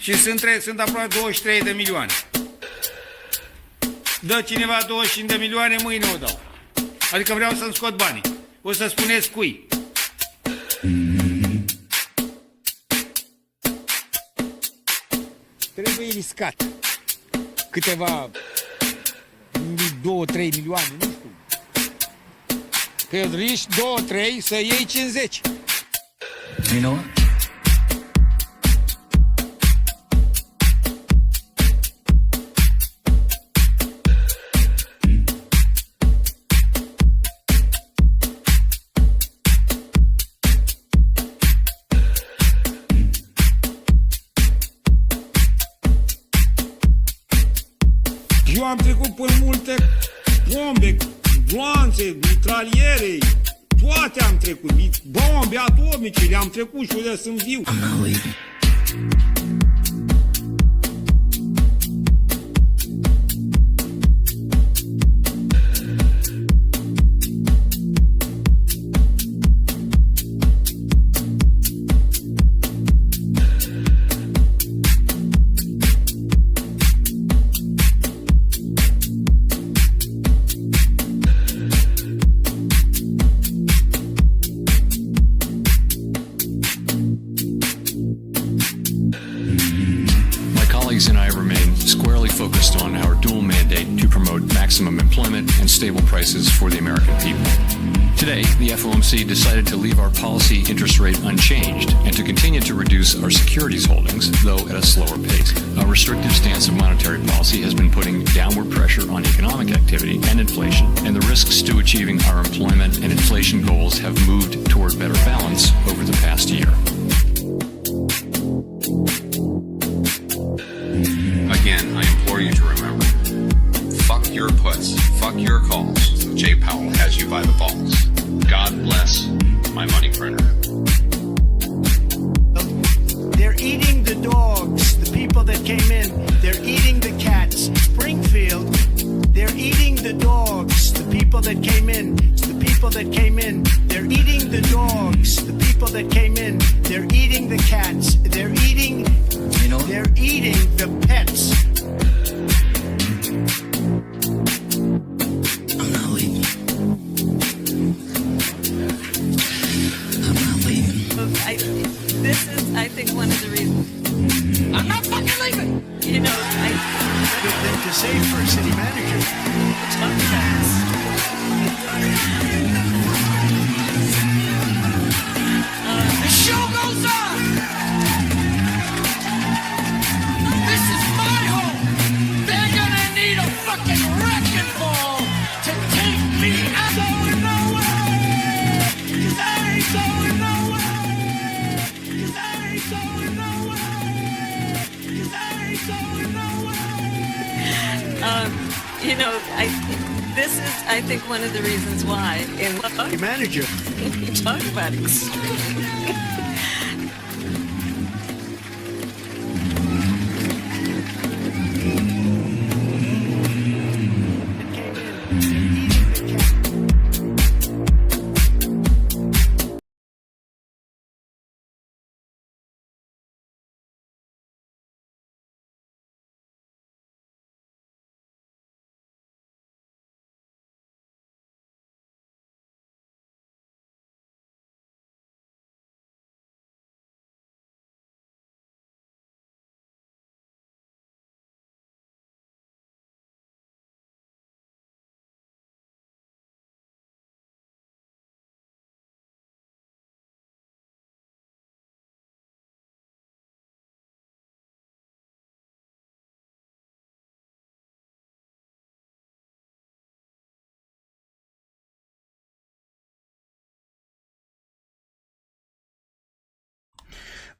Și sunt aproape 23 de milioane. Dă cineva 25 de milioane, mâine o dau. Adică vreau să-mi scot banii. O să spuneți cui. Trebuie riscat. Câteva 2-3 milioane, nu știu. Că riști 2-3 să iei 50. You know what? Eu am trecut pe multe bombe, gloanțe, mitraliere, toate am trecut, bombe atomice, le-am trecut și unde sunt viu. I'm not leaving. And I remain squarely focused on our dual mandate to promote maximum employment and stable prices for the American people. Today, the FOMC decided to leave our policy interest rate unchanged and to continue to reduce our securities holdings, though at a slower pace. Our restrictive stance of monetary policy has been putting downward pressure on economic activity and inflation, and the risks to achieving our employment and inflation goals have moved toward better balance over the past year. Again, I implore you to remember, fuck your puts, fuck your calls. Jay Powell has you by the balls. God bless my money printer. They're eating the dogs, the people that came in. They're eating the cats. Springfield, they're eating the dogs, the people that came in. It's the people that came in. They're eating the dogs, the people that came in. They're eating the cats. They're eating, You know what? they're eating the pets. I'm not leaving. I'm not leaving. I think, one of the reasons. I'm not fucking leaving. You know, Good thing to say for a city manager. It's not fast. The show goes on. This is my home. They're gonna need a fucking wrecking ball to take me out. Going nowhere. 'Cause I ain't going nowhere. 'Cause I ain't going nowhere. 'Cause I ain't going nowhere. you know, I think one of the reasons why. And Manager. you talk about extreme.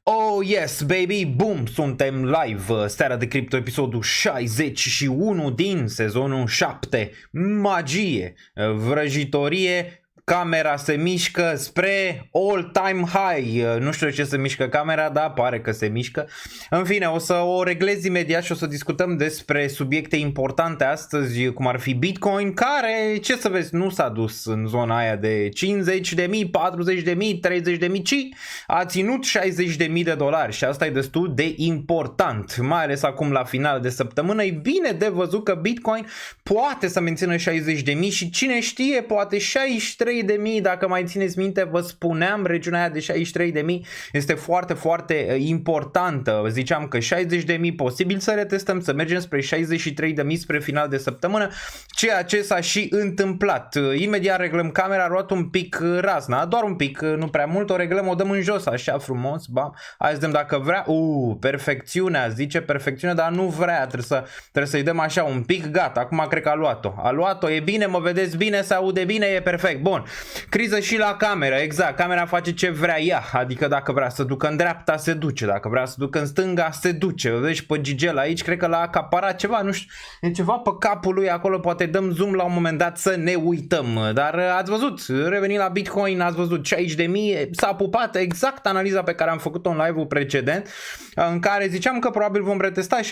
Oh yes, baby, boom, suntem live, Seara de Cripto, episodul 61 din sezonul 7, magie, vrăjitorie, camera se mișcă spre all-time high. Nu știu ce se mișcă camera, dar pare că se mișcă. În fine, o să o reglez imediat și o să discutăm despre subiecte importante astăzi, cum ar fi Bitcoin, care, ce să vezi, nu s-a dus în zona aia de 50.000, 40.000, 30.000, ci a ținut $60.000 și asta e destul de important, mai ales acum la final de săptămână. E bine de văzut că Bitcoin poate să mențină 60.000 și cine știe, poate 63.000, dacă mai țineți minte, vă spuneam, regiunea aia de 63.000 este foarte, foarte importantă. Ziceam că 60.000 posibil să retestăm, să mergem spre 63.000 spre final de săptămână, ceea ce s-a și întâmplat. Imediat reglăm camera, a luat un pic razna, doar un pic, nu prea mult, o reglăm, o dăm în jos, așa frumos, bam. Hai să vedem dacă vrea, perfecțiunea, zice perfecțiune, dar nu vrea, trebuie să-i dăm așa un pic, gata, acum cred că a luat-o, e bine, mă vedeți bine, se aude bine, e perfect, bun. Criză și la cameră, exact, camera face ce vrea ea, adică dacă vrea să ducă în dreapta, se duce, dacă vrea să ducă în stânga, se duce. Vezi pe Gigel aici, cred că l-a acaparat ceva, nu știu, e ceva pe capul lui acolo, poate dăm zoom la un moment dat să ne uităm, dar ați văzut, revenind la Bitcoin, ați văzut 60.000, s-a pupat exact analiza pe care am făcut-o în live-ul precedent, în care ziceam că probabil vom retesta 60.000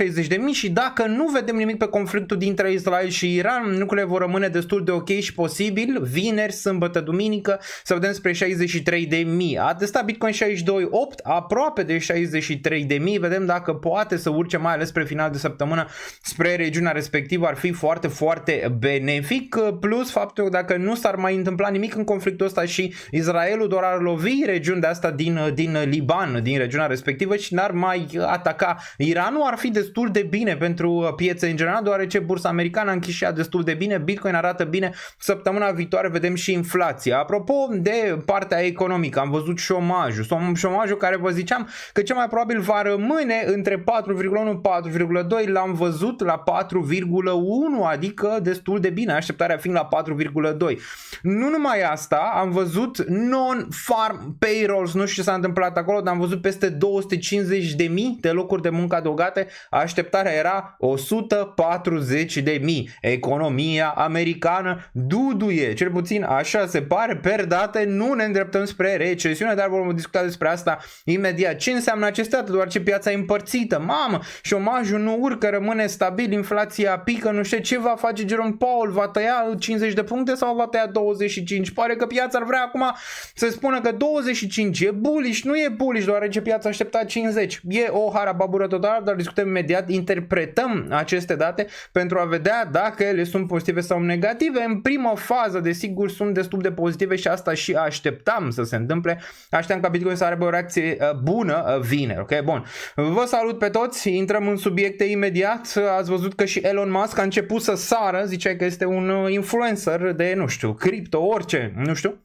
și dacă nu vedem nimic pe conflictul dintre Israel și Iran, lucrurile vor rămâne destul de ok și posibil, vineri, sâmbătă, duminică, să vedem spre 63.000. A testat Bitcoin 62.8, aproape de 63.000, vedem dacă poate să urce, mai ales spre final de săptămână, spre regiunea respectivă, ar fi foarte, foarte benefic, plus faptul că dacă nu s-ar mai întâmpla nimic în conflictul ăsta și Israelul doar ar lovi regiuni de asta din Liban, din regiunea respectivă și n-ar mai ataca Iranul, ar fi destul de bine pentru piețe în general, deoarece bursa americană a închis și ea destul de bine, Bitcoin arată bine, săptămâna viitoare vedem și inflația. Apropo de partea economică, am văzut șomajul care vă ziceam că cel mai probabil va rămâne între 4,1-4,2, l-am văzut la 4,1, adică destul de bine, așteptarea fiind la 4,2. Nu numai asta, am văzut non-farm payrolls, nu știu ce s-a întâmplat acolo, dar am văzut peste 250.000 de locuri de muncă adăugate, așteptarea era 140.000. Economia americană duduie, cel puțin așa se pare, per date nu ne îndreptăm spre recesiune, dar vom discuta despre asta imediat. Ce înseamnă acestea? Doar ce piața e împărțită, mamă, șomajul nu urcă, rămâne stabil, inflația pică, nu știu ce va face Jerome Powell, va tăia 50 de puncte sau va tăia 25? Pare că piața ar vrea acum să spună că 25 e bullish, nu e bullish, deoarece piața aștepta 50. E o harababură totală, dar discutăm imediat, interpretăm aceste date pentru a vedea dacă ele sunt pozitive sau negative. În primă fază, desigur, sunt destul de pozitive și asta și așteptam să se întâmple. Așteptam ca Bitcoin să aibă o reacție bună vineri, ok? Bun. Vă salut pe toți, intrăm în subiecte imediat. Ați văzut că și Elon Musk a început să sară, zicea că este un influencer de, nu știu, cripto, orice, nu știu,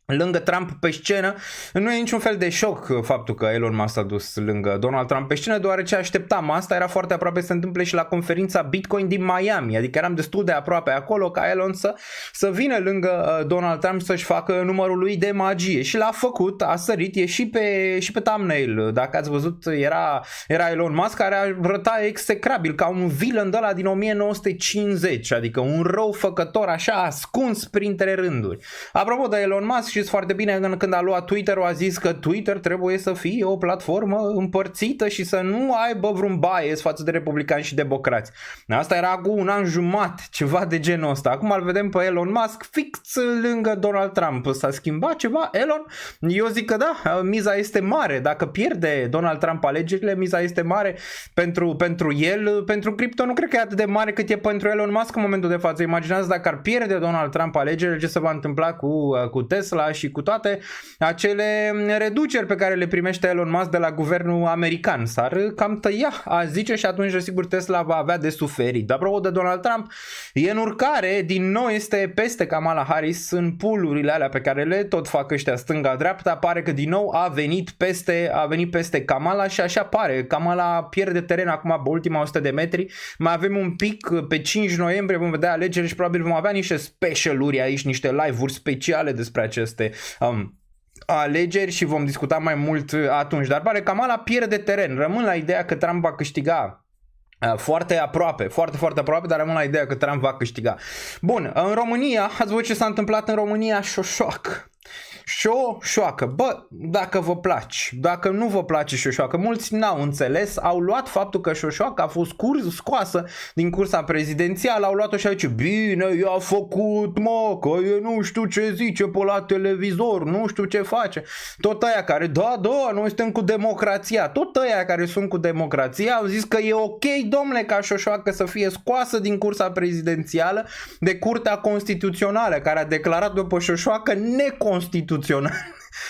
lângă Trump pe scenă. Nu e niciun fel de șoc faptul că Elon Musk s-a dus lângă Donald Trump pe scenă, deoarece așteptam asta, era foarte aproape să se întâmple și la conferința Bitcoin din Miami, adică eram destul de aproape acolo ca Elon să vină lângă Donald Trump să-și facă numărul lui de magie și l-a făcut, a sărit, e și pe thumbnail, dacă ați văzut, era Elon Musk care arăta execrabil ca un villain de ăla din 1950, adică un răufăcător așa ascuns printre rânduri. Apropo de Elon Musk, știți foarte bine când a luat Twitter-ul, a zis că Twitter trebuie să fie o platformă împărțită și să nu aibă vreun bias față de republicani și democrați. Asta era cu un an jumate, ceva de genul ăsta. Acum îl vedem pe Elon Musk fix lângă Donald Trump. S-a schimbat ceva, Elon? Eu zic că da, miza este mare. Dacă pierde Donald Trump alegerile, miza este mare pentru el. Pentru cripto nu cred că e atât de mare cât e pentru Elon Musk în momentul de față. Imaginați dacă ar pierde Donald Trump alegerile, ce se va întâmpla cu Tesla și cu toate acele reduceri pe care le primește Elon Musk de la guvernul american. S-ar cam tăia, a zice, și atunci desigur Tesla va avea de suferit. Dar apropo de Donald Trump, e în urcare, din nou este peste Kamala Harris în pool-urile alea pe care le tot fac ăștia stânga-dreapta. Pare că din nou a venit peste Kamala și așa pare. Kamala pierde teren acum pe ultima 100 de metri. Mai avem un pic, pe 5 noiembrie vom vedea alegeri și probabil vom avea niște specialuri aici, niște live-uri speciale despre aceste alegeri și vom discuta mai mult atunci. Dar pare că Kamala pierde teren. Rămân la ideea că Trump va câștiga Foarte aproape, foarte aproape, dar rămân la ideea că Trump va câștiga. Bun, în România, ați văzut ce s-a întâmplat în România? Șoșoacă. Șoșoacă. Bă, dacă vă place, dacă nu vă place șoșoacă, mulți n-au înțeles, au luat faptul că șoșoacă a fost scoasă din cursa prezidențială, au luat-o și au zis, bine, i-a făcut, mă, că e nu știu ce zice pe la televizor, nu știu ce face. Tot aia care, da, noi suntem cu democrația, tot aia care sunt cu democrația au zis că e ok, domnule, ca șoșoacă să fie scoasă din cursa prezidențială de Curtea Constituțională, care a declarat după șoșoacă neconstituțională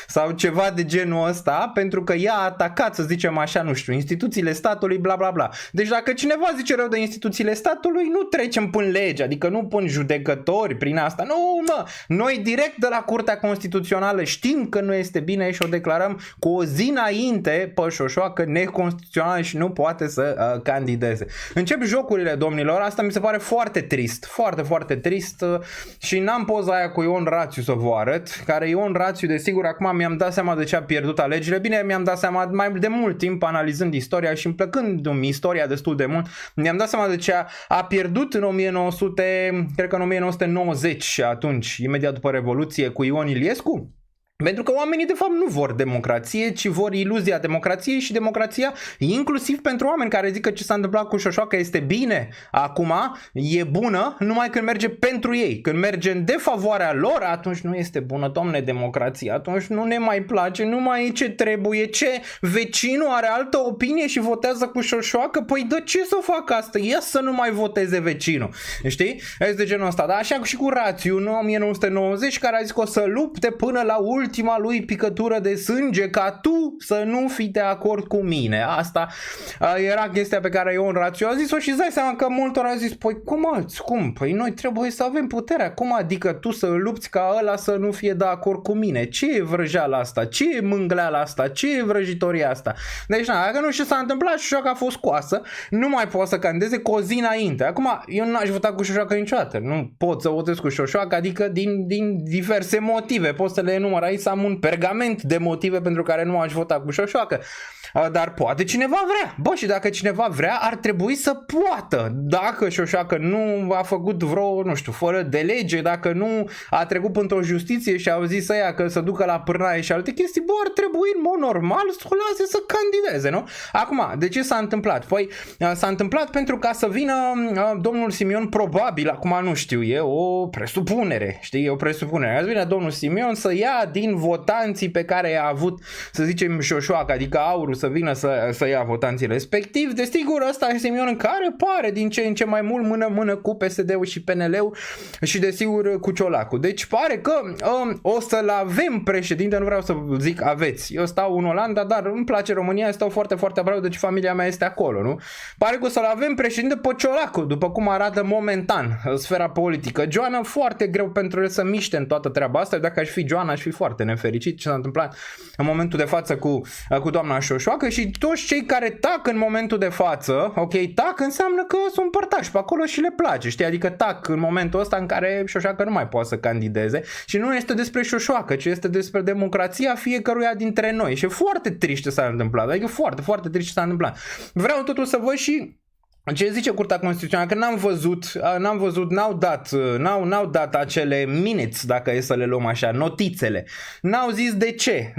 sau ceva de genul ăsta, pentru că ea a atacat, să zicem așa, nu știu, instituțiile statului, bla bla bla. Deci dacă cineva zice rău de instituțiile statului, nu trecem până lege, adică nu până judecători prin asta. Nu, mă, noi direct de la Curtea Constituțională știm că nu este bine și o declarăm cu o zi înainte pe șoșoacă neconstituțională și nu poate să candideze. Încep jocurile, domnilor, asta mi se pare foarte trist, foarte trist și n-am poza aia cu Ion Rațiu să vă arăt, care Ion Rațiu, desigur, acum mi-am dat seama de ce a pierdut alegerile. Bine, mi-am dat seama mai de mult timp analizând istoria și împlăcându-mi istoria destul de mult, mi-am dat seama de ce a pierdut în 1990 atunci, imediat după Revoluție, cu Ion Iliescu. Pentru că oamenii de fapt nu vor democrație, ci vor iluzia democrației și democrația, inclusiv pentru oameni care zic că ce s-a întâmplat cu șoșoacă este bine acum, e bună numai când merge pentru ei. Când merge în defavoarea lor, atunci nu este bună, domne, democrația, atunci nu ne mai place, nu mai e ce trebuie, ce vecinul are altă opinie și votează cu șoșoacă, păi de ce să fac asta? Ia să nu mai voteze vecinul, știi? Este de genul ăsta, dar așa și cu Rațiu în 1990, care a zis că o să lupte până la ultima lui picătură de sânge ca tu să nu fii de acord cu mine. Asta era chestia pe care Ion Rațiu a zis-o și îți dai seama că multor a zis, păi cum? Păi noi trebuie să avem puterea. Cum adică tu să lupți ca ăla să nu fie de acord cu mine? Ce e vrăjeala asta? Ce e mângleala asta? Ce e vrăjitoria asta? Deci, dacă nu știu ce s-a întâmplat, șoșoacă a fost scoasă, nu mai poate să candideze cu o zi înainte. Acum, eu n-aș vota cu șoșoacă niciodată. Nu pot să votez cu șoșoacă, adică din diverse motive. Pot să le enumăr aici, să am un pergament de motive pentru care nu aș vota cu șoșoacă. Dar poate cineva vrea. Bă, și dacă cineva vrea, ar trebui să poată. Dacă șoșoacă nu a făcut vreo, nu știu, fără de lege, dacă nu a trecut într-o justiție și au zis ăia că să ducă la pârnaie și alte chestii, bă, ar trebui în mod normal să o lase să candideze, nu? Acum, de ce s-a întâmplat? Păi, s-a întâmplat pentru ca să vină domnul Simion, probabil, acum nu știu, e o presupunere, știi, e o presupunere. Să vină domnul Simion să ia din votanții pe care i-a avut, să zicem, șoșoacă, adică aurul, să vină să ia votanții respectiv. Desigur, ăsta e Simion care pare din ce în ce mai mult mână cu PSD-ul și PNL-ul și desigur cu Ciolacu. Deci pare că o să-l avem președinte, nu vreau să zic aveți. Eu stau în Olanda, dar îmi place România, stau foarte aproape, deci familia mea este acolo, nu? Pare că o să-l avem președinte pe Ciolacu, după cum arată momentan sfera politică. Joana, foarte greu pentru el să miște în toată treaba asta. Dacă aș fi Joana, aș fi foarte nefericit ce s-a întâmplat în momentul de față cu doamna Șoșoacă și toți cei care tac în momentul de față, ok, tac înseamnă că sunt părtași pe acolo și le place, știi, adică tac în momentul ăsta în care Șoșoacă nu mai poate să candideze și nu este despre Șoșoacă, ci este despre democrația fiecăruia dintre noi și e foarte trist ce s-a întâmplat, adică foarte trist ce s-a întâmplat. Vreau totul să văd și ce zice Curtea Constituțională, că n-am văzut, n-au dat acele minutes, dacă e să le luăm așa, notițele. N-au zis de ce,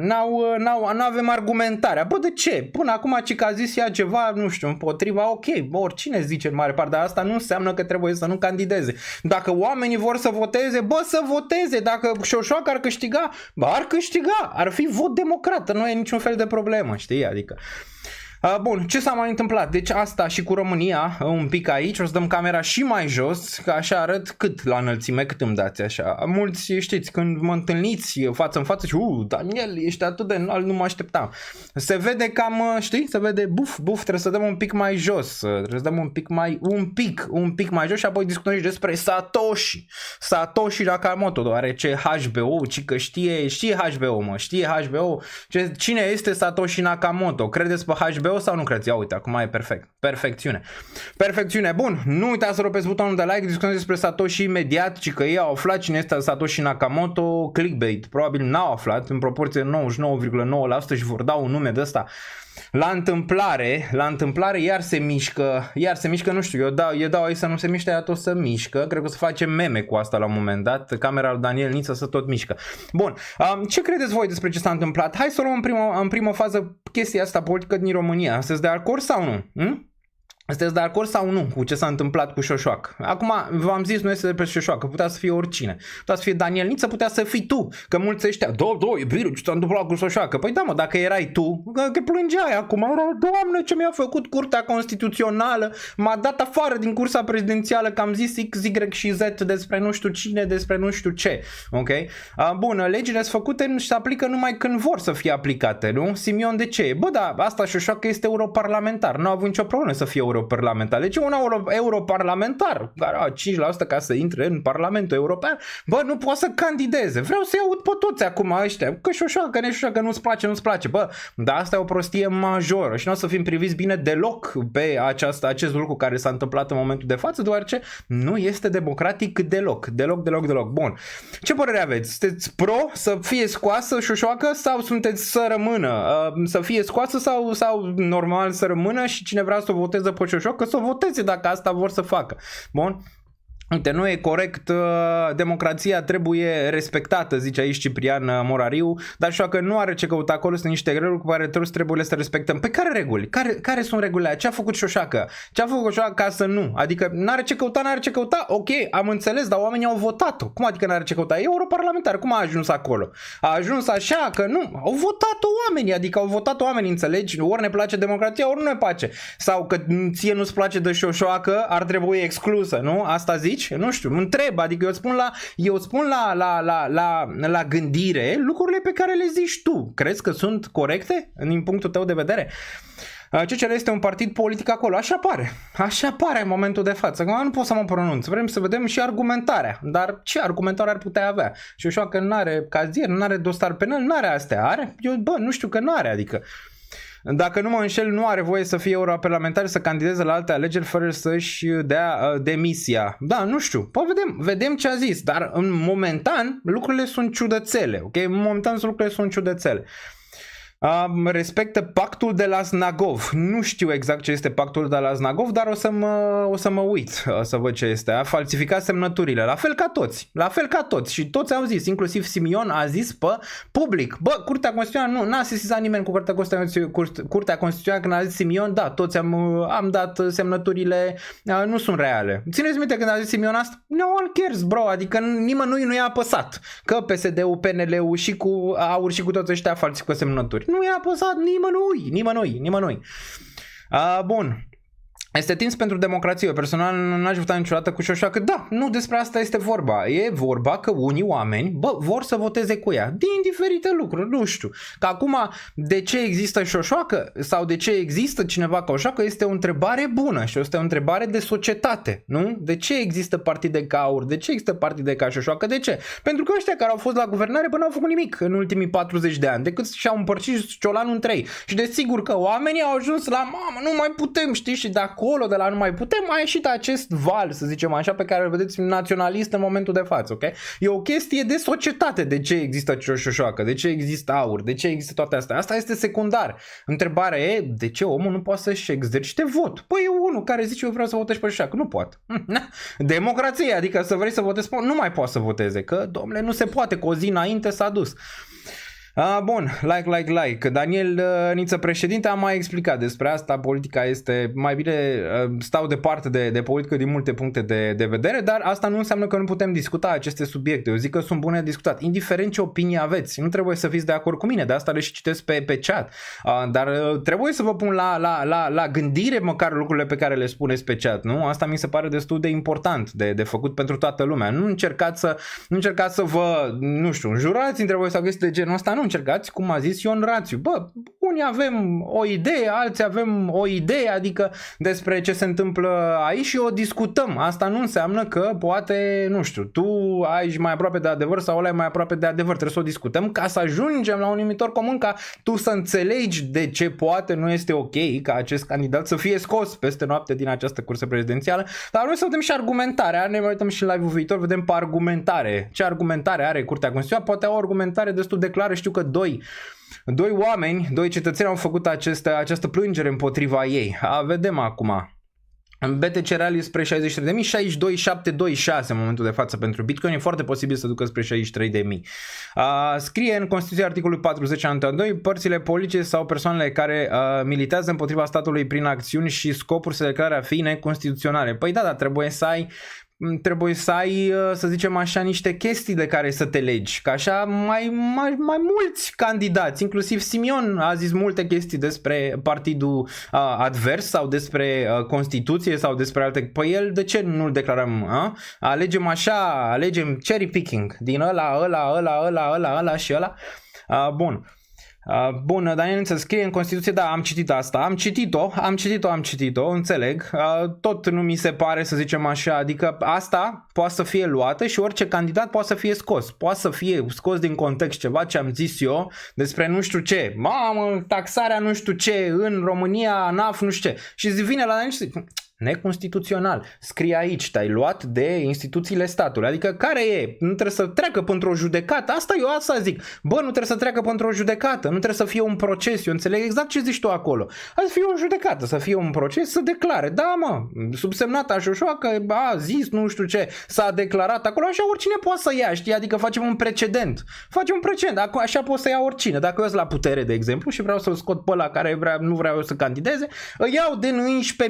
n-avem argumentarea. Bă, de ce? Până acum ce că a zis ea ceva, nu știu, împotriva, ok, oricine zice în mare parte, dar asta nu înseamnă că trebuie să nu candideze. Dacă oamenii vor să voteze, bă, să voteze. Dacă Șoșoacă ar câștiga, bă, ar câștiga, ar fi vot democrat, nu e niciun fel de problemă, știi, adică... Bun, ce s-a mai întâmplat? Deci asta și cu România, un pic aici, o să dăm camera și mai jos, că așa arăt cât la înălțime, cât îmi dați așa. Mulți știți, când mă întâlniți față în față și Daniel, ești atât de înalt, nu mă așteptam. Se vede cam, știi, se vede buf, trebuie să dăm un pic mai jos, trebuie să dăm un pic mai jos și apoi discutăm și despre Satoshi Nakamoto, deoarece HBO, cică știe HBO, mă, știe HBO, cine este Satoshi Nakamoto, credeți pe HBO sau nu credeți? Ia uite, acum e perfect. Perfecțiune. Bun, nu uitați să rupeți butonul de like, discutăm despre Satoshi imediat, ci că ei au aflat cine este Satoshi Nakamoto, clickbait. Probabil n-au aflat, în proporție de 99,9% și vor da un nume de ăsta la întâmplare iar se mișcă, nu știu, eu dau aici să nu se miște, iar tot să mișcă, cred că o să facem meme cu asta la un moment dat, camera lui Daniel Niță să tot mișcă. Bun, ce credeți voi despre ce s-a întâmplat? Hai să luăm în primă fază chestia asta politică din România, sunteți de acord sau nu? Sunteți de acord sau nu cu ce s-a întâmplat cu Șoșoacă? Acum v-am zis, nu este despre Șoșoacă, putea să fie oricine. Putea să fie Daniel Niță, putea să fii tu. Că mulți ăștia, e bine, ce s-a întâmplat cu Șoșoacă? Păi da mă, dacă erai tu, că plângeai acum, Doamne, ce mi-a făcut Curtea Constituțională, m-a dat afară din cursa prezidențială că am zis X, Y și Z despre nu știu cine, despre nu știu ce. Ok? Bun, legile sunt făcute și se aplică numai când vor să fie aplicate, nu? Simion, de ce? Bă, da, asta Șoșoacă este europarlamentar, nu a avut nicio problemă să fie europarlamentar. Deci un europarlamentar care are 5% ca să intre în Parlamentul European, bă, nu poate să candideze. Vreau să-i aud pe toți acum ăștia. Că Șoșoacă, că nu-ți place. Bă, dar asta e o prostie majoră și nu o să fim priviți bine deloc pe acest lucru care s-a întâmplat în momentul de față, deoarece nu este democratic deloc. Bun. Ce părere aveți? Sunteți pro să fie scoasă Șoșoacă sau sunteți să rămână? Să fie scoasă sau normal să rămână și cine vrea să o voteze pe Șoșoacă să o voteze dacă asta vor să facă. Bun? Uite, nu e corect, democrația trebuie respectată, zice aici Ciprian Morariu, dar știu că nu are ce căuta acolo, sunt niște reguli cu care toți trebuie să respectăm. Pe care reguli? Care sunt regulile? Ce a făcut Șoșoacă? Ce a făcut Șoșoacă ca să nu? Adică n-are ce căuta? Ok, am înțeles, dar oamenii au votat-o. Cum adică n-are ce căuta? E europarlamentar, cum a ajuns acolo? A ajuns așa că nu, au votat-o oamenii, adică au votat oamenii, înțelegi? Ori ne place democrația, ori nu ne place. Sau că ție nu-ți place de Șoșoacă, ar trebui exclusă, nu? Asta zici? Nu știu, mă întreb, adică eu spun la gândire lucrurile pe care le zici tu. Crezi că sunt corecte din punctul tău de vedere? CCR este un partid politic acolo, așa pare în momentul de față. Acum nu pot să mă pronunț, vrem să vedem și argumentarea, dar ce argumentare ar putea avea? Și eu că nu are cazier, nu are dosar penal, nu are astea, are? Eu, nu știu că nu are, adică. Dacă nu mă înșel, nu are voie să fie europarlamentar să candideze la alte alegeri fără să-și dea demisia. Da, nu știu. Păi vedem ce a zis, dar în momentan lucrurile sunt ciudățele, ok? În momentan lucrurile sunt ciudățele. Respectă pactul de la Znagov. Nu știu exact ce este pactul de la Znagov, dar o să mă uit să văd ce este. A falsificat semnăturile, la fel ca toți. Și toți au zis, inclusiv Simion a zis pe public. Bă, Curtea Constituțională n-a sesizat nimeni cu Curtea Constituțională când a zis Simion, da, toți am dat semnăturile, nu sunt reale. Țineți minte când a zis Simion asta? No one cares, bro, adică nimănui nu i-a apăsat că PSD-ul, PNL-ul și cu AUR și cu toți ăștia falsifică semnături. Nu i-a apăsat nimănui. Bun. Este timp pentru democrație. Eu personal n-aș vota niciodată cu Șoșoacă. Da, nu despre asta este vorba. E vorba că unii oameni, vor să voteze cu ea. Din diferite lucruri, nu știu. Că acum, de ce există Șoșoacă sau de ce există cineva ca Șoșoacă este o întrebare bună și este o întrebare de societate, nu? De ce există partide ca AUR? De ce există partide ca Șoșoacă? De ce? Pentru că ăștia care au fost la guvernare n-au făcut nimic în ultimii 40 de ani, decât și-au împărțit ciolanul în 3. Și desigur că oamenii au ajuns la mamă, nu mai putem, știi, și de acolo, de la nu mai putem, a ieșit acest val, să zicem așa, pe care îl vedeți naționalist în momentul de față, ok? E o chestie de societate, de ce există Șoșoacă, de ce există AUR, de ce există toate astea. Asta este secundar. Întrebarea e, de ce omul nu poate să-și exercite vot? Păi e unul care zice, eu vreau să votez pe Șoșoacă. Nu poate. Democrație, adică să vrei să votezi, nu mai poate să voteze, că, domnule, nu se poate, cu o zi înainte s-a dus. Bun, like. Daniel Niță, președinte, am mai explicat despre asta. Politica este, mai bine stau departe de politică din multe puncte de vedere, dar asta nu înseamnă că nu putem discuta aceste subiecte. Eu zic că sunt bune de discutat, indiferent ce opinie aveți. Nu trebuie să fiți de acord cu mine, de asta le și citesc pe chat. Dar trebuie să vă pun la gândire măcar lucrurile pe care le spuneți pe chat, nu? Asta mi se pare destul de important de făcut pentru toată lumea. Nu încercați să vă, nu știu, înjurați între voi sau chestii de genul ăsta. Nu încercați, cum a zis Ion Rațiu. Bă, unii avem o idee, alții avem o idee, adică despre ce se întâmplă aici și o discutăm. Asta nu înseamnă că poate, nu știu, tu ai mai aproape de adevăr sau ăla e mai aproape de adevăr. Trebuie să o discutăm ca să ajungem la un numitor comun, ca tu să înțelegi de ce poate nu este ok ca acest candidat să fie scos peste noapte din această cursă prezidențială. Dar vrem să vedem și argumentarea. Ne uităm și în live-ul viitor, vedem pe argumentare. Ce argumentare are Curtea Constituțională? Poate au o argumentare destul de clară. Știu că doi Doi cetățeni au făcut această plângere împotriva ei. Vedem acum. BTC Rally spre 63.000, 62.726 în momentul de față pentru Bitcoin, e foarte posibil să ducă spre 63.000. Scrie în Constituția articolul 40 părțile politice sau persoanele care militează împotriva statului prin acțiuni și scopuri se declară a fi neconstituționale. Păi da, trebuie să ai, să zicem așa, niște chestii de care să te legi. Că așa mai mulți candidați, inclusiv Simion a zis multe chestii despre partidul advers sau despre Constituție sau despre alte. Păi el de ce nu-l declarăm? Alegem așa, alegem cherry picking din ăla și ăla. Bun. Bun, Daniel să scrie în Constituție, da, am citit asta, am citit-o, înțeleg, tot nu mi se pare, să zicem așa, adică asta poate să fie luată și orice candidat poate să fie scos, din context ceva ce am zis eu despre nu știu ce, mamă, taxarea nu știu ce, în România, ANAF, nu știu ce, și vine la Daniel și zice, neconstituțional. Scrie aici, te-ai luat de instituțiile statului. Adică care e? Nu trebuie să treacă pentru o judecată. Asta zic. Bă, nu trebuie să treacă pentru o judecată. Nu trebuie să fie un proces. Eu înțeleg exact ce zici tu acolo. Hai să fie o judecată, să fie un proces, să declare. Da, mă, subsemnata Șoșoacă a zis nu știu ce, s-a declarat acolo. Așa oricine poate să ia, știi? Adică facem un precedent. Așa poate să ia oricine. Dacă eu sunt la putere, de exemplu, și vreau să-l scot pe ăla care nu vreau eu să candideze, îi iau din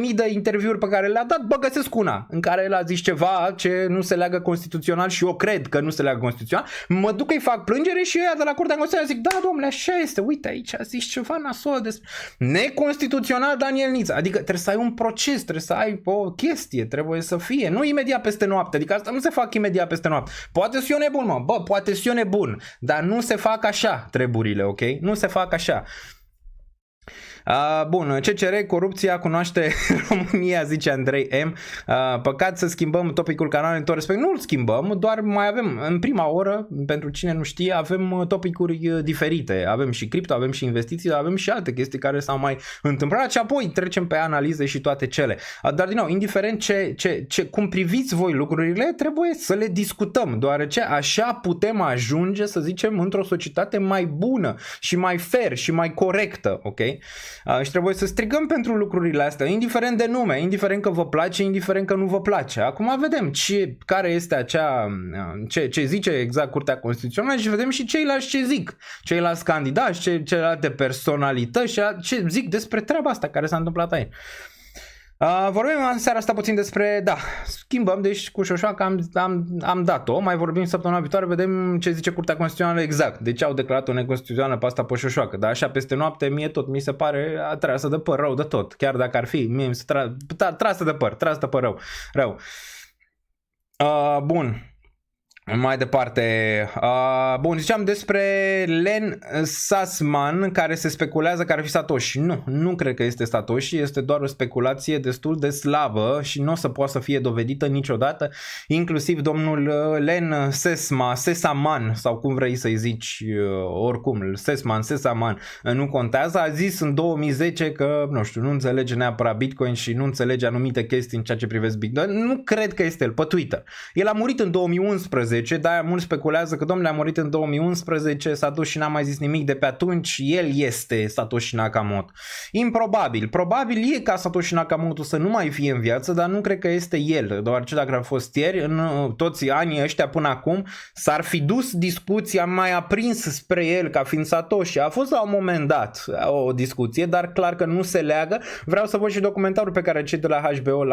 11.000 de interviuri pe care le-a dat, găsesc una în care el a zis ceva ce nu se leagă constituțional și eu cred că nu se leagă constituțional, mă duc îi fac plângere și ăia de la Curtea Constituțională zic, da, domnule, așa este, uite, aici a zis ceva nasol despre neconstituțional Daniel Niță, adică trebuie să ai un proces, trebuie să ai o chestie, trebuie să fie, nu imediat peste noapte, adică asta nu se fac imediat peste noapte, poate să eu nebun, mă, poate să eu nebun, dar nu se fac așa treburile, ok? Nu se fac așa. Bun, CCR, corupția cunoaște România, zice Andrei M. Păcat să schimbăm topicul canalului în tot respect. Nu-l schimbăm, doar mai avem în prima oră, pentru cine nu știe, avem topicuri diferite. Avem și cripto, avem și investiții, dar avem și alte chestii care s-au mai întâmplat și apoi trecem pe analize și toate cele. Dar din nou, indiferent cum priviți voi lucrurile, trebuie să le discutăm, deoarece așa putem ajunge, să zicem, într-o societate mai bună și mai fair și mai corectă, ok? Și trebuie să strigăm pentru lucrurile astea, indiferent de nume, indiferent că vă place, indiferent că nu vă place. Acum vedem care este ce zice exact Curtea Constituțională și vedem și ceilalți ce zic. Ceilalți candidați, celelalte personalități, ce zic despre treaba asta care s-a întâmplat aici. Vorbim în seara asta puțin despre, da, schimbăm, deci cu Șoșoacă am dat-o, mai vorbim săptămâna viitoare, vedem ce zice Curtea Constituțională exact, de ce au declarat-o neconstituțională pe asta pe Șoșoacă, dar așa peste noapte mie tot mi se pare trasă de păr rău de tot, chiar dacă ar fi, mie mi se trasă de păr rău. Bun. Mai departe, bun, ziceam despre Len Sasman care se speculează că ar fi Satoshi. Nu cred că este Satoshi, este doar o speculație destul de slabă și nu o să poată să fie dovedită niciodată. Inclusiv domnul Len Sesaman sau cum vrei să-i zici, oricum, Sesaman, nu contează. A zis în 2010 că, nu știu, nu înțelege neapărat Bitcoin și nu înțelege anumite chestii în ceea ce privește Bitcoin. Nu cred că este el, pe Twitter. El a murit în 2011. De-aia mulți speculează că domnule a murit în 2011, Satoshi n-a mai zis nimic de pe atunci, el este Satoshi Nakamoto. Improbabil, probabil e ca Satoshi Nakamoto să nu mai fie în viață, dar nu cred că este el, deoarece dacă ar fost ieri, în toți anii ăștia până acum, s-ar fi dus discuția mai aprins spre el ca fiind Satoshi. A fost la un moment dat o discuție, dar clar că nu se leagă. Vreau să văd și documentarul pe care cei de la HBO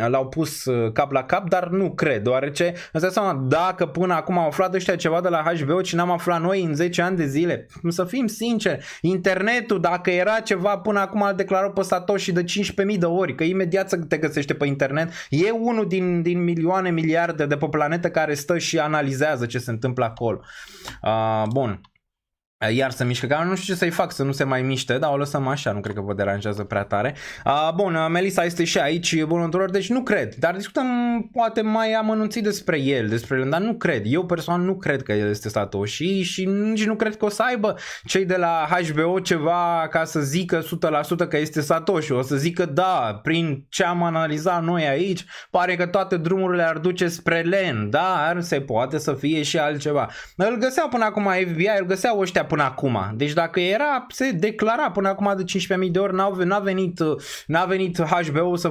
l-au pus cap la cap, dar nu cred, deoarece îți dai seama, dacă până acum au aflat ăștia ceva de la HBO ce n-am aflat noi în 10 ani de zile, să fim sinceri, internetul, dacă era ceva până acum, îl declară pe Satoshi de 15.000 de ori, că imediat să te găsește pe internet. E unul din milioane, miliarde de pe planetă care stă și analizează ce se întâmplă acolo. Bun. Iar să mișcă camera, nu știu ce să-i fac să nu se mai miște, dar o lăsăm așa, nu cred că vă deranjează prea tare. Bun, Melissa este și aici, bun, deci nu cred, dar discutăm poate mai amănunțit despre el, dar nu cred, eu personal nu cred că el este Satoshi și nici nu cred că o să aibă cei de la HBO ceva ca să zică 100% că este Satoshi, o să zică da, prin ce am analizat noi aici, pare că toate drumurile ar duce spre Len, dar se poate să fie și altceva. Îl găseau până acum FBI, îl găseau ăștia până acum. Deci dacă se declara până acum de 15.000 de ori, n-a venit HBO să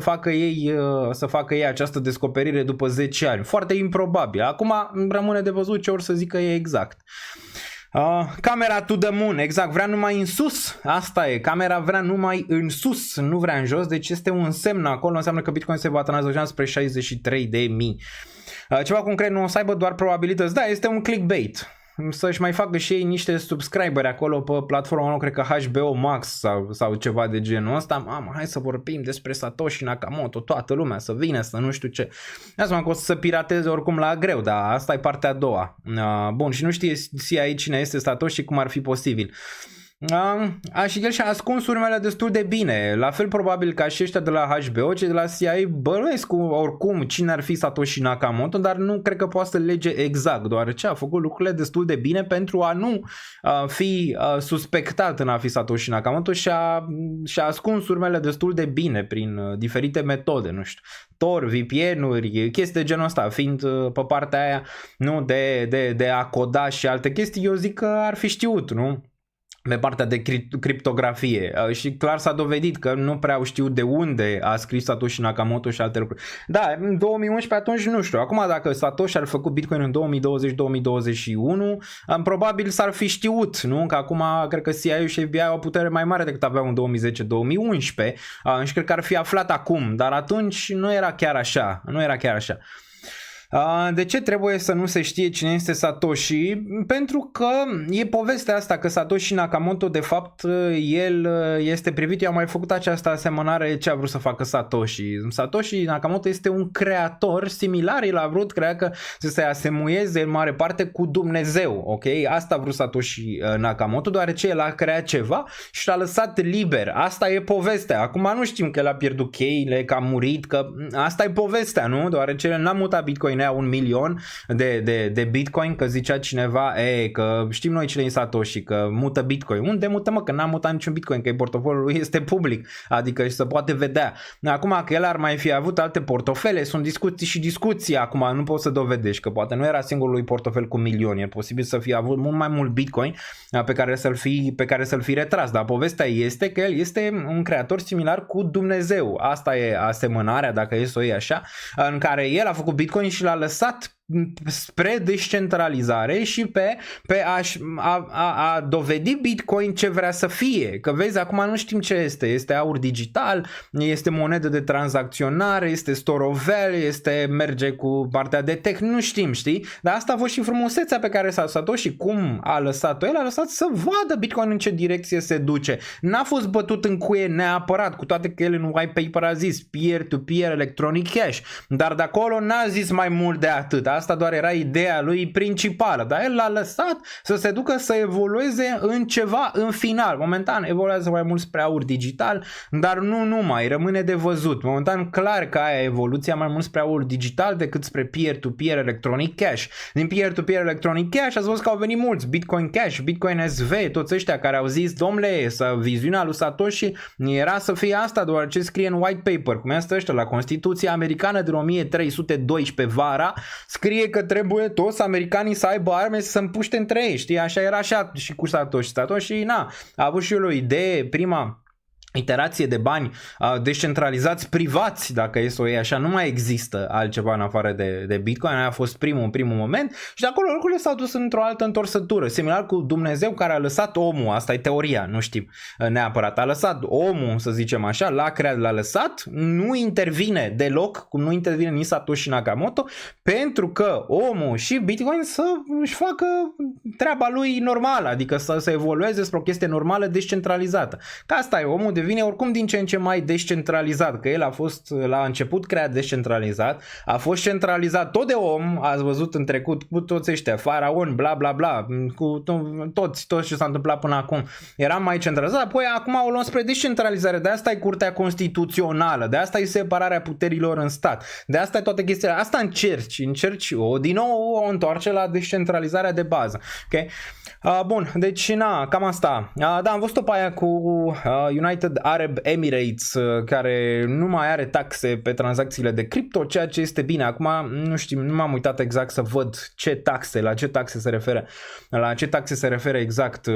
facă ei această descoperire după 10 ani. Foarte improbabil. Acum rămâne de văzut ce or să zică ei exact. Camera to the moon, exact, vrea numai în sus, asta e, camera vrea numai în sus, nu vrea în jos, deci este un semn acolo, înseamnă că Bitcoin se va tranzacționa spre 63.000. Ceva concret nu o să aibă, doar probabilități, da, este un clickbait. Să-și mai facă și ei niște subscriberi acolo pe platforma, nu cred că HBO Max sau ceva de genul ăsta. Mamă, hai să vorbim despre Satoshi Nakamoto, toată lumea să vină, să nu știu ce. Asta că o să pirateze oricum la greu, dar asta e partea a doua. Bun, și nu știe CIA cine este Satoshi, cum ar fi posibil. Și el și-a ascuns urmele destul de bine. La fel probabil ca și ăștia de la HBO, cei de la CIA bănuiesc oricum cine ar fi Satoshi Nakamoto, dar nu cred că poate să lege exact, deoarece a făcut lucrurile destul de bine pentru a nu fi suspectat în a fi Satoshi Nakamoto și a ascuns urmele destul de bine prin diferite metode, nu știu, Tor, VPN-uri, chestii de genul ăsta, fiind pe partea aia nu de a coda și alte chestii, eu zic că ar fi știut, nu? Pe partea de criptografie și clar s-a dovedit că nu prea au știut de unde a scris Satoshi Nakamoto și alte lucruri. Da, în 2011 atunci nu știu. Acum dacă Satoshi ar făcut Bitcoin în 2020-2021, probabil s-ar fi știut, nu? Că acum cred că CIA și FBI au o putere mai mare decât aveau în 2010-2011 și cred că ar fi aflat acum, dar atunci nu era chiar așa. De ce trebuie să nu se știe cine este Satoshi? Pentru că e povestea asta că Satoshi Nakamoto de fapt el este privit, eu am mai făcut această asemănare ce a vrut să facă Satoshi. Satoshi Nakamoto este un creator similar, el a vrut să se asemuieze în mare parte cu Dumnezeu, ok? Asta a vrut Satoshi Nakamoto, deoarece el a creat ceva și l-a lăsat liber. Asta e povestea. Acum nu știm că el a pierdut cheile, că a murit, că asta e povestea, nu? Deoarece el n-a mutat Bitcoin 1 milion de Bitcoin, că zicea cineva, că știm noi cine e Satoshi, că mută Bitcoin. Unde mută, mă? Că n-a mutat niciun Bitcoin, că portofoliul lui este public, adică și se poate vedea. Acum că el ar mai fi avut alte portofele, sunt discuții și discuții, acum nu poți să dovedești, că poate nu era singurul lui portofel cu milioni, e posibil să fie avut mult mai mult Bitcoin pe care să-l fi retras, dar povestea este că el este un creator similar cu Dumnezeu. Asta e asemănarea, dacă e să o iei așa, în care el a făcut Bitcoin și l-a lăsat spre descentralizare și pe a dovedi Bitcoin ce vrea să fie. Că vezi, acum nu știm ce este aur digital, este monedă de tranzacționare, este store of value, merge cu partea de tech, nu știm, știi? Dar asta a fost și frumusețea pe care s-a Satoshi, cum a lăsat-o el, a lăsat să vadă Bitcoin în ce direcție se duce. N-a fost bătut în cuie neapărat, cu toate că el în white paper a zis peer-to-peer electronic cash, dar de acolo n-a zis mai mult de atât. Asta doar era ideea lui principală, dar el l-a lăsat să se ducă să evolueze în ceva în final. Momentan evoluează mai mult spre aur digital, dar nu numai, rămâne de văzut. Momentan clar că aia evoluția mai mult spre aur digital decât spre peer-to-peer electronic cash. Din peer-to-peer electronic cash ați văzut că au venit mulți, Bitcoin Cash, Bitcoin SV, toți ăștia care au zis, domnule, viziunea lui Satoshi era să fie asta, doar ce scrie în white paper, cum este ăștia la Constituția Americană din 1312 vara, scrie că trebuie toți americanii să aibă arme să se împuște între ei, știi? Așa era așa și cu Satoshi. Satoshi, a avut și el o idee, prima iterație de bani descentralizați privați, dacă e să o iei așa, nu mai există altceva în afară de Bitcoin, aia a fost primul moment și de acolo lucrurile s-au dus într-o altă întorsătură, similar cu Dumnezeu care a lăsat omul, asta e teoria, nu știm neapărat, a lăsat omul, să zicem așa, l-a creat, l-a lăsat, nu intervine deloc, cum nu intervine nici Satoshi Nakamoto, pentru că omul și Bitcoin să își facă treaba lui normală, adică să evolueze spre o chestie normală descentralizată. Că asta e, omul devine oricum din ce în ce mai descentralizat, că el a fost la început creat descentralizat, a fost centralizat tot de om, ați văzut în trecut cu toți ăștia, faraon, bla bla bla, cu toți ce s-a întâmplat până acum, era mai centralizat, apoi acum o luăm spre descentralizare, de asta e Curtea Constituțională, de asta e separarea puterilor în stat, de asta e toate chestiile, asta încerci din nou o întoarce la descentralizarea de bază, ok? Bun, deci cam asta. Da, am văzut-o pe aia cu United Arab Emirates, care nu mai are taxe pe tranzacțiile de cripto, ceea ce este bine. Acum nu știu, nu m-am uitat exact să văd la ce taxe se referă exact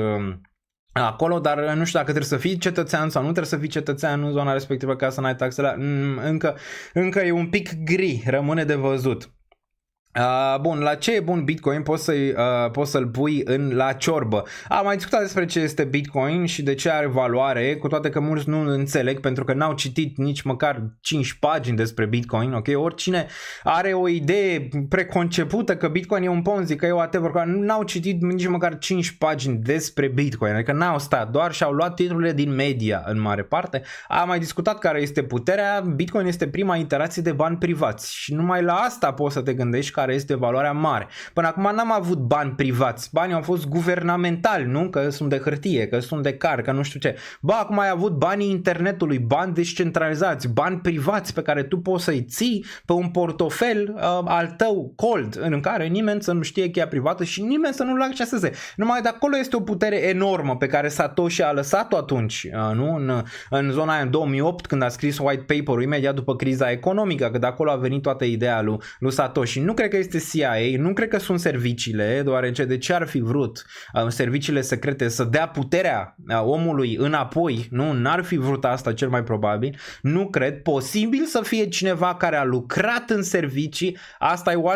acolo, dar nu știu dacă trebuie să fii cetățean sau nu trebuie să fii cetățean în zona respectivă ca să n-ai taxele. Încă e un pic gri, rămâne de văzut. Bun, la ce e bun Bitcoin? Poți să-l pui la ciorbă. Am mai discutat despre ce este Bitcoin și de ce are valoare, cu toate că mulți nu înțeleg pentru că n-au citit nici măcar 5 pagini despre Bitcoin, ok? Oricine are o idee preconcepută că Bitcoin e un Ponzi, că e whatever, că n-au citit nici măcar 5 pagini despre Bitcoin, adică n-au stat, doar și-au luat titlurile din media în mare parte. Am mai discutat care este puterea. Bitcoin este prima iterație de bani privați și numai la asta poți să te gândești care este valoarea mare. Până acum n-am avut bani privați, banii au fost guvernamentali, nu? Că sunt de hârtie, că sunt de car, că nu știu ce. Acum ai avut banii internetului, bani descentralizați, bani privați pe care tu poți să-i ții pe un portofel al tău cold, în care nimeni să nu știe cheia privată și nimeni să nu-l acceseze. Numai de acolo este o putere enormă pe care Satoshi a lăsat-o atunci, nu? În zona aia în 2008, când a scris white paper-ul imediat după criza economică, că de acolo a venit toată ideea lui Satoshi. Nu cred că este CIA, nu cred că sunt serviciile, deoarece de ce ar fi vrut serviciile secrete să dea puterea omului înapoi, nu? N-ar fi vrut asta cel mai probabil, nu cred. Posibil să fie cineva care a lucrat în servicii, asta e o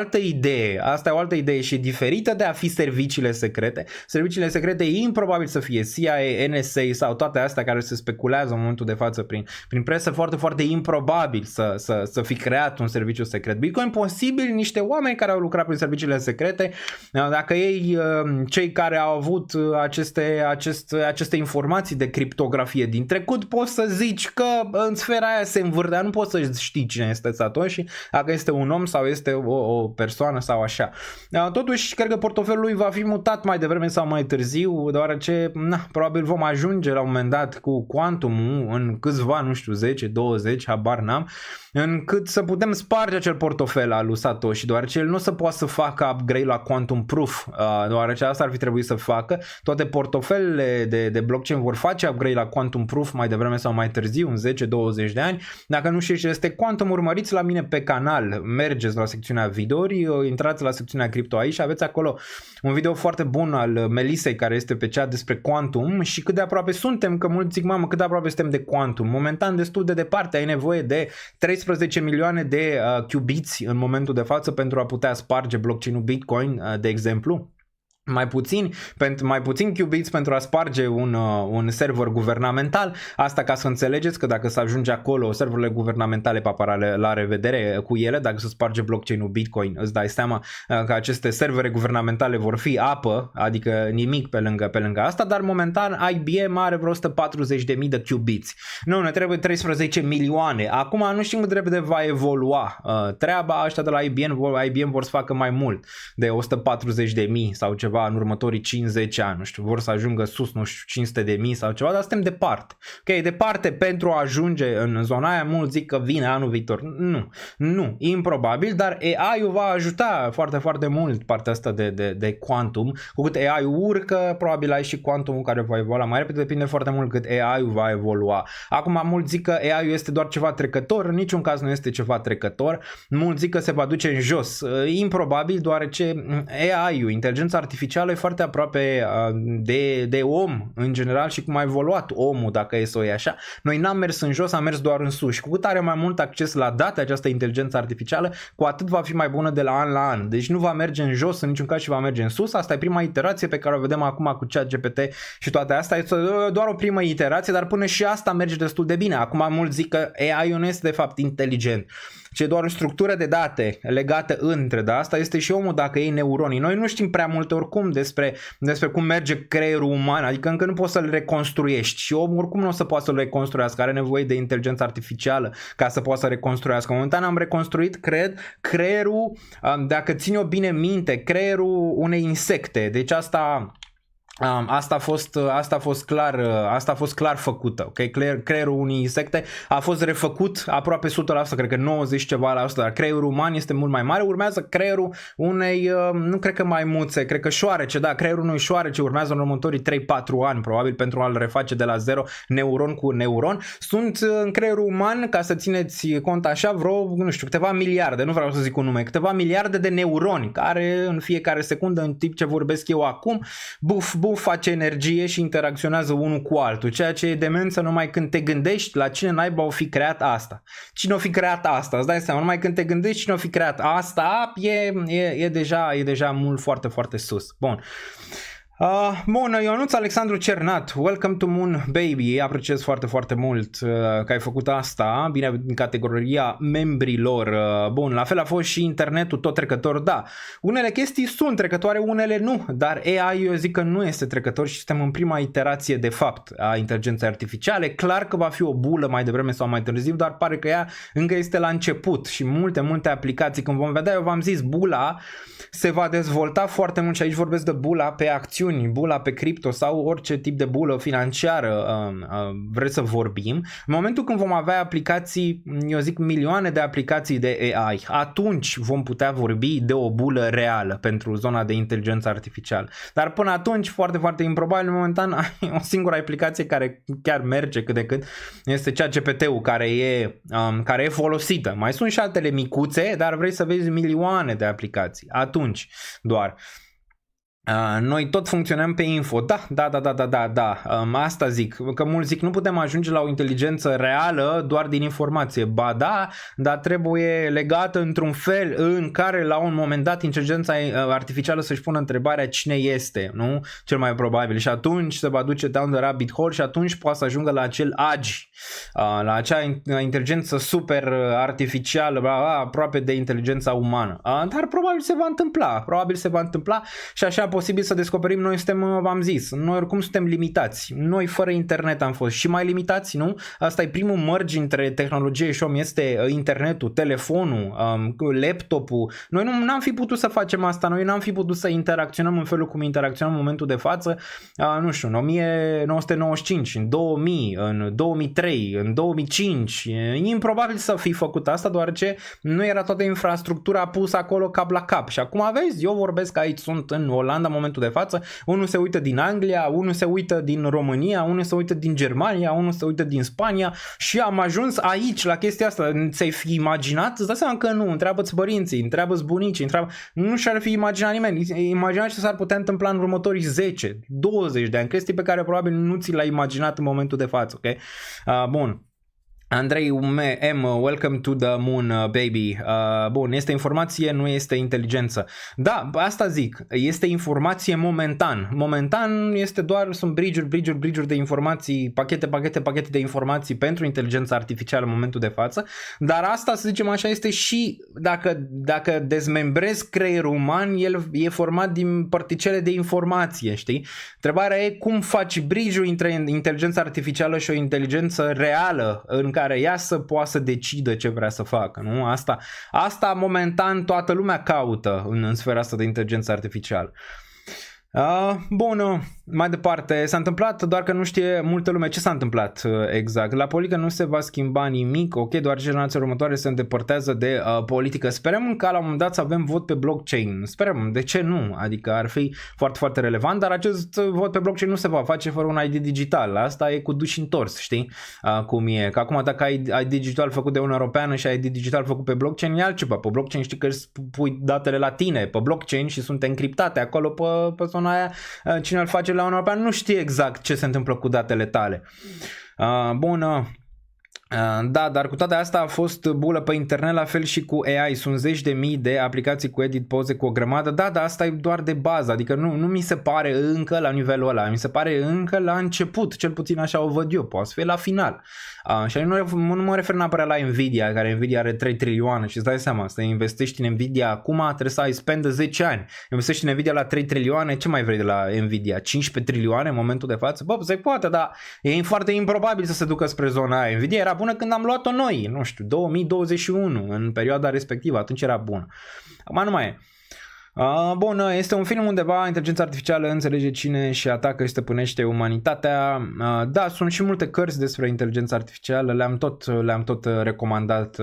altă idee, și diferită de a fi serviciile secrete. Serviciile secrete e improbabil să fie CIA, NSA sau toate astea care se speculează în momentul de față prin presă, foarte, foarte improbabil să fi creat un serviciu secret. Bitcoin posibil niște oameni care au lucrat prin serviciile secrete, dacă ei, cei care au avut aceste informații de criptografie din trecut, poți să zici că în sfera aia se învârtea, nu poți să știi cine este Satoshi, dacă este un om sau este o persoană sau așa. Totuși, cred că portofelul lui va fi mutat mai devreme sau mai târziu, deoarece probabil vom ajunge la un moment dat cu Quantum în câțiva, nu știu, 10, 20, habar n-am, încât să putem sparge acel portofel al lui Satoshi, deoarece el nu se poate să facă upgrade la Quantum Proof, deoarece asta ar fi trebuit să facă. Toate portofelele de blockchain vor face upgrade la Quantum Proof mai devreme sau mai târziu, în 10-20 de ani. Dacă nu știți ce este Quantum, urmăriți la mine pe canal, mergeți la secțiunea videouri, intrați la secțiunea cripto aici, aveți acolo un video foarte bun al Melisei care este pe chat despre Quantum și cât de aproape suntem, că mulți zic, mamă, cât de aproape suntem de Quantum. Momentan destul de departe, ai nevoie de 13 milioane de qubits în momentul de față pentru a putea sparge blockchain-ul Bitcoin, de exemplu. Mai puțin qubits pentru a sparge un server guvernamental. Asta ca să înțelegeți că dacă se ajunge acolo, serverele guvernamentale papara la revedere cu ele, dacă se sparge blockchain-ul Bitcoin, îți dai seama că aceste servere guvernamentale vor fi apă, adică nimic pe lângă asta, dar momentan IBM are vreo 140.000 de qubits. Nu, ne trebuie 13 milioane. Acum nu știm cât de repede va evolua treaba. Ăștia de la IBM vor să facă mai mult de 140.000 sau ceva în următorii 50 ani, nu știu, vor să ajungă sus, nu știu, 500.000 sau ceva, dar suntem departe. Ok, departe pentru a ajunge în zona aia, mulți zic că vine anul viitor. Nu, improbabil, dar AI-ul va ajuta foarte, foarte mult partea asta de Quantum. Cu cât AI-ul urcă, probabil ai și Quantum-ul care va evolua mai repede, depinde foarte mult cât AI-ul va evolua. Acum mulți zic că AI-ul este doar ceva trecător, în niciun caz nu este ceva trecător, mulți zic că se va duce în jos. Improbabil, deoarece AI-ul, inteligența artificială, e foarte aproape de om în general și cum a evoluat omul, dacă e să o iei așa. Noi n-am mers în jos, am mers doar în sus și cu cât are mai mult acces la date această inteligență artificială, cu atât va fi mai bună de la an la an. Deci nu va merge în jos în niciun caz și va merge în sus. Asta e prima iterație pe care o vedem acum cu ChatGPT și toate astea. Este doar o primă iterație, dar până și asta merge destul de bine. Acum mulți zic că AI-ul nu este de fapt inteligent, ci e doar o structură de date legată între, dar asta este și omul dacă iei neuronii. Noi nu știm prea multe oricum despre cum merge creierul uman, adică încă nu poți să-l reconstruiești și omul oricum nu o să poată să-l reconstruiască, are nevoie de inteligență artificială ca să poată să reconstruiască. Momentan am reconstruit, cred, creierul, dacă țin eu bine minte, creierul unei insecte, deci asta Asta a fost clar făcută, ok? Creierul unui insecte a fost refăcut aproape 100%, cred că 90 ceva la 100%, dar creierul uman este mult mai mare. Urmează creierul unei, nu cred că maimuțe, cred că șoarece, da, creierul unui șoarece urmează în următorii 3-4 ani, probabil, pentru a-l reface de la zero, neuron cu neuron. Sunt în creierul uman, ca să țineți cont așa, vreo, nu știu, câteva miliarde, nu vreau să zic un nume, câteva miliarde de neuroni, care în fiecare secundă, în timp ce vorbesc eu acum, buf, face energie și interacționează unul cu altul, ceea ce e demență numai când te gândești la cine naiba o fi creat asta. Cine o fi creat asta? Îți dai seama, numai când te gândești cine o fi creat asta, e deja mult foarte, foarte sus. Bun. Bun, Ionuț Alexandru Cernat, welcome to Moon Baby, apreciez foarte, foarte mult că ai făcut asta, bine în categoria membrilor. Bun, la fel a fost și internetul tot trecător, da. Unele chestii sunt trecătoare, unele nu, dar AI eu zic că nu este trecător și suntem în prima iterație de fapt a inteligenței artificiale. Clar că va fi o bulă mai devreme sau mai târziu, dar pare că ea încă este la început și multe aplicații, când vom vedea, eu v-am zis, bula se va dezvolta foarte mult și aici vorbesc de bula pe acțiuni, bula pe cripto sau orice tip de bulă financiară vreți să vorbim. În momentul când vom avea aplicații, eu zic milioane de aplicații de AI, atunci vom putea vorbi de o bulă reală pentru zona de inteligență artificială. Dar până atunci, foarte, foarte improbabil, momentan ai o singură aplicație care chiar merge cât de cât, este ChatGPT-ul care e folosită. Mai sunt și altele micuțe, dar vrei să vezi milioane de aplicații. Atunci doar. Noi tot funcționăm pe info. Da. Asta zic, că mulți zic nu putem ajunge la o inteligență reală doar din informație. Ba da, dar trebuie legată într-un fel în care la un moment dat inteligența artificială să-și pună întrebarea cine este, nu? Cel mai probabil. Și atunci se va duce down the rabbit hole și atunci poate să ajungă la acel agi, la acea inteligență super artificială, aproape de inteligența umană. Dar probabil se va întâmpla și așa posibil să descoperim, noi suntem, v-am zis, noi oricum suntem limitați. Noi fără internet am fost și mai limitați, nu? Asta e primul merge între tehnologie și om, este internetul, telefonul, laptopul. Noi n-am fi putut să facem asta, noi n-am fi putut să interacționăm în felul cum interacționăm în momentul de față, nu știu, în 1995, în 2000, în 2003, în 2005. E improbabil să fi făcut asta, deoarece nu era toată infrastructura pusă acolo cap la cap. Și acum vezi, eu vorbesc aici, sunt în Olanda în momentul de față, unul se uită din Anglia, unul se uită din România, unul se uită din Germania, unul se uită din Spania și am ajuns aici la chestia asta. Ți-ai fi imaginat? Îți dai seama că nu, întreabă-ți părinții, întreabă-ți bunicii, nu și-ar fi imaginat nimeni. Imaginați ce s-ar putea întâmpla în următorii 10, 20 de ani, chestii pe care probabil nu ți le-ai imaginat în momentul de față, ok? Bun. Andrei M, welcome to the moon, baby. Bun, este informație, nu este inteligență. Da, asta zic, este informație momentan. Momentan este doar, sunt bridge-uri de informații, pachete de informații pentru inteligența artificială în momentul de față, dar asta, să zicem așa, este și, dacă dezmembrezi creierul uman, el e format din particele de informație, știi? Întrebarea e cum faci bridge-ul între inteligența artificială și o inteligență reală în care ea să poată să decidă ce vrea să facă, nu? Asta momentan toată lumea caută în sfera asta de inteligență artificială. Bun, mai departe, s-a întâmplat, doar că nu știe multă lume ce s-a întâmplat exact. La politică nu se va schimba nimic, ok, doar generația următoare se îndepărtează de politică. Sperăm ca la un moment dat să avem vot pe blockchain, sperăm, de ce nu? Adică ar fi foarte, foarte relevant, dar acest vot pe blockchain nu se va face fără un ID digital, asta e cu duș întors, știi cum e, că acum dacă ai ID digital făcut de Uniunea Europeană și ai ID digital făcut pe blockchain, e altceva, pe blockchain știi că îți pui datele la tine pe blockchain și sunt encriptate acolo pe zona aia, cine îl face la Uniunea Europeană nu știe exact ce se întâmplă cu datele tale. Bun. Da, dar cu toate astea a fost bulă pe internet, la fel și cu AI. Sunt zeci de mii de aplicații cu edit poze, cu o grămadă. Da, dar asta e doar de bază, adică nu mi se pare încă la nivelul ăla, mi se pare încă la început, cel puțin așa o văd eu, poate să fie la final. Și nu mă refer neapărat la Nvidia, care Nvidia are 3 trilioane și îți dai seama, să investești în Nvidia acum trebuie să ai spend de 10 ani. Investești în Nvidia la 3 trilioane, ce mai vrei de la Nvidia? 15 trilioane în momentul de față? Bă, se poate, dar e foarte improbabil să se ducă spre zona aia. Nvidia era bună când am luat-o noi, nu știu, 2021, în perioada respectivă, atunci era bună. Acum nu mai e. Bun, este un film undeva inteligența artificială înțelege cine și atacă și stăpânește umanitatea. Da, sunt și multe cărți despre inteligența artificială, le-am tot recomandat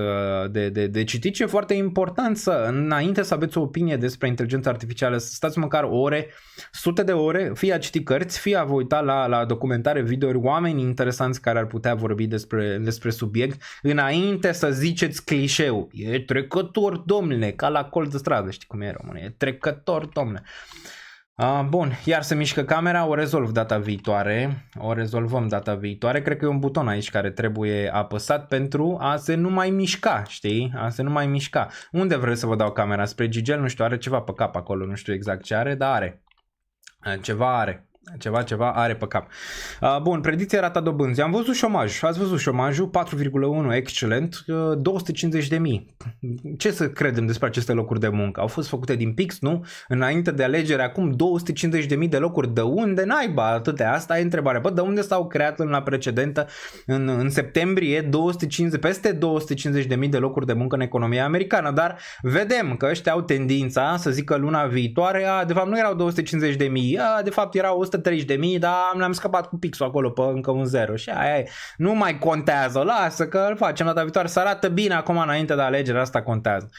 de citit și e foarte important să, înainte să aveți o opinie despre inteligența artificială, să stați măcar ore, sute de ore, fie a citi cărți, fie a vă uita la documentare, videouri, oameni interesanți care ar putea vorbi despre subiect, înainte să ziceți clișeul. E trecător, domnule, ca la colț de stradă, știi cum e România, e trecător, domnule. Bun, iar se mișcă camera, o rezolvăm data viitoare, cred că e un buton aici care trebuie apăsat pentru a se nu mai mișca, știi, Unde vreți să vă dau camera? Spre Gigel, nu știu, are ceva pe cap acolo, nu știu exact ce are, dar are, ceva are pe cap. Bun, predicție rata dobânzii. Am văzut șomaj. Ați văzut șomajul? 4,1, excelent. 250.000. Ce să credem despre aceste locuri de muncă? Au fost făcute din pix, nu? Înainte de alegere, acum 250.000 de locuri. De unde naiba atâtea? Asta e întrebarea. Bă, de unde s-au creat în la precedentă, în septembrie, peste 250.000 de locuri de muncă în economia americană? Dar vedem că ăștia au tendința să zică luna viitoare, de fapt nu erau 250.000, de fapt erau 130.000, dar le-am scăpat cu pixul acolo pe încă un 0 și aia nu mai contează, lasă că îl facem data viitoare, să arată bine acum înainte de alegere, asta contează.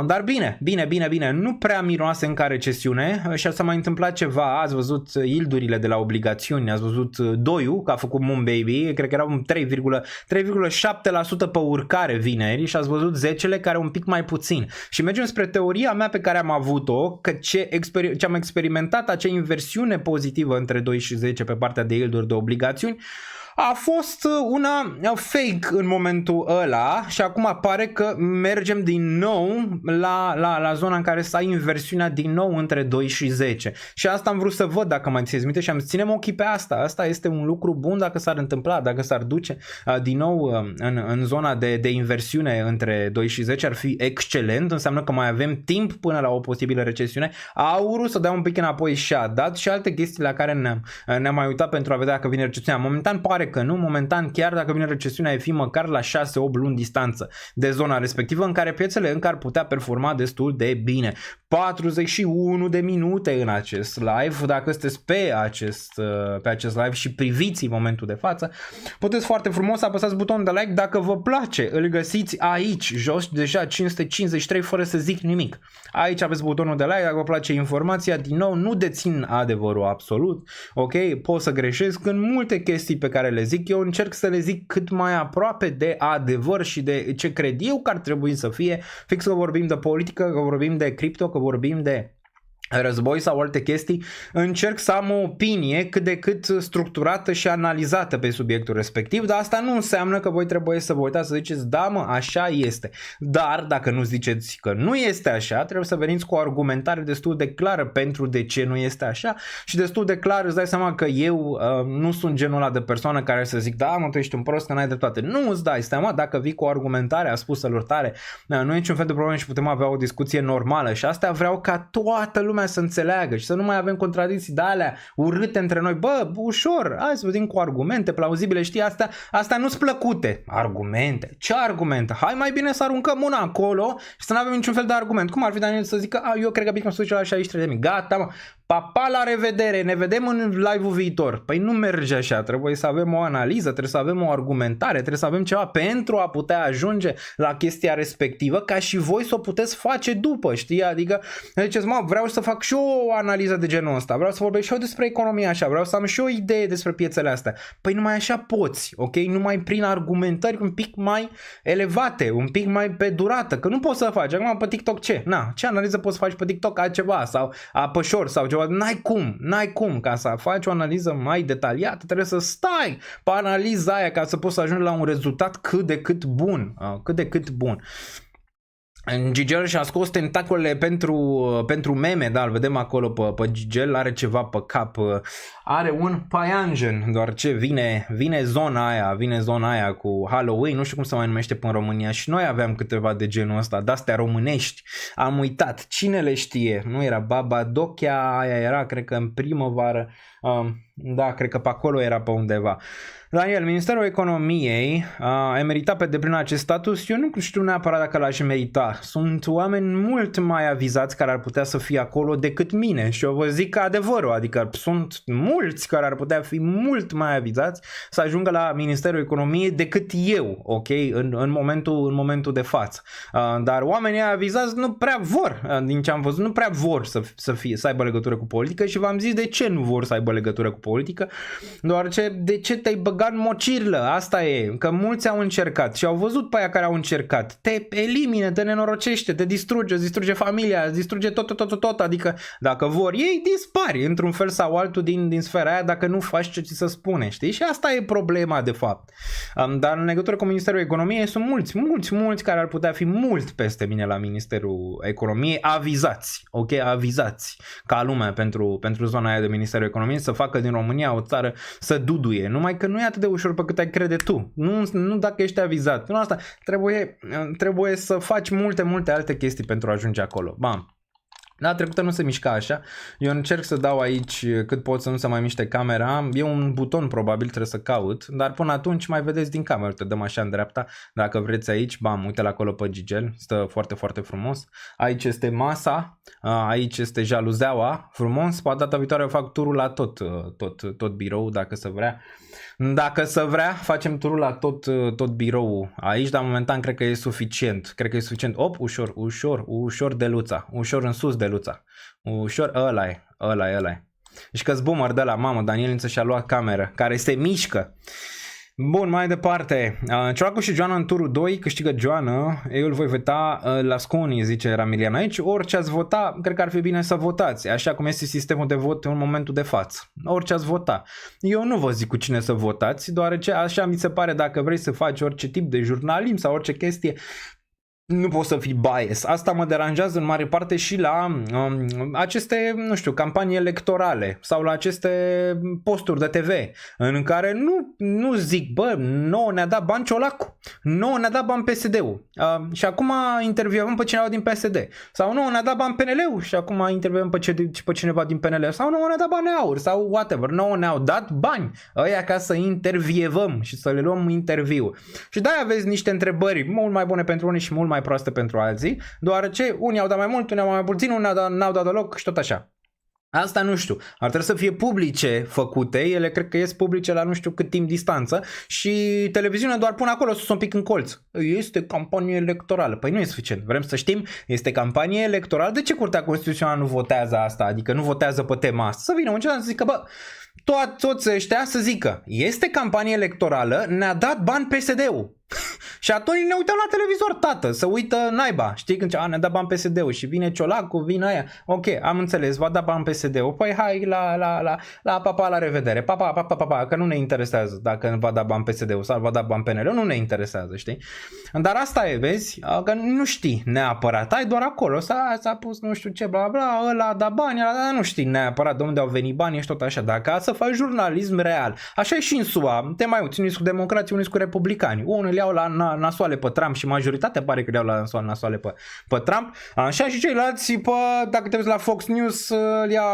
Dar bine, nu prea miroase încă recesiune și s-a mai întâmplat ceva, ați văzut yieldurile de la obligațiuni, ați văzut Doiu, că a făcut Moon Baby, cred că erau 3,7% pe urcare vineri și ați văzut 10-le care un pic mai puțin. Și mergem spre teoria mea pe care am avut-o, că ce am experimentat, acea inversiune pozitivă între 2 și 10 pe partea de yield-uri de obligațiuni, a fost una fake în momentul ăla și acum pare că mergem din nou la zona în care s-a inversiunea din nou între 2 și 10. Și asta am vrut să văd, dacă mai țineți minte, și am ținem ochii pe asta. Asta este un lucru bun dacă s-ar întâmpla, dacă s-ar duce din nou în zona de inversiune între 2 și 10, ar fi excelent, înseamnă că mai avem timp până la o posibilă recesiune. Aurul să dea un pic înapoi și a dat și alte chestii la care ne-am mai uitat pentru a vedea dacă vine recesiunea. Momentan pare că nu, momentan chiar dacă vine recesiunea ai fi măcar la 6-8 luni distanță de zona respectivă în care piețele încă ar putea performa destul de bine. 41 de minute în acest live, dacă sunteți pe acest live și priviți în momentul de față, puteți foarte frumos să apăsați butonul de like dacă vă place, îl găsiți aici jos, deja 553 fără să zic nimic. Aici aveți butonul de like, dacă vă place informația, din nou nu dețin adevărul absolut, ok? Pot să greșesc în multe chestii pe care le zic, eu încerc să le zic cât mai aproape de adevăr și de ce cred eu că ar trebui să fie, fix că vorbim de politică, că vorbim de cripto, că vorbim de război sau alte chestii, încerc să am o opinie cât de cât structurată și analizată pe subiectul respectiv, dar asta nu înseamnă că voi trebuie să vă uitați să ziceți da mă, așa este. Dar dacă nu ziceți că nu este așa, trebuie să veniți cu o argumentare destul de clară pentru de ce nu este așa și destul de clar îți dai seama că eu nu sunt genul ăla de persoană care să zic da mă, tu ești un prost că n-ai dreptate. Nu îți dai seama, dacă vii cu o argumentare aspuselor tare, nu e niciun fel de problemă și putem avea o discuție normală și asta vreau ca toată lumea să înțeleagă și să nu mai avem contradicții de alea urâte între noi. Bă, ușor, hai să vedem cu argumente plauzibile, știi, astea nu-s plăcute. Argumente? Ce argumente? Hai mai bine să aruncăm una acolo și să nu avem niciun fel de argument. Cum ar fi Daniel să zică, eu cred că Bitcoin se duce la 63.000. Gata, mă. Pa, la revedere, ne vedem în live-ul viitor. Păi nu merge așa, trebuie să avem o analiză, trebuie să avem o argumentare, trebuie să avem ceva pentru a putea ajunge la chestia respectivă, ca și voi să o puteți face după, știi? Adică, ziceți, mă, vreau să fac și o analiză de genul ăsta, vreau să vorbesc și eu despre economia așa, vreau să am și o idee despre piețele astea. Păi numai așa poți, ok? Numai prin argumentări un pic mai elevate, un pic mai pe durată, că nu poți să faci. Acum pe TikTok ce? Ce analiză poți să faci pe TikTok? Altceva sau pe short sau ceva. N-ai cum, ca să faci o analiză mai detaliată, trebuie să stai pe analiza aia ca să poți să ajungi la un rezultat cât de cât bun. Gigel și-a scos tentacolele pentru meme, da, îl vedem acolo pe Gigel, are ceva pe cap, are un paianjen, doar ce vine zona aia cu Halloween, nu știu cum se mai numește până în România și noi aveam câteva de genul ăsta, de-astea românești, am uitat, cine le știe, nu era Baba Dochea, aia era, cred că în primăvară, Da, cred că pe acolo era pe undeva. Daniel, Ministerul Economiei a meritat pe deplin acest status? Eu nu știu neapărat dacă l-aș merita. Sunt oameni mult mai avizați care ar putea să fie acolo decât mine și eu vă zic adevărul, adică sunt mulți care ar putea fi mult mai avizați să ajungă la Ministerul Economiei decât eu, ok, în momentul de față. Dar oamenii avizați nu prea vor, din ce am văzut, nu prea vor să aibă legătură cu politică și v-am zis de ce nu vor să aibă legătură cu politică, deoarece de ce te-ai băgat în mocirlă, asta e, că mulți au încercat și au văzut pe aia care au încercat, te elimine, te nenorocește, te distruge familia, distruge tot, adică dacă vor ei, dispari într-un fel sau altul din sfera aia dacă nu faci ce ți se spune, știi? Și asta e problema de fapt. Dar în legătură cu Ministerul Economiei sunt mulți care ar putea fi mult peste mine la Ministerul Economiei, avizați, ok, avizați ca lume pentru zona aia de Ministerul Economiei să facă din România o țară să duduie, numai că nu e atât de ușor pe cât ai crede tu. Nu dacă ești avizat. Nu asta. Trebuie să faci multe alte chestii pentru a ajunge acolo. Bam. Da, trecută nu se mișca așa. Eu încerc să dau aici cât pot să nu se mai miște camera. E un buton probabil, trebuie să caut. Dar până atunci mai vedeți din cameră. Te dăm așa în dreapta. Dacă vreți aici, bam, uite-l acolo pe Gigel. Stă foarte, foarte frumos. Aici este masa. Aici este jaluzeaua. Frumos. Poate data viitoare eu fac turul la tot birou, dacă se vrea. Dacă se vrea, facem turul la tot biroul aici, dar momentan cred că e suficient. Cred că e suficient. Op, ușor de luța. Ușor în sus de luța. Ușor, ăla-i. Și că-s boomer de la mamă, Daniel însă și-a luat cameră, care se mișcă. Bun, mai departe. Ciolacu și Joana în turul 2, câștigă Joana. Eu îl voi vota la Sconi, zice Ramilian aici. Orice ați vota, cred că ar fi bine să votați, așa cum este sistemul de vot în momentul de față. Orice ați vota. Eu nu vă zic cu cine să votați, deoarece așa mi se pare, dacă vrei să faci orice tip de jurnalism sau orice chestie, nu poți să fii bias. Asta mă deranjează în mare parte și la aceste, nu știu, campanii electorale sau la aceste posturi de TV în care nu zic, bă, nouă ne-a dat bani Ciolacu, nouă ne-a dat bani PSD-ul și acum intervievăm pe cineva din PSD sau nouă ne-a dat bani PNL-ul și acum intervievăm pe cineva din PNL sau nouă ne-a dat bani AUR sau whatever, nouă ne-au dat bani ăia ca să intervievăm și să le luăm interviu. Și de-aia aveți niște întrebări mult mai bune pentru unii și mult mai proaste pentru alții, deoarece unii au dat mai mult, unii au mai puțin, unii n-au dat deloc și tot așa. Asta nu știu, ar trebui să fie publice făcute, ele cred că ies publice la nu știu cât timp distanță și televiziunea doar pune acolo sus un pic în colț. Este campanie electorală. Păi nu e suficient, vrem să știm, este campanie electorală, de ce Curtea Constituțională nu votează asta, adică nu votează pe tema asta? Să vină un să zică, bă, toți ăștia să zică, este campanie electorală, ne-a dat bani PSD-ul. Și atunci ne uităm la televizor, tată, să uită naiba. Știi când ne-a dat bani PSD-ul și vine Ciolacu, vine aia. Ok, am înțeles, va da bani PSD-ul. Păi hai la papa, la revedere. Papa, că nu ne interesează dacă va da bani PSD-ul sau va da bani PNL, nu ne interesează, știi? Dar asta e, vezi, că nu știi neapărat. Ai doar acolo, s-a pus nu știu ce, bla bla, ăla da bani, ăla, nu știi neapărat de unde au venit banii și tot așa. Dacă să faci jurnalism real, așa e și în SUA, te mai uiți, unii cu democrații, unii cu republicani. Unii le iau la nasoale pe Trump și majoritatea pare că le iau la nasoale pe Trump. Așa și ceilalți, dacă te uiți la Fox News,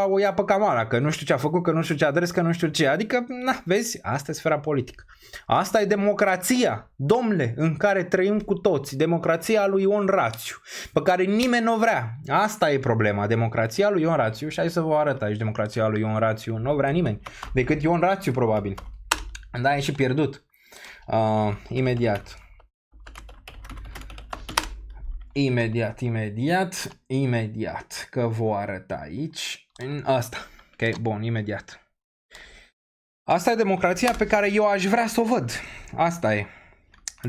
o ia pe Kamala, că nu știu ce a făcut, că nu știu ce adres, că nu știu ce. Adică, vezi, asta e sfera politică. Asta e democrația, domnule, în care trăim cu toți. Democrația lui Ion Rațiu, pe care nimeni nu vrea. Asta e problema, democrația lui Ion Rațiu. Și hai să vă arăt aici democrația lui Ion Rațiu. Nu vrea nimeni, decât Ion Rațiu probabil. Da, e și pierdut. Imediat, că vă arăt aici. Asta. Ok, bun, imediat. Asta e democrația pe care eu aș vrea să o văd. Asta e.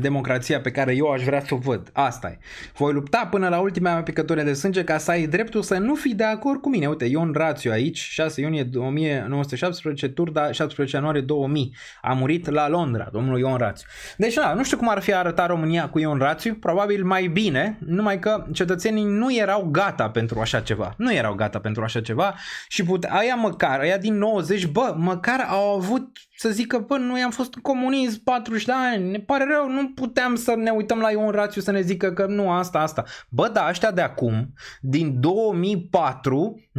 Democrația pe care eu aș vrea să o văd. Asta e. Voi lupta până la ultima mea picătură de sânge ca să ai dreptul să nu fii de acord cu mine. Uite, Ion Rațiu aici, 6 iunie 1917, Turda, 17 ianuarie 2000. A murit la Londra, domnul Ion Rațiu. Deci, nu știu cum ar fi arătat România cu Ion Rațiu, probabil mai bine, numai că cetățenii nu erau gata pentru așa ceva. Nu erau gata pentru așa ceva și aia din 90, bă, măcar au avut să zică, bă, noi am fost comuniști 40 de ani, ne pare rău, nu puteam să ne uităm la Ion Rațiu să ne zică că nu, asta. Bă, dar ăștia de acum, din 2004,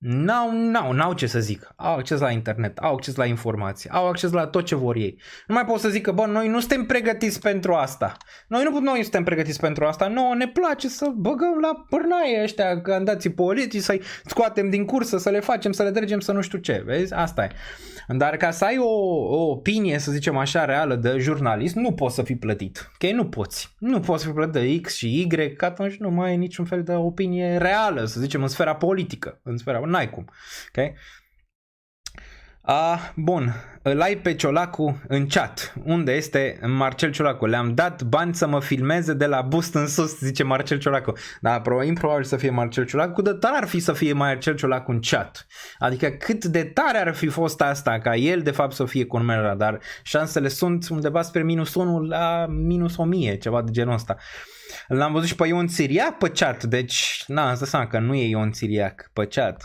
N-au ce să zic. Au acces la internet, au acces la informații, au acces la tot ce vor ei. Nu mai pot să zic că, bă, noi nu suntem pregătiți pentru asta. Noi suntem pregătiți pentru asta. Nouă ne place să băgăm la pârnaie ăștia candidații politici, să-i scoatem din cursă, să le facem, să le dregem, să nu știu ce. Vezi? Asta e. Dar ca să ai o opinie, să zicem așa, reală de jurnalist, nu poți să fii plătit. Ok? Nu poți. Nu poți să fii plătit de X și Y, că atunci nu mai ai niciun fel de opinie reală, să zicem, în sfera politică. În sfera... N-ai cum. Ok? Bun, îl ai pe Ciolacu în chat. Unde este Marcel Ciolacu? Le-am dat bani să mă filmeze de la bust în sus, zice Marcel Ciolacu. Da, improbabil să fie Marcel Ciolacu, de tare ar fi să fie Marcel Ciolacu în chat. Adică cât de tare ar fi fost asta ca el de fapt să fie cu numele ăla, dar șansele sunt undeva spre -1 la -1000, ceva de genul ăsta. L-am văzut și pe Ion Țiriac pe chat, deci îți dă seama că nu e Ion Țiriac pe chat.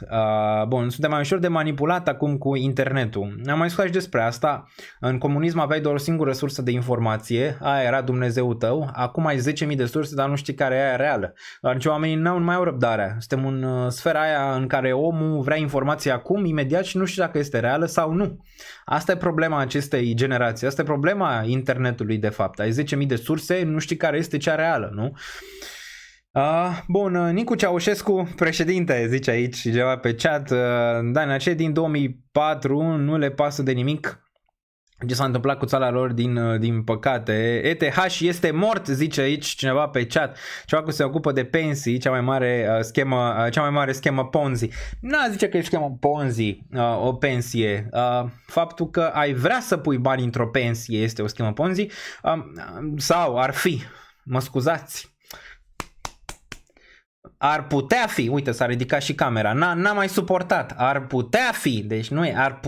Bun, suntem mai ușor de manipulat acum cu internetul. Am mai spus și despre asta. În comunism aveai doar o singură sursă de informație, aia era Dumnezeul tău. Acum ai 10.000 de surse, dar nu știi care e aia reală. Deoarece oamenii nu mai au răbdarea. Suntem în sfera aia în care omul vrea informație acum, imediat, și nu știu dacă este reală sau nu. Asta e problema acestei generații, asta e problema internetului de fapt. Ai 10.000 de surse, nu știi care este cea reală, nu? Bun, Nicu Ceaușescu, președinte, zice aici ceva pe chat. Dan, cei din 2004 nu le pasă de nimic ce s-a întâmplat cu țara lor din păcate. ETH este mort, zice aici cineva pe chat. Ceva cu se ocupă de pensii, cea mai mare schemă Ponzi. Zice că e schemă Ponzi, o pensie. Faptul că ai vrea să pui bani într-o pensie este o schemă Ponzi, sau ar fi, mă scuzați, ar putea fi, uite, s-a ridicat și camera, n-a mai suportat, ar putea fi, deci nu e, ar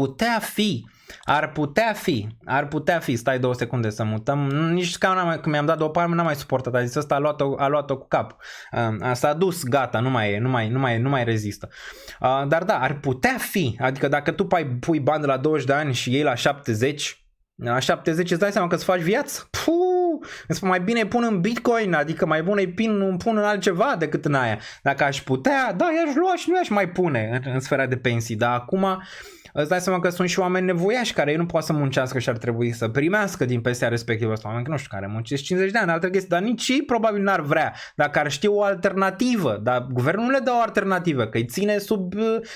putea fi, stai 2 secunde să mutăm, nici camera, că mi-am dat 2 palme, n-a mai suportat, a zis ăsta a luat-o cu cap, s-a dus, gata, nu mai rezistă. Dar da, ar putea fi, adică dacă tu pui bani de la 20 de ani și ei la 70, îți dai seama că îți faci viață? Mai bine pun în Bitcoin, adică mai bun îi pun în altceva decât în aia. Dacă aș putea, da, i-aș lua și nu i-aș mai pune în sfera de pensii, dar acum îți dai seama că sunt și oameni nevoiași care ei nu poate să muncească și ar trebui să primească din pensia respectivă. Sunt oameni, nu știu, care muncesc 50 de ani, altă chestie, dar nici ei probabil n-ar vrea, dacă ar ști o alternativă, dar guvernul nu le dă o alternativă, că îi ține sub,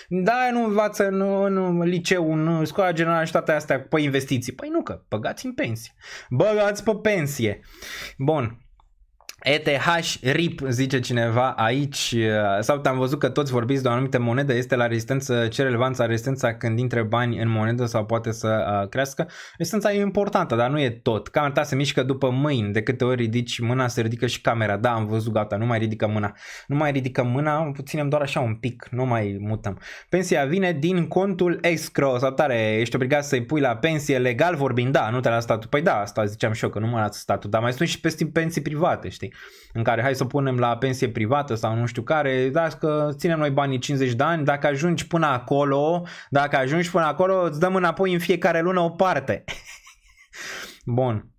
da, nu învață în liceu, în școala generală și toate astea pe investiții. Păi nu, că băgați în pensie, băgați pe pensie. Bun. ETH RIP, zice cineva aici, sau am văzut că toți vorbiți de o anumită monedă, este la rezistență, ce relevanță are rezistența când intre bani în monedă sau poate să crească? Rezistența e importantă, dar nu e tot. Camera ta se mișcă după mâini, de câte ori ridici mâna se ridică și camera, da, am văzut, gata, nu mai ridică mâna, puținem doar așa un pic, nu mai mutăm. Pensia vine din contul escrow, sau tare, ești obligat să-i pui la pensie legal vorbind, da, nu te la statul, păi da, asta ziceam și eu că nu mă las statul, dar mai sunt și pensii private, știi? În care hai să punem la pensie privată sau nu știu care, dacă ținem noi banii 50 de ani, dacă ajungi până acolo, îți dăm înapoi în fiecare lună o parte. Bun.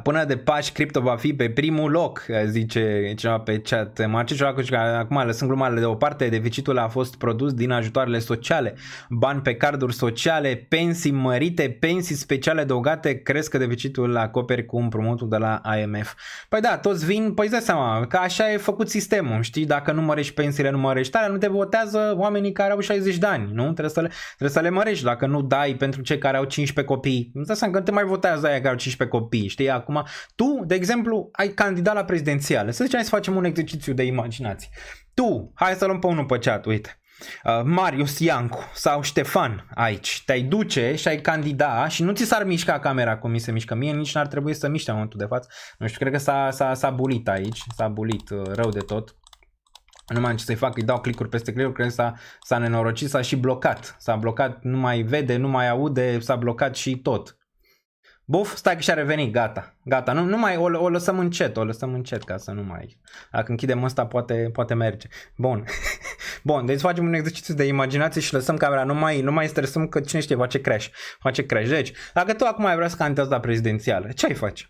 Până de Pași, cripto va fi pe primul loc, zice cineva pe chat. Marcel Ciolacu, acum lăsând glumele deoparte, deficitul a fost produs din ajutoarele sociale, bani pe carduri sociale, pensii mărite, pensii speciale adăugate, crezi că deficitul îl acoperi cu împrumutul de la IMF. Păi da, toți vin, păi îți dai seama, că așa e făcut sistemul, știi, dacă nu mărești pensiile, nu mărești tare, nu te votează oamenii care au 60 de ani, nu? Trebuie să le mărești, dacă nu dai pentru cei care au 15 copii, îți dai seama că nu te mai votează aia care au 15 copii, știi? Acum, tu, de exemplu, ai candidat la prezidențiale. Să zicem, hai să facem un exercițiu de imaginație. Tu, hai să luăm pe unul pe chat, uite. Marius Iancu sau Ștefan aici. Te-ai duce și ai candida și nu ți s-ar mișca camera cum mi se mișcă mie, nici n-ar trebui să miște în momentul de față. Nu știu, cred că s-a bulit aici. S-a bulit rău de tot. Nu mai am ce să-i fac, îi dau click-uri peste click-uri, cred că s-a nenorocit, s-a și blocat. S-a blocat, nu mai vede, nu mai aude, s-a blocat și tot. Buf, stai că și-a revenit, gata, nu mai, o lăsăm încet ca să nu mai, dacă închidem ăsta poate merge. Bun, bun, deci facem un exercițiu de imaginație și lăsăm camera, nu mai stresăm că cine știe face crash. Deci, dacă tu acum ai vrea să candidezi la prezidențială, ce ai face?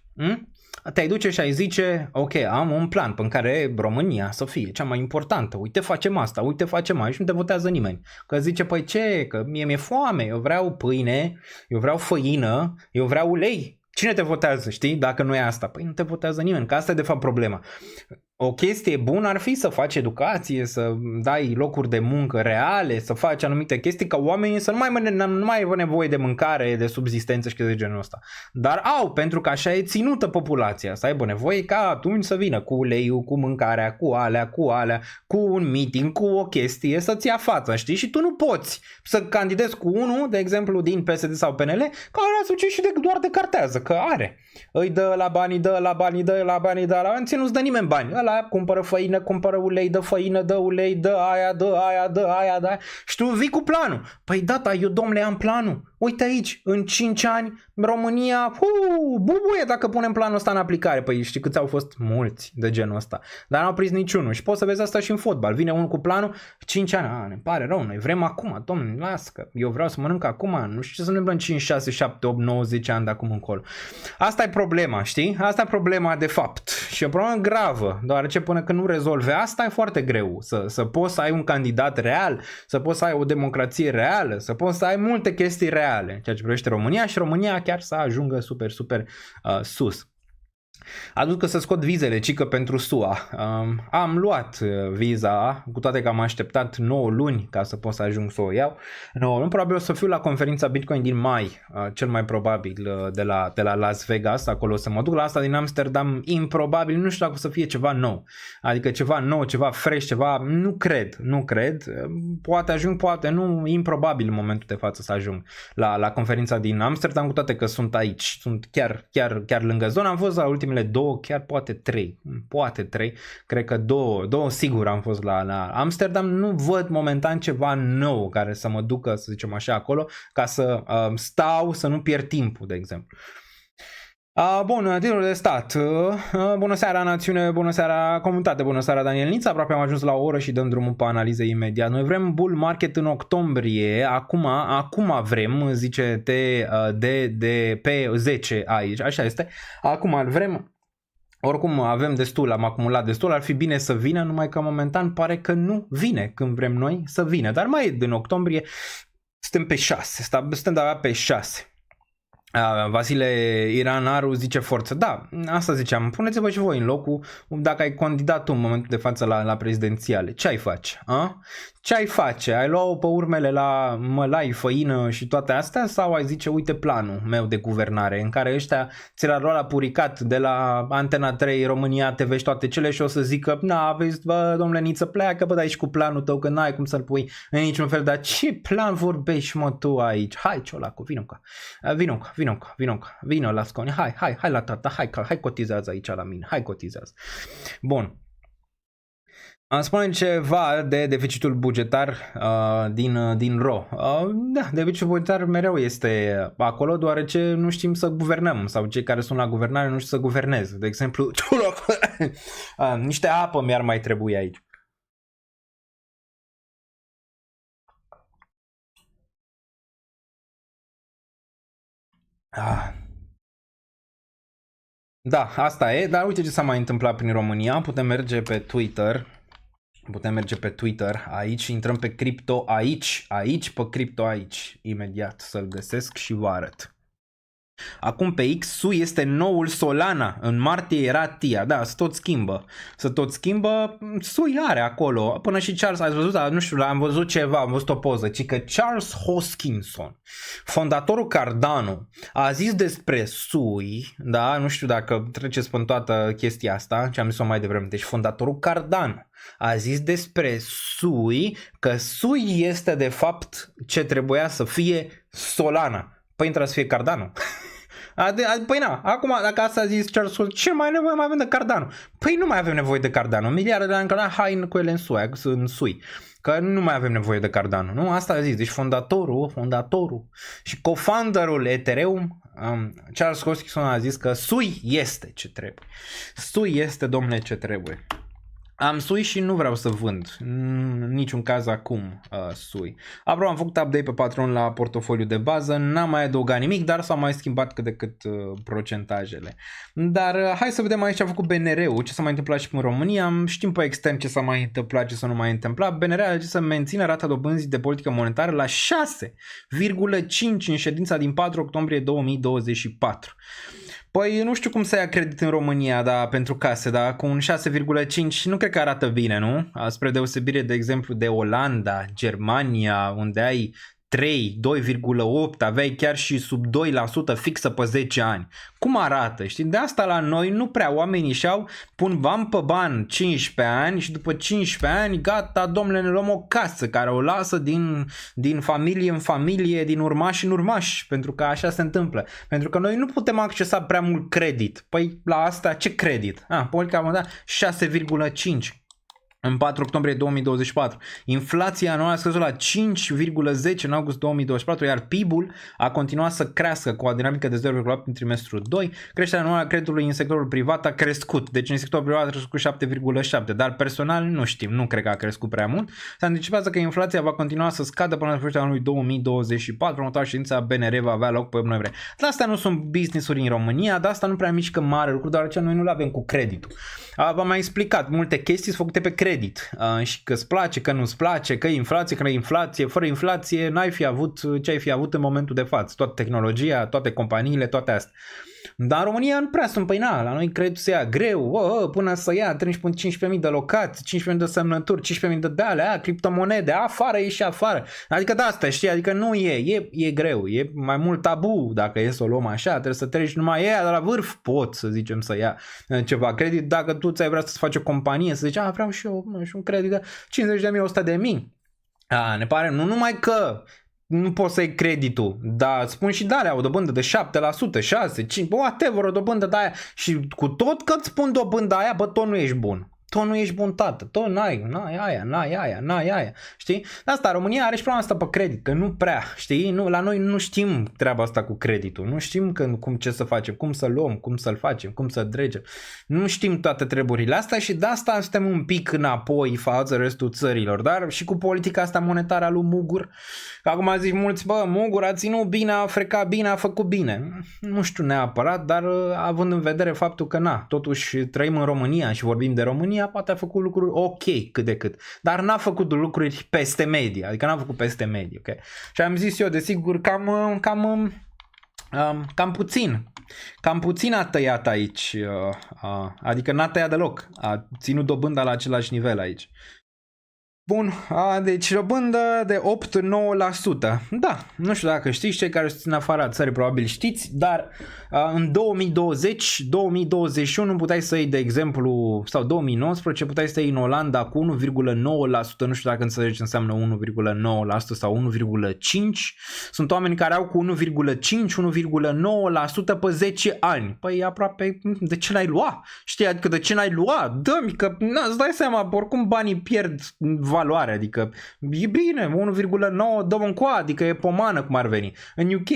te-ai duce și ai zice, ok, am un plan pe care România să fie cea mai importantă, uite facem asta, uite facem aia și nu te votează nimeni. Că zice, păi ce, că mie mi-e foame, eu vreau pâine, eu vreau făină, eu vreau ulei. Cine te votează, știi, dacă nu e asta? Păi nu te votează nimeni, că asta e de fapt problema. O chestie bună ar fi să faci educație, să dai locuri de muncă reale, să faci anumite chestii ca oamenii să nu mai aibă nevoie de mâncare, de subzistență și de genul ăsta. Dar au, pentru că așa e ținută populația, să aibă nevoie ca atunci să vină cu uleiul, cu mâncarea, cu alea, cu un meeting, cu o chestie, să-ți ia fața, știi? Și tu nu poți să candidezi cu unul, de exemplu, din PSD sau PNL, care asuce și doar de cartează, că are. Îi dă la banii, dă la banii, dă la banii, dă la banii, nu-ți dă nimeni bani. Ăla cumpără făină, cumpără ulei, dă făină, dă ulei, dă aia, dă aia, dă aia, dă aia. Și tu vii cu planul. Păi da, eu domnule am planul. Uite aici, în 5 ani, România, bubuie dacă punem planul ăsta în aplicare. Păi știi câți au fost? Mulți de genul ăsta. Dar n-au prins niciunul. Și poți să vezi asta și în fotbal. Vine unul cu planul, 5 ani, ne pare rău, noi vrem acum, domnule, lasă că eu vreau să mănânc acum, nu știu ce să ne întâmplă în 5, 6, 7, 8, 9, 10 ani de acum încolo. Asta e problema, știi? Asta e problema de fapt. Și e o problemă gravă, deoarece până când nu rezolve asta e foarte greu. Să poți să ai un candidat real, să poți să ai o democrație reală, să poți să ai multe chestii reale, ceea ce privește România și România chiar să ajungă super sus. Aduc să scot vizele, cică pentru SUA. Am luat viza, cu toate că am așteptat 9 luni ca să pot să ajung să o iau. 9 luni, probabil o să fiu la conferința Bitcoin din mai, cel mai probabil de la Las Vegas, acolo o să mă duc. La asta din Amsterdam, improbabil, nu știu dacă o să fie ceva nou. Adică ceva nou, ceva fresh, ceva, nu cred. Poate ajung, poate nu, improbabil în momentul de față să ajung la conferința din Amsterdam, cu toate că sunt aici, sunt chiar lângă zona. Am fost la ultimele 2, chiar poate 3, cred că 2 sigur am fost la Amsterdam. Nu văd momentan ceva nou care să mă ducă, să zicem așa, acolo, ca să stau, să nu pierd timpul, de exemplu. Bun, titlul de stat. Bună seara națiune, bună seara comunitate, bună seara Daniel Nița. Aproape am ajuns la o oră și dăm drumul pe analize imediat. Noi vrem bull market în octombrie, acum vrem, zice de pe 10 aici, așa este. Acum vrem. Oricum avem destul, am acumulat destul, ar fi bine să vină, numai că momentan pare că nu vine când vrem noi să vină. Dar mai e din octombrie, suntem pe 6, suntem de-abia pe 6. Vasile Iranaru zice forță. Da, asta ziceam. Puneți-vă și voi în locul dacă ai candidat în momentul de față la prezidențiale. Ce ai face? Ce ai face? Ai lua pe urmele la mălai, făină și toate astea? Sau ai zice, uite planul meu de guvernare în care ăștia ți l-ar lua la puricat de la Antena 3, România TV și toate cele și o să zică, vezi, bă, domnule Niță, pleacă bă de aici cu planul tău că n-ai cum să-l pui în niciun fel. Dar ce plan vorbești mă tu aici? Hai ciolacu, vină la scone, hai la tata, hai cotizează aici la mine, hai cotizează. Bun. Spune ceva de deficitul bugetar din RO. Da, deficitul bugetar mereu este acolo, deoarece nu știm să guvernăm sau cei care sunt la guvernare nu știu să guverneze. De exemplu, niște apă mi-ar mai trebui aici. Da, asta e, dar uite ce s-a mai întâmplat prin România. Putem merge pe Twitter, aici, intrăm pe cripto aici, pe cripto aici, imediat să-l găsesc și vă arăt. Acum pe X, SUI este noul Solana, în martie era TIA, da, se tot schimbă, SUI are acolo, până și Charles, ați văzut, nu știu, am văzut ceva, am văzut o poză, ci că Charles Hoskinson, fondatorul Cardano, a zis despre SUI, da, nu știu dacă treceți până toată chestia asta, ce am zis-o mai devreme, deci fondatorul Cardano a zis despre SUI, că SUI este de fapt ce trebuia să fie Solana. Păi trebuie să fie Cardano. Păi na, acum dacă asta a zis Charles, ce mai avem de Cardano? Păi nu mai avem nevoie de Cardano. Miliarde de ani Cardano, hai cu ele în SUI. Că nu mai avem nevoie de Cardano. Nu? Asta a zis. Deci fondatorul și co-founderul Ethereum, Charles Hoskinson a zis că SUI este ce trebuie. SUI este, domne, ce trebuie. Am SUI și nu vreau să vând, în niciun caz acum SUI. Apropo, am făcut update pe Patreon la portofoliu de bază, n-am mai adăugat nimic, dar s-au mai schimbat cât de cât procentajele. Dar hai să vedem aici ce a făcut BNR-ul, ce s-a mai întâmplat și în România, știm pe extern ce s-a mai întâmplat, ce s-a nu mai întâmplat. BNR a zis să mențină rata dobânzii de politică monetară la 6,5 în ședința din 4 octombrie 2024. Păi nu știu cum să ia credit în România, dar pentru case, dar cu un 6,5 nu cred că arată bine, nu? Spre deosebire de exemplu de Olanda, Germania, unde ai 3, 2,8, aveai chiar și sub 2% fixă pe 10 ani. Cum arată? Știi? De asta la noi nu prea oamenii și-au pun bani pe bani 15 ani și după 15 ani gata, domnule, ne luăm o casă care o lasă din familie în familie, din urmași în urmași, pentru că așa se întâmplă. Pentru că noi nu putem accesa prea mult credit. Păi la asta ce credit? Politica monetară 6,5. În 4 octombrie 2024. Inflația anuală a scăzut la 5,10 în august 2024, iar PIB-ul a continuat să crească cu o dinamică de 0,8 în trimestrul 2. Creșterea anuală a creditului în sectorul privat a crescut. Deci în sectorul privat a crescut 7,7, dar personal nu știm, nu cred că a crescut prea mult. Se anticipează că inflația va continua să scadă până la sfârșitul anului 2024. Următoarea ședință a BNR va avea loc pe 8 noiembrie. Dar astea nu sunt business-uri în România, dar asta nu prea mișcă mare lucru, deoarece noi nu-l avem cu creditul. V-am mai explicat, multe chestii sunt făcute pe credit. Și că îți place, că nu-ți place, că e inflație, că nu e inflație, fără inflație n-ai fi avut ce ai fi avut în momentul de față, toată tehnologia, toate companiile, toate astea. Dar în România nu prea sunt, la noi creditul se ia greu, până să ia 15.000 de locații, 15.000 de semnături, 15.000 de alea, criptomonede, afară e și afară. Adică de asta, știi, adică nu e greu, e mai mult tabu dacă e să o luăm așa, trebuie să treci numai ea de la vârf, pot să zicem să ia ceva credit, dacă tu ți-ai vrea să faci o companie, să zici, vreau și eu un credit de 50.000, 100.000. Ne pare, nu numai că nu poți să iei creditul, dar spun și de alea, o dobândă de 7%, 6, 5, whatever, o dobândă de aia și cu tot că îți spun dobânda aia, tot nu ești bun. Tot nu ești bun, tată, tot n-ai aia, știi? Asta, România are și problema asta pe credit, că nu prea, știi? La noi nu știm treaba asta cu creditul, nu știm ce să facem, cum să luăm, cum să-l facem, cum să dregem, nu știm toate treburile astea și de asta suntem un pic înapoi față restul țărilor, dar și cu politica asta monetară a lui Mugur, că acum zic mulți, Mugur a ținut bine, a frecat bine, a făcut bine, nu știu neapărat, dar având în vedere faptul că totuși trăim în România și vorbim de România, poate a făcut lucruri ok cât de cât, dar n-a făcut lucruri peste medie, adică n-a făcut peste medie, ok? Și am zis eu, desigur, cam puțin a tăiat aici, adică n-a tăiat deloc, a ținut dobânda la același nivel aici. Bun, deci dobândă de 8-9%. Da, nu știu dacă știți, cei care sunt în afara țării probabil știți, dar în 2020-2021 puteai să iei, de exemplu, sau 2019 puteai să iei în Olanda cu 1,9%, nu știu dacă înțelegi ce înseamnă 1,9% sau 1,5%. Sunt oameni care au cu 1,5-1,9% pe 10 ani. Păi aproape, de ce n-ai lua? Știi, adică de ce n-ai lua? Dă-mi că, îți dai seama, oricum banii pierd valoare, adică e bine, 1,9 dăm în coa, adică e pomană cum ar veni. În UK 2,5,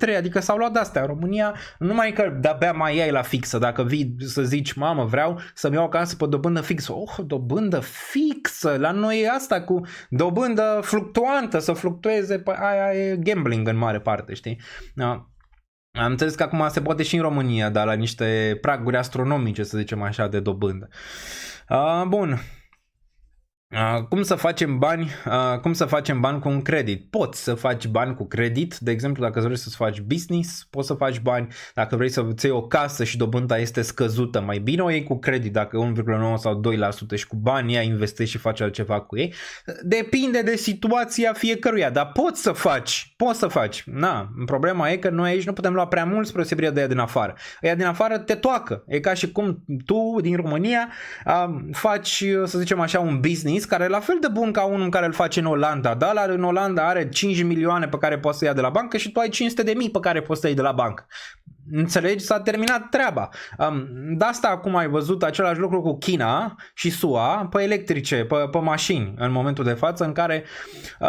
2,3, adică s-au luat de-astea. În România numai că de-abia mai iei la fixă, dacă vii să zici, mamă, vreau să-mi iau o casă pe dobândă fixă. Dobândă fixă, la noi e asta cu dobândă fluctuantă, să fluctueze, aia e gambling în mare parte, știi? Am înțeles că acum se poate și în România, dar la niște praguri astronomice, să zicem așa, de dobândă. Bun. Cum să facem bani cu un credit? Poți să faci bani cu credit, de exemplu dacă vrei să-ți faci business, poți să faci bani, dacă vrei să-ți iei o casă și dobânda este scăzută, mai bine o iei cu credit dacă 1,9 sau 2% și cu banii ea investești și faci altceva cu ei. Depinde de situația fiecăruia, dar poți să faci. Problema e că noi aici nu putem lua prea mult spre deosebire de ea din afară. Ea din afară te toacă, e ca și cum tu din România faci, să zicem așa, un business care e la fel de bun ca unul care îl face în Olanda, dar în Olanda are 5 milioane pe care poți să ia de la bancă și tu ai 500.000 pe care poți să iei de la bancă. Înțelegi? S-a terminat treaba. De asta acum ai văzut același lucru cu China și SUA pe electrice, pe mașini în momentul de față, în care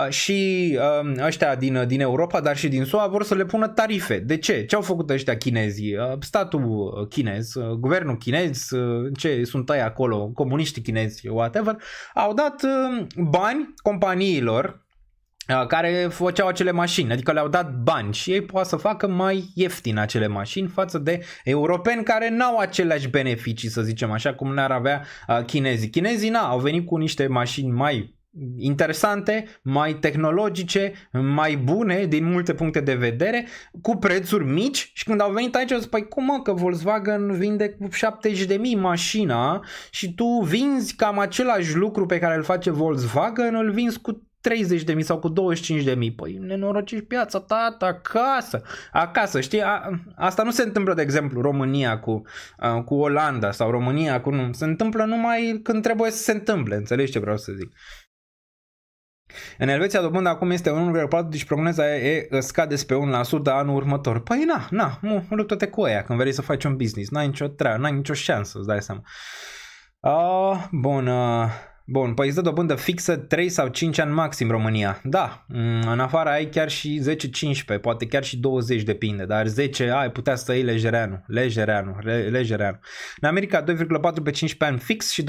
și ăștia din Europa, dar și din SUA vor să le pună tarife. De ce? Ce au făcut ăștia chinezii? Statul chinez, guvernul chinez, ce sunt ăia acolo, comuniștii chinezi, whatever, au dat bani companiilor care făceau acele mașini, adică le-au dat bani și ei poate să facă mai ieftin acele mașini față de europeni care n-au aceleași beneficii, să zicem așa, cum ne-ar avea chinezii. Chinezii au venit cu niște mașini mai interesante, mai tehnologice, mai bune din multe puncte de vedere, cu prețuri mici, și când au venit aici au zis, păi cum mă, că Volkswagen vinde cu 70.000 mașina și tu vinzi cam același lucru pe care îl face Volkswagen, îl vinzi cu 30.000 sau cu 25.000. Păi nenorocești piața, tata, acasă, știi? Asta nu se întâmplă, de exemplu, România cu Olanda sau România cu... Nu, se întâmplă numai când trebuie să se întâmple, înțelegi ce vreau să zic? În Elveția dobânda acum este 1,4, deci prognoza scade spre 1% anul următor. Păi luptă-te cu aia când vrei să faci un business, n-ai nicio șansă, îți dai seama. Bun, păi îți dă dobândă fixă 3 sau 5 ani maxim România. Da, în afară ai chiar și 10-15, poate chiar și 20 depinde, dar 10 ai putea să iei lejereanu. În America 2,4 pe 15 ani fix și 2,9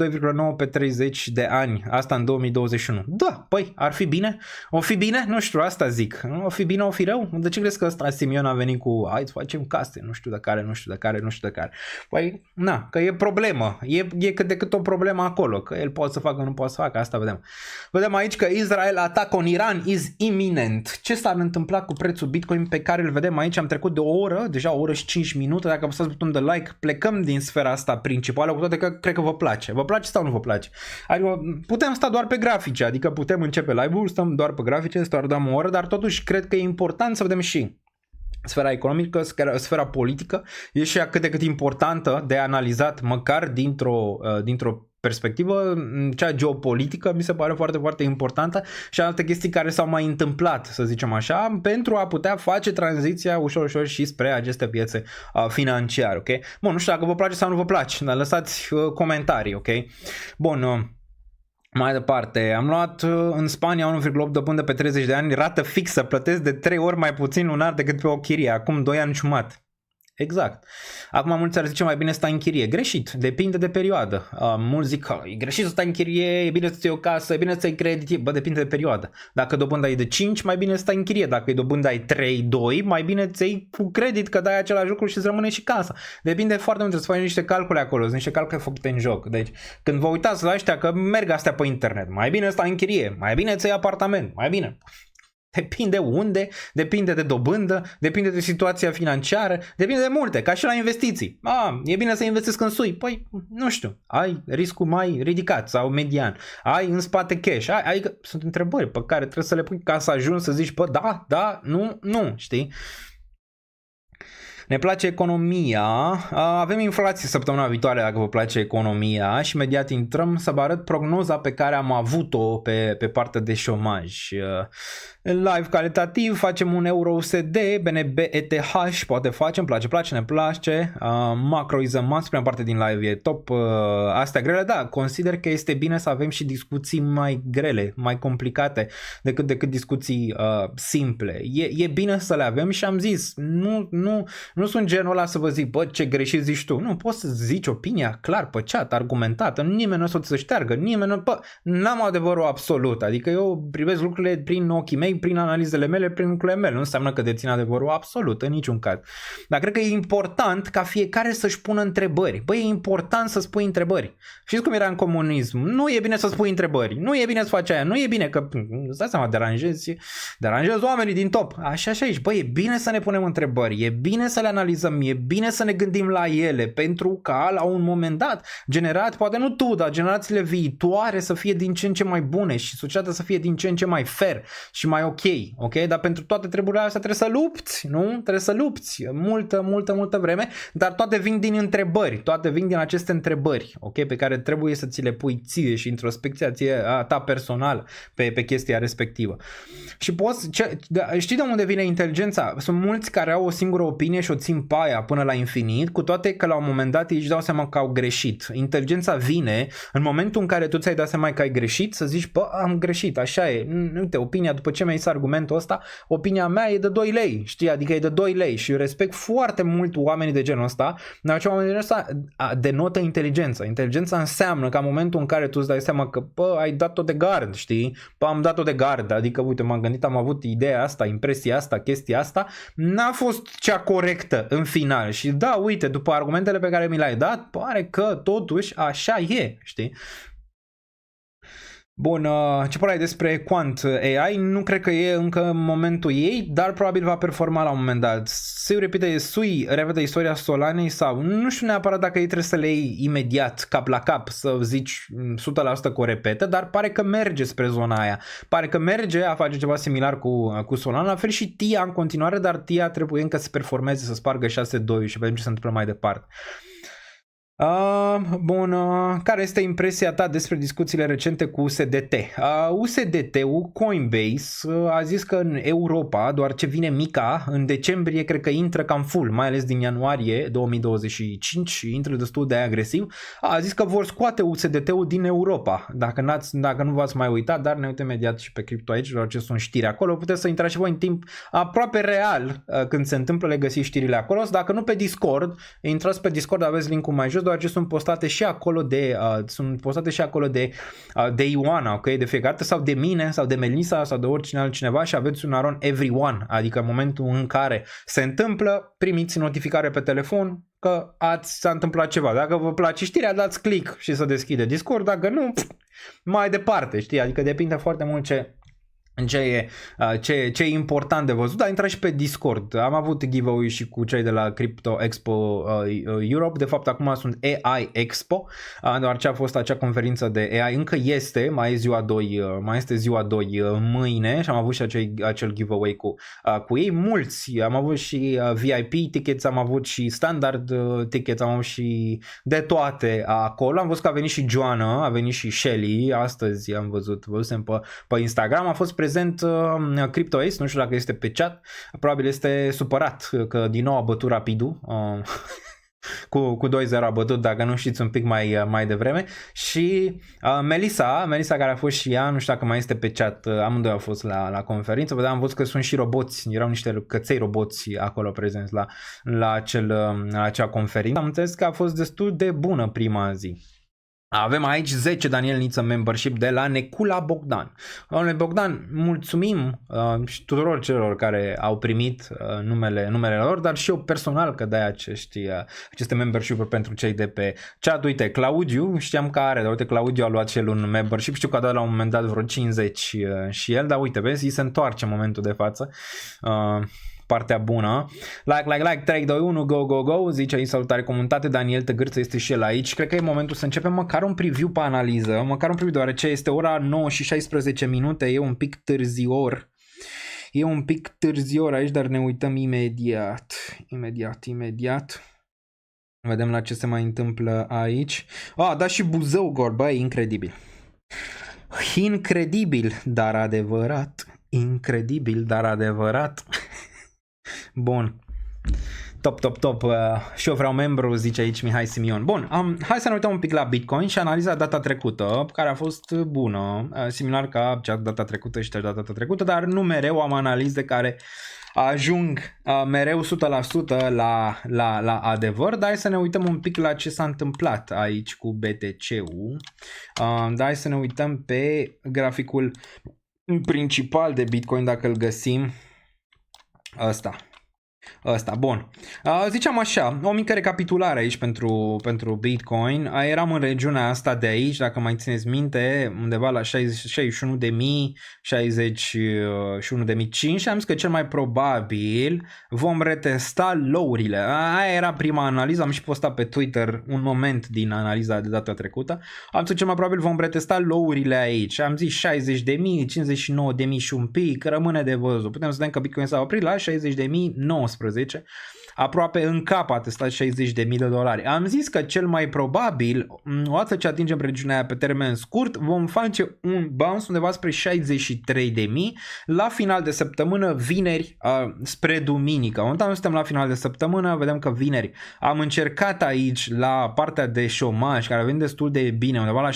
pe 30 de ani, asta în 2021. Da, păi ar fi bine? O fi bine? Nu știu, asta zic. O fi bine, o fi rău? De ce crezi că ăsta Simion a venit cu hai să facem case, nu știu de care. Păi, că e problemă, e cât de cât o problemă acolo, că el poate să facă, nu poate să facă, asta vedem. Vedem aici că Israel atac on Iran is imminent. Ce s-ar întâmpla cu prețul Bitcoin pe care îl vedem aici? Am trecut de o oră, deja o oră și 5 minute. Dacă apăsați butonul de like, plecăm din sfera asta principală, cu toate că cred că vă place. Vă place sau nu vă place? Adică putem sta doar pe grafice, adică putem începe live-ul, stăm doar pe grafice, doar dăm o oră, dar totuși cred că e important să vedem și sfera economică, sfera politică, e și cât de cât importantă de analizat, măcar dintr-o perspectivă, cea geopolitică mi se pare foarte, foarte importantă, și alte chestii care s-au mai întâmplat, să zicem așa, pentru a putea face tranziția ușor și spre aceste piețe financiare, ok? Bun, nu știu dacă vă place sau nu vă place, dar lăsați comentarii, ok? Bun, mai departe, am luat în Spania 1,8 dobândă pe 30 de ani, rată fixă, plătesc de 3 ori mai puțin lunar decât pe o chirie, acum 2 ani jumătate. Exact. Acum mulți ar zice mai bine stai în chirie. Greșit, depinde de perioadă. Mulți zic că e greșit să stai în chirie, e bine să ții o casă, e bine să iei credit. Bă, depinde de perioadă. Dacă dobânda e de 5, mai bine să stai în chirie. Dacă e dobânda e 3-2, mai bine să iei cu credit, că dai același lucru și îți rămâne și casa. Depinde foarte mult, trebuie să faci niște calcule acolo, sunt niște calcule făcute în joc. Deci când vă uitați la ăștia că merg astea pe internet, mai bine stai în chirie, mai bine să iei apartament, mai bine. Depinde unde, depinde de dobândă, depinde de situația financiară, depinde de multe, ca și la investiții. E bine să investesc în SUI? Păi, nu știu, ai riscul mai ridicat sau median, ai în spate cash, adică sunt întrebări pe care trebuie să le pui ca să ajungi să zici, da, nu, știi? Ne place economia, avem inflație săptămâna viitoare dacă vă place economia și imediat intrăm să vă arăt prognoza pe care am avut-o pe partea de șomaj. Live calitativ, facem un EURUSD, BNB ETH, poate facem, place, ne place. Macro is a must, prima parte din live e top. Astea grele, da, consider că este bine să avem și discuții mai grele, mai complicate decât discuții simple. E bine să le avem și am zis, nu sunt genul ăla să vă zic, bă, ce greșit zici tu. Nu, poți să zici opinia clar, pe chat, argumentată, nimeni nu o să ți se șteargă, n-am adevărul absolut, adică eu privesc lucrurile prin ochii mei, prin analizele mele, prin lucrurile mele, nu înseamnă că dețin adevărul absolut, în niciun caz. Dar cred că e important ca fiecare să-și pună întrebări. Băi, e important să spui întrebări. Știți cum era în comunism? Nu e bine să spui întrebări, nu e bine să faci aia, nu e bine că, îți dai seama, deranjezi oamenii din top. Așa și aici, băi, e bine să ne punem întrebări, e bine să le analizăm, e bine să ne gândim la ele, pentru ca la un moment dat, poate nu tu, dar generațiile viitoare să fie din ce în ce mai bune și societatea să fie din ce în ce mai fair și mai ok? Dar pentru toate treburile astea trebuie să lupți, nu? Trebuie să lupți multă vreme, dar toate vin din întrebări, toate vin din aceste întrebări, ok? Pe care trebuie să ți le pui ție și introspecția ta personală pe chestia respectivă. Și știi de unde vine inteligența? Sunt mulți care au o singură opinie și o țin pe aia până la infinit, cu toate că la un moment dat ei își dau seama că au greșit. Inteligența vine în momentul în care tu ți-ai dat seama că ai greșit, să zici, bă, am greșit, așa e. Uite, opinia, după ce mi-ai zis argumentul ăsta, opinia mea e de 2 lei, știi, adică e de 2 lei și eu respect foarte mult oamenii de genul ăsta, dar ce oamenii de genul ăsta denotă inteligența. Inteligența înseamnă că în momentul în care tu îți dai seama că, bă, ai dat-o de gard, știi, bă, am dat-o de gard, adică, uite, m-am gândit, am avut ideea asta, impresia asta, chestia asta, n-a fost cea corectă în final și da, uite, după argumentele pe care mi le-ai dat, pare că totuși așa e, știi? Bun, ce părere ai despre Quant AI? Nu cred că e încă în momentul ei, dar probabil va performa la un moment dat. Se repete istoria Solanei sau nu știu neapărat dacă ei trebuie să le iei imediat, cap la cap, să zici 100% că o repete, dar pare că merge spre zona aia. Pare că merge a face ceva similar cu Solana, la fel și TIA în continuare, dar TIA trebuie încă să performeze, să spargă 6-2 și vedem ce se întâmplă mai departe. Bun, care este impresia ta despre discuțiile recente cu USDT? USDT-ul, Coinbase, a zis că în Europa, doar ce vine mica, în decembrie cred că intră cam full, mai ales din ianuarie 2025, intră destul de agresiv, a zis că vor scoate USDT-ul din Europa. Dacă nu v-ați mai uitat, dar ne uităm imediat și pe cripto aici, doar ce sunt știri acolo, puteți să intrați și voi în timp aproape real când se întâmplă, le găsiți știrile acolo, dacă nu pe Discord, intrați pe Discord, aveți link-ul mai jos, doar ce sunt postate și acolo de de Ioana, ok, de fiecare dată, sau de mine, sau de Melissa, sau de oricine altcineva și aveți un aron everyone, adică în momentul în care se întâmplă, primiți notificare pe telefon că s-a întâmplat ceva. Dacă vă place știrea, dați click și să deschide Discord, dacă nu, mai departe, știi, adică depinde foarte mult ce e important de văzut, dar intra și pe Discord. Am avut giveaway și cu cei de la Crypto Expo Europe. De fapt acum sunt AI Expo, doar ce a fost acea conferință de AI încă este, mai este ziua 2 mâine și am avut și acel giveaway cu ei. Mulți, am avut și VIP tickets, am avut și standard tickets, am avut și de toate acolo. Am văzut că a venit și Joana, a venit și Shelly, astăzi am văzusem pe Instagram, a fost prezent Crypto Ace, nu știu dacă este pe chat, probabil este supărat că din nou a bătut Rapidul, cu 2-0 a bătut, dacă nu știți un pic mai devreme, și Melissa care a fost și ea, nu știu dacă mai este pe chat, amândoi au fost la conferință, am văzut că sunt și roboți, erau niște căței roboți acolo prezenți la acea conferință. Am înțeles că a fost destul de bună prima zi. Avem aici 10 Daniel Niță membership de la Necula Bogdan. Domnule Bogdan, mulțumim și tuturor celor care au primit numele lor, dar și eu personal că dai aceste membership-uri pentru cei de pe chat. Uite, Claudiu, știam că are, dar uite, Claudiu a luat și el un membership, știu că a dat la un moment dat vreo 50 și el, dar uite, vezi, îi se întoarce în momentul de față. Partea bună. Like, 3, 2, 1, go, zice aici salutare comunitate, Daniel Tăgârță este și el aici. Cred că e momentul să începem măcar un preview pe analiză, deoarece este ora 9 și 16 minute, e un pic târzior aici, dar ne uităm imediat. Vedem la ce se mai întâmplă aici. Da, și Buzău Gor, bă, incredibil, dar adevărat. Bun. Top. Și eu vreau membru, zice aici Mihai Simion. Bun, hai să ne uităm un pic la Bitcoin și analiza data trecută, care a fost bună, similar ca cea data trecută și data trecută, dar nu mereu am analize care ajung mereu 100% la adevăr, dar hai să ne uităm un pic la ce s-a întâmplat aici cu BTC-ul. Hai să ne uităm pe graficul principal de Bitcoin, dacă îl găsim. Ăsta, bun. Ziceam așa, o mică recapitulare aici pentru Bitcoin. Eram în regiunea asta de aici, dacă mai țineți minte, undeva la 61.000, 61.500 și am zis că cel mai probabil vom retesta low-urile. Aia era prima analiză, am și postat pe Twitter un moment din analiza de data trecută. Am zis că cel mai probabil vom retesta low-urile aici. Am zis 60.000, 59.000 și un pic, rămâne de văzut. Putem să vedem că Bitcoin s-a oprit la 60.019. aproape în cap a testat $60.000. Am zis că cel mai probabil, odată ce atingem regiunea aia pe termen scurt, vom face un bounce undeva spre 63.000 la final de săptămână, vineri spre duminică. Momentan suntem la final de săptămână, vedem că vineri am încercat aici la partea de șomaj, care a venit destul de bine, undeva la 62.520.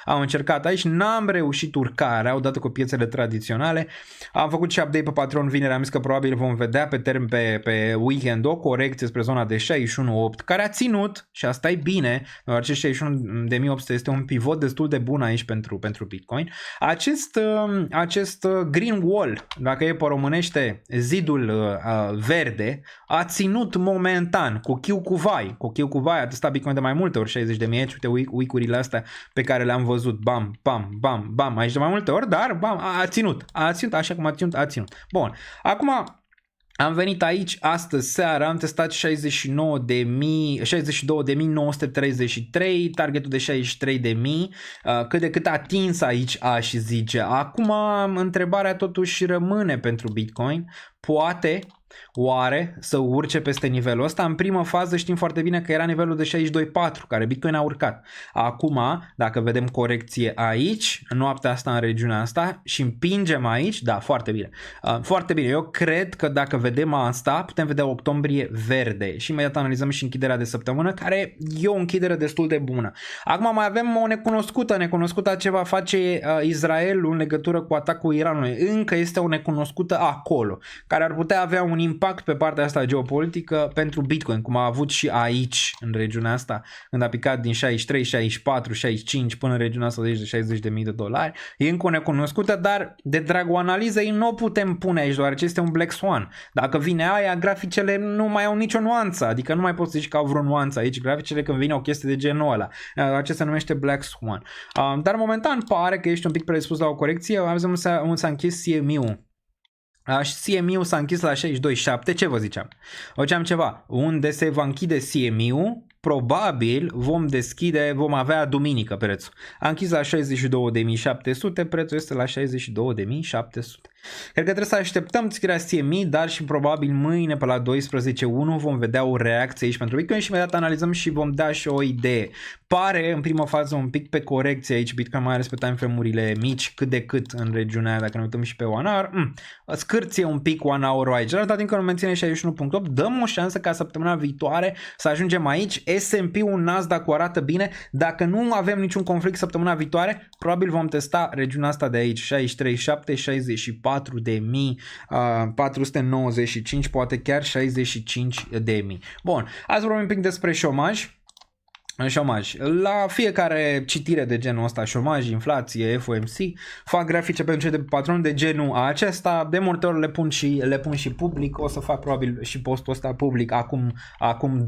Am încercat aici, n-am reușit urcarea, odată cu piețele tradiționale. Am făcut și update pe Patreon vineri, am zis că probabil vom vedea pe termen pe weekend o corecție spre zona de 61.800, care a ținut și asta e bine, deoarece 61.800 este un pivot destul de bun aici pentru Bitcoin. Acest green wall, dacă e pe românește zidul verde, a ținut momentan cu chiu cu vai, a testat Bitcoin de mai multe ori 60.000, uite week-urile astea pe care le-am văzut, bam, bam, bam, bam, aici de mai multe ori, dar bam, a ținut, așa cum a ținut. Bun, acum am venit aici astăzi seara, am testat 62.933, targetul de 63.000, cât de cât atins aici aș zice. Acum întrebarea totuși rămâne pentru Bitcoin, poate oare să urce peste nivelul ăsta? În primă fază știm foarte bine că era nivelul de 62.4, care Bitcoin a urcat. Acum, dacă vedem corecție aici, în noaptea asta în regiunea asta și împingem aici, da, foarte bine. Foarte bine. Eu cred că dacă vedem asta, putem vedea octombrie verde și imediat analizăm și închiderea de săptămână, care e o închidere destul de bună. Acum mai avem o necunoscută ce va face Israelul în legătură cu atacul Iranului. Încă este o necunoscută acolo, care ar putea avea un impact pe partea asta geopolitică pentru Bitcoin, cum a avut și aici, în regiunea asta, când a picat din 63, 64, 65 până în regiunea asta de $60.000. E încă o necunoscută, dar de dragul analizei nu o putem pune aici, deoarece este un Black Swan. Dacă vine aia, graficele nu mai au nicio nuanță, adică nu mai poți să zici că au vreo nuanță aici, graficele când vine o chestie de genul ăla. Acesta se numește Black Swan. Dar momentan pare că ești un pic predispus la o corecție, avem s-a închis CME-ul. CME-ul s-a închis la 62.7, ce vă ziceam? Ziceam ceva, unde se va închide CME-ul, probabil vom avea duminică prețul. A închis la 62.700, prețul este la 62.700. Cred că trebuie să așteptăm deschiderea CME, dar și probabil mâine pe la 12.1 vom vedea o reacție aici pentru Bitcoin și imediat analizăm și vom da și o idee. Pare în prima fază un pic pe corecție aici Bitcoin, mai ales pe timeframe-urile mici, cât de cât în regiunea aia, dacă ne uităm și pe 1 hour, scârție un pic 1 hour aici, dar dat încă nu menține 61.8, dăm o șansă ca săptămâna viitoare să ajungem aici. S&P-ul, Nasdaq arată bine, dacă nu avem niciun conflict săptămâna viitoare, probabil vom testa regiunea asta de aici, 63.700, 64.495, poate chiar 65.000. Bun, azi vorbim un pic despre șomaj. La fiecare citire de genul ăsta, șomaj, inflație, FOMC, fac grafice pentru cei de pe Patreon de genul acesta, de multe ori le pun și public, o să fac probabil și postul ăsta public acum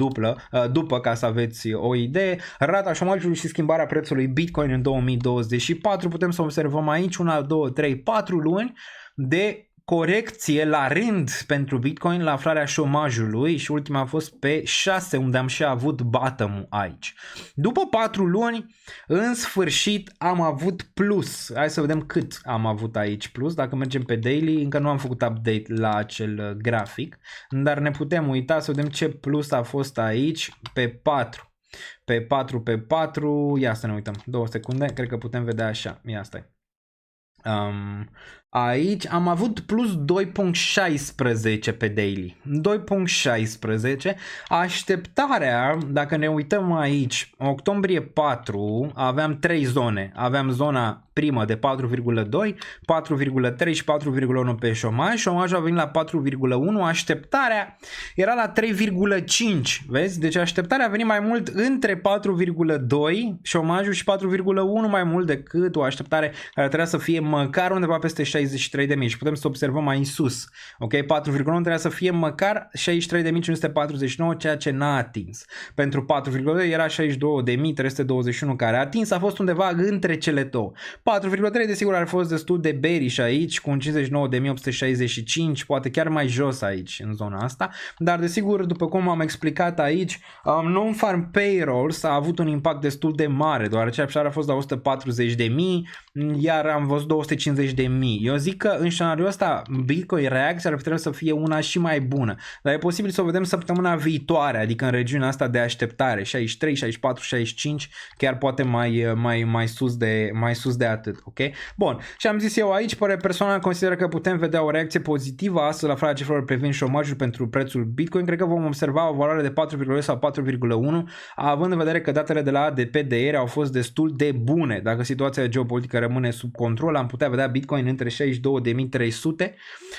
după ca să aveți o idee. Rata șomajului și schimbarea prețului Bitcoin în 2024, putem să observăm aici 1, 2, 3, 4 luni de corecție la rând pentru Bitcoin la aflarea șomajului și ultima a fost pe 6, unde am și avut bottom-ul aici. După 4 luni, în sfârșit am avut plus. Hai să vedem cât am avut aici plus. Dacă mergem pe daily, încă nu am făcut update la acel grafic, dar ne putem uita să vedem ce plus a fost aici pe 4. Pe 4, ia să ne uităm, 2 secunde, cred că putem vedea așa, ia stai. Aici am avut plus 2.16 pe daily. 2.16. Așteptarea, dacă ne uităm aici, octombrie 4, aveam 3 zone. Aveam zona primă de 4,2, 4,3 și 4,1 pe șomaj. Șomajul a venit la 4,1. Așteptarea era la 3,5. Vezi? Deci așteptarea a venit mai mult între 4,2 șomajul și 4,1 mai mult decât o așteptare care trebuia să fie măcar undeva peste 63.000 și putem să observăm mai sus. Ok? 4,1 trebuia să fie măcar 63.549, ceea ce n-a atins. Pentru 4,2 era 62.321 care a atins, a fost undeva între cele două. 4,3 desigur ar fost destul de bearish aici, cu un 59.865, poate chiar mai jos aici în zona asta, dar desigur, după cum am explicat aici, non-farm payrolls a avut un impact destul de mare, deoarece a fost la 140.000, iar am văzut 250.000. Eu zic că în scenariul ăsta Bitcoin reacția ar trebui să fie una și mai bună, dar e posibil să o vedem săptămâna viitoare, adică în regiunea asta de așteptare, 63, 64, 65, chiar poate mai sus de atât, ok? Bun, și am zis eu aici, pare personal consider că putem vedea o reacție pozitivă astfel aflarea cifrelor privind șomajul pentru prețul Bitcoin. Cred că vom observa o valoare de 4,2 sau 4,1, având în vedere că datele de la ADP de ieri au fost destul de bune. Dacă situația geopolitică rămâne sub control, am putea vedea Bitcoin între 62.300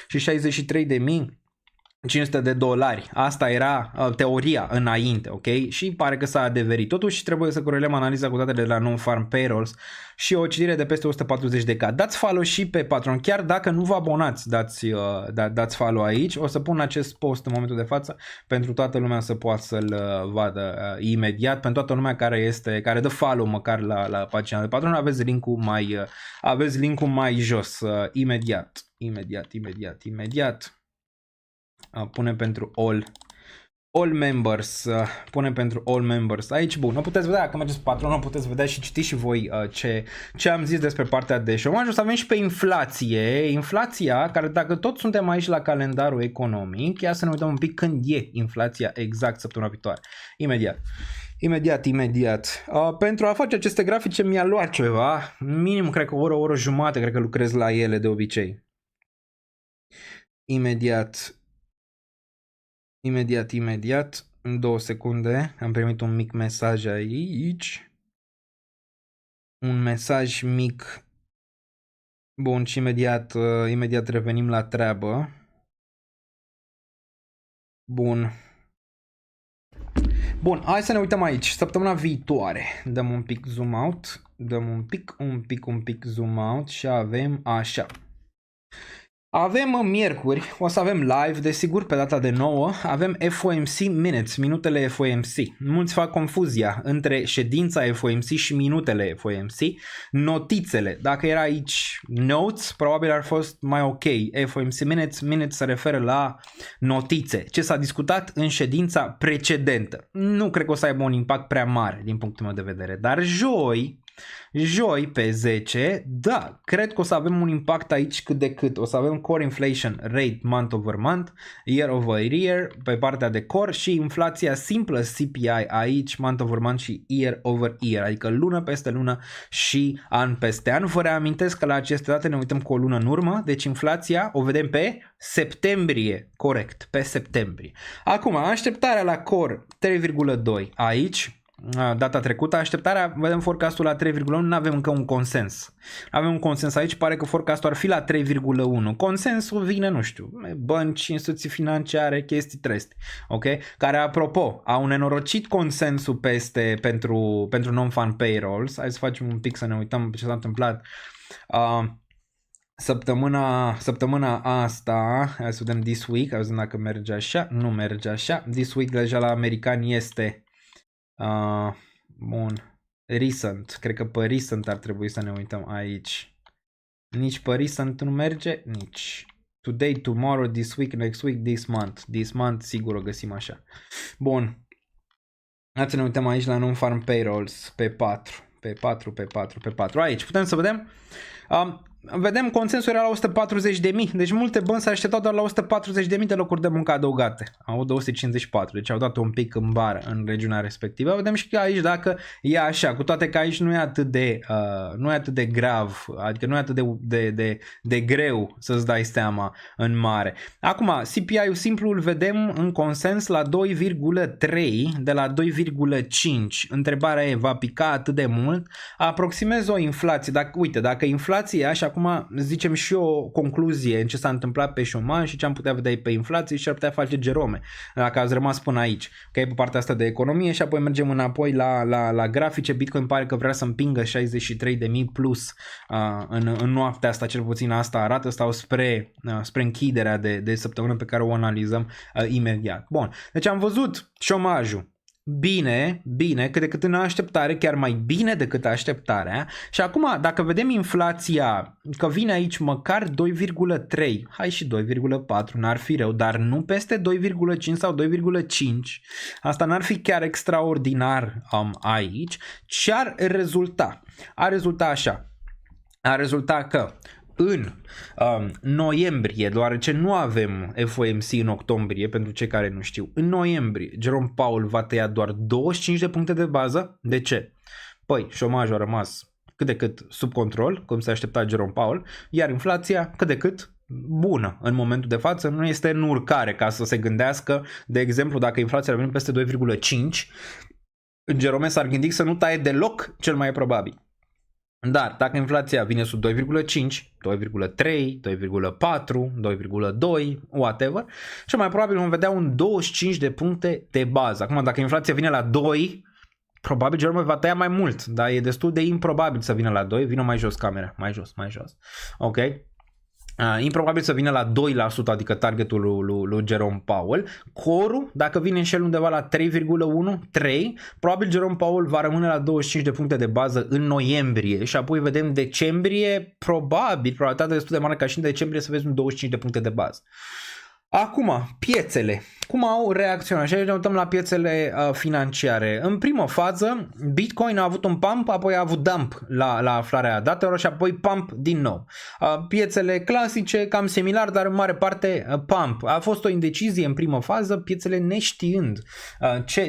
și 63.500 de dolari. Asta era teoria înainte, ok? Și pare că s-a adeverit. Totuși trebuie să corelăm analiza cu datele de la non-farm payrolls și o citire de peste 140k. Dați follow și pe Patreon, chiar dacă nu vă abonați, dați follow aici. O să pun acest post în momentul de față pentru toată lumea să poată să-l vadă imediat. Pentru toată lumea care dă follow măcar la pagina de Patreon, aveți link-ul mai jos. Imediat. Punem pentru all members, aici. Bun, o puteți vedea, dacă mergeți pe Patreon, o puteți vedea și citiți și voi ce am zis despre partea de șomaj. O să avem și pe inflația, care dacă tot suntem aici la calendarul economic, ia să ne uităm un pic când e inflația exact săptămâna viitoare. Imediat. Pentru a face aceste grafice mi-a luat ceva, minim cred că o oră jumate, cred că lucrez la ele de obicei. Imediat. În 2 secunde am primit un mic mesaj aici. Un mesaj mic. Bun, și imediat revenim la treabă. Bun, hai să ne uităm aici. Săptămâna viitoare. Dăm un pic zoom out. Un pic zoom out și avem așa. Avem miercuri, o să avem live, desigur, pe data de 9, avem FOMC Minutes, minutele FOMC. Mulți fac confuzia între ședința FOMC și minutele FOMC. Notițele, dacă era aici notes, probabil ar fost mai ok. FOMC Minutes se referă la notițe, ce s-a discutat în ședința precedentă. Nu cred că o să aibă un impact prea mare din punctul meu de vedere, dar joi pe 10, da, cred că o să avem un impact aici cât de cât. O să avem core inflation rate month over month, year over year pe partea de core și inflația simplă CPI aici month over month și year over year, adică lună peste lună și an peste an. Vă reamintesc că la aceste date ne uităm cu o lună în urmă, deci inflația o vedem pe septembrie, corect, pe septembrie. Acum, așteptarea la core 3,2 aici. Data trecută, așteptarea, vedem forecastul la 3,1, nu avem încă un consens. Avem un consens aici, pare că forecastul ar fi la 3,1. Consensul vine, nu știu, bănci, instituții financiare, chestii treste, ok? Care, apropo, au nenorocit consensul pentru non-farm payrolls. Hai să facem un pic să ne uităm ce s-a întâmplat. Săptămâna asta, hai să vedem this week, hai să vedem dacă merge așa, nu merge așa. This week deja la americani este... bun, recent, cred că pe recent ar trebui să ne uităm aici. Nici pe recent nu merge, nici today, tomorrow, this week, next week, this month sigur o găsim așa. Bun, hai să ne uităm aici la non-farm payrolls pe 4. Aici putem să vedem. Vedem consensul era la 140.000, deci multe bănci s-au așteptat doar la 140.000 de locuri de muncă adăugate. Au 254, deci au dat un pic în bară în regiunea respectivă. Vedem și că aici dacă e așa, cu toate că aici nu e atât de grav, adică nu e atât de greu să-ți dai seama în mare. Acum, CPI-ul simplu îl vedem în consens la 2,3 de la 2,5. Întrebarea e, va pica atât de mult? Aproximez o inflație. Dacă inflația e așa, acum zicem și o concluzie în ce s-a întâmplat pe șomaj și ce am putea vedea pe inflație și ar putea face Jerome, dacă ați rămas până aici, că e pe partea asta de economie și apoi mergem înapoi la grafice. Bitcoin pare că vrea să împingă 63.000 plus în noaptea asta, cel puțin asta arată, stau spre închiderea de săptămână pe care o analizăm imediat. Bun, deci am văzut șomajul bine, cât de cât în așteptare, chiar mai bine decât așteptarea. Și acum, dacă vedem inflația, că vine aici măcar 2,3, hai și 2,4, n-ar fi rău, dar nu peste 2,5 sau 2,5, asta n-ar fi chiar extraordinar aici, ce ar rezulta? Ar rezulta așa. a rezultat că în noiembrie, deoarece nu avem FOMC în octombrie, pentru cei care nu știu, în noiembrie Jerome Powell va tăia doar 25 de puncte de bază. De ce? Păi, șomajul a rămas cât de cât sub control, cum s-a așteptat Jerome Powell, iar inflația cât de cât bună în momentul de față, nu este în urcare, ca să se gândească, de exemplu, dacă inflația ar veni peste 2,5, Jerome s-ar gândi să nu taie deloc, cel mai probabil. Dar dacă inflația vine sub 2,5, 2,3, 2,4, 2,2, whatever, cel mai probabil vom vedea un 25 de puncte de bază. Acum, dacă inflația vine la 2, probabil Jerome va tăia mai mult, dar e destul de improbabil să vină la 2. Vină mai jos camera, mai jos. Ok? Improbabil să vină la 2%, adică targetul lui Jerome Powell. Corul, dacă vine și el undeva la 3,1, 3, probabil Jerome Powell va rămâne la 25 de puncte de bază în noiembrie și apoi vedem decembrie, probabilitatea destul de mare ca și în decembrie să vezi un 25 de puncte de bază. Acum, piețele. Cum au reacționat? Și aici ne uităm la piețele financiare. În primă fază, Bitcoin a avut un pump, apoi a avut dump la aflarea datelor și apoi pump din nou. Piețele clasice, cam similar, dar în mare parte pump. A fost o indecizie în primă fază, piețele neștiind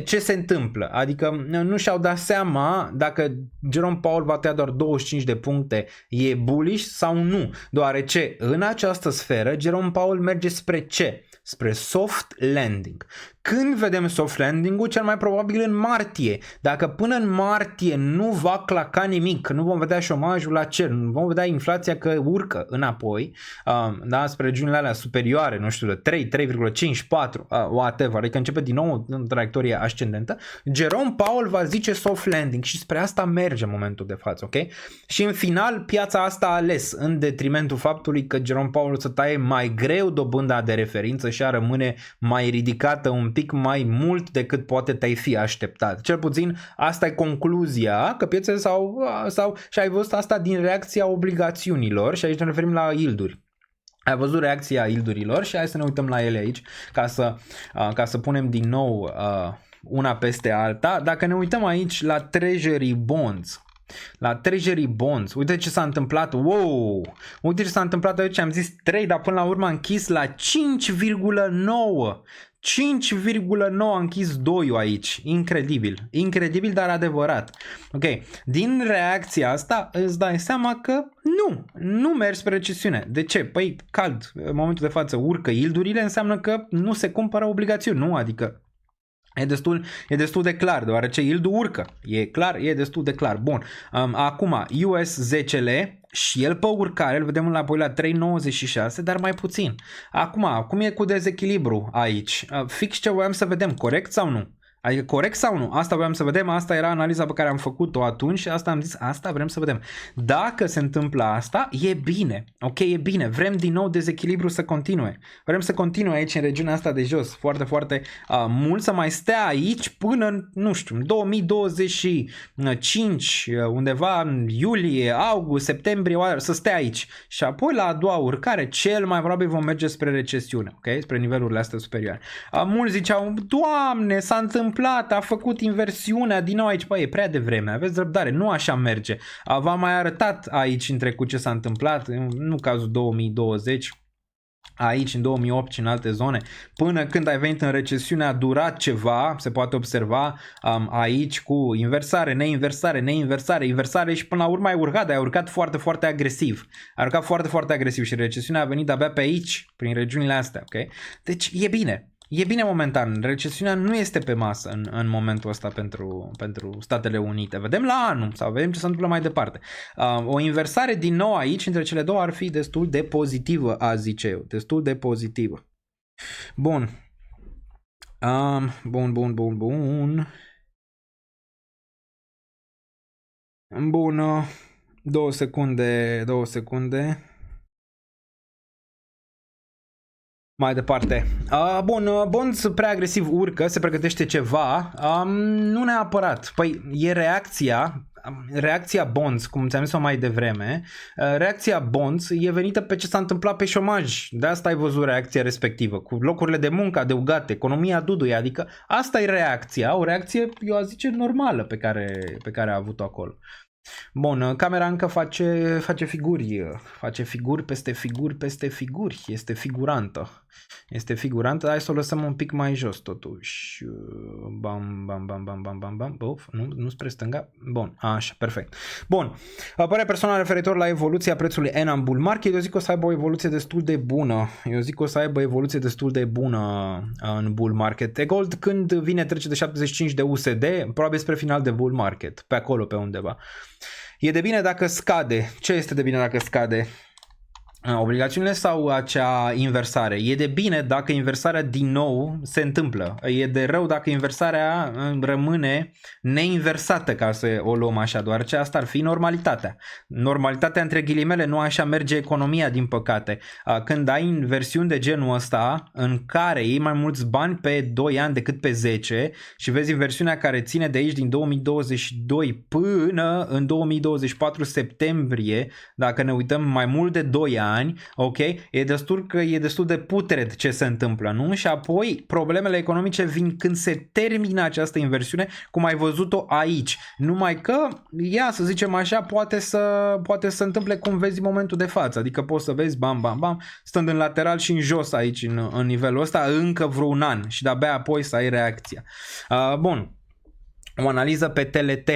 ce se întâmplă. Adică nu și-au dat seama dacă Jerome Powell va tăia doar 25 de puncte, e bullish sau nu. Deoarece în această sferă, Jerome Powell merge spre ce? Spre soft landing. Când vedem soft landing-ul? Cel mai probabil în martie. Dacă până în martie nu va claca nimic, nu vom vedea șomajul la cer, nu vom vedea inflația că urcă înapoi, da, spre regiunile alea superioare, nu știu, de 3, 3,5, 4, whatever, adică începe din nou în traiectorie ascendentă, Jerome Powell va zice soft landing și spre asta merge în momentul de față, ok? Și în final, piața asta a ales în detrimentul faptului că Jerome Powell să taie mai greu dobânda de referință și a rămâne mai ridicată un pic mai mult decât poate te-ai fi așteptat. Cel puțin asta e concluzia, că piețele sau și ai văzut asta din reacția obligațiunilor și aici ne referim la yield-uri. Ai văzut reacția yield-urilor și hai să ne uităm la ele aici ca să punem din nou una peste alta. Dacă ne uităm aici la Treasury Bonds, uite ce s-a întâmplat, uite ce s-a întâmplat aici, am zis 3, dar până la urmă a închis la 5,9, 5,9 a închis 2 aici, incredibil, dar adevărat. Ok, din reacția asta îți dai seama că nu mergi spre recesiune. De ce? Păi cald, în momentul de față urcă yield-urile, înseamnă că nu se cumpără obligațiuni, nu? Adică e destul de clar, deoarece yield-ul urcă. E clar, e destul de clar. Bun. Acum, US 10L și el pe urcare, îl vedem înapoi la 3,96, dar mai puțin. Acum, cum e cu dezechilibru aici? Fix ce voiam să vedem, corect sau nu? Adică corect sau nu? Asta voiam să vedem, asta era analiza pe care am făcut-o atunci și asta am zis, asta vrem să vedem. Dacă se întâmplă asta, e bine, ok, e bine, vrem din nou dezechilibru să continue. Vrem să continue aici în regiunea asta de jos, foarte, foarte mult, să mai stea aici până, nu știu, în 2025, undeva în iulie, august, septembrie, să stea aici. Și apoi la a doua urcare, cel mai probabil vom merge spre recesiune, ok, spre nivelurile astea superioare. Mulți ziceau, Doamne, s-a întâmplat, a făcut inversiunea din nou aici, băi, e prea devreme, aveți răbdare, nu așa merge. V-am mai arătat aici în trecut ce s-a întâmplat, nu cazul 2020, aici în 2008 și în alte zone, până când ai venit în recesiune a durat ceva, se poate observa aici cu inversare inversare și până la urmă ai urcat, dar ai urcat foarte, foarte agresiv. Ai urcat foarte, foarte agresiv și recesiunea a venit abia pe aici, prin regiunile astea, ok? Deci e bine. E bine momentan, recesiunea nu este pe masă în momentul ăsta pentru Statele Unite. Vedem la anul sau vedem ce se întâmplă mai departe. O inversare din nou aici între cele două ar fi destul de pozitivă, aș zice eu. Destul de pozitivă. Bun. Bun. Bun. 2 secunde. Mai departe. Bun, bonds prea agresiv urcă, se pregătește ceva, nu neapărat. Păi e reacția bonds, cum ți-am zis-o mai devreme, reacția bonds e venită pe ce s-a întâmplat pe șomaj. De asta ai văzut reacția respectivă, cu locurile de muncă adăugate, economia duduie, adică asta e reacția, o reacție, eu aș zice, normală pe care a avut-o acolo. Bun, camera încă face figuri. Face figuri peste figuri peste figuri. Este figurantă. Este figurantă. Hai să o lăsăm un pic mai jos totuși. Bam, bam, bam, bam, bam, bam, bam. Of, nu spre stânga. Bun, așa, perfect. Bun. Părerea personală referitor la evoluția prețului ENA în bull market. Eu zic că o să aibă o evoluție destul de bună. În bull market. E gold când vine trece de 75 de USD, probabil spre final de bull market. Pe acolo, pe undeva. E de bine dacă scade. Ce este de bine dacă scade? Obligațiunile sau acea inversare? E de bine dacă inversarea din nou se întâmplă. E de rău dacă inversarea rămâne neinversată, ca să o luăm așa, deoarece asta ar fi normalitatea. Normalitatea între ghilimele, nu așa merge economia, din păcate. Când ai inversiuni de genul ăsta în care iei mai mulți bani pe 2 ani decât pe 10 și vezi inversiunea care ține de aici din 2022 până în 2024 septembrie, dacă ne uităm mai mult de 2 ani, ok, e destul de putred ce se întâmplă, nu? Și apoi problemele economice vin când se termină această inversiune, cum ai văzut-o aici. Numai că ea, să zicem așa, poate să întâmple cum vezi în momentul de față, adică poți să vezi bam, bam, bam, stând în lateral și în jos aici, în nivelul ăsta, încă vreun an și de-abia apoi să ai reacția. Bun. O analiză pe TLT.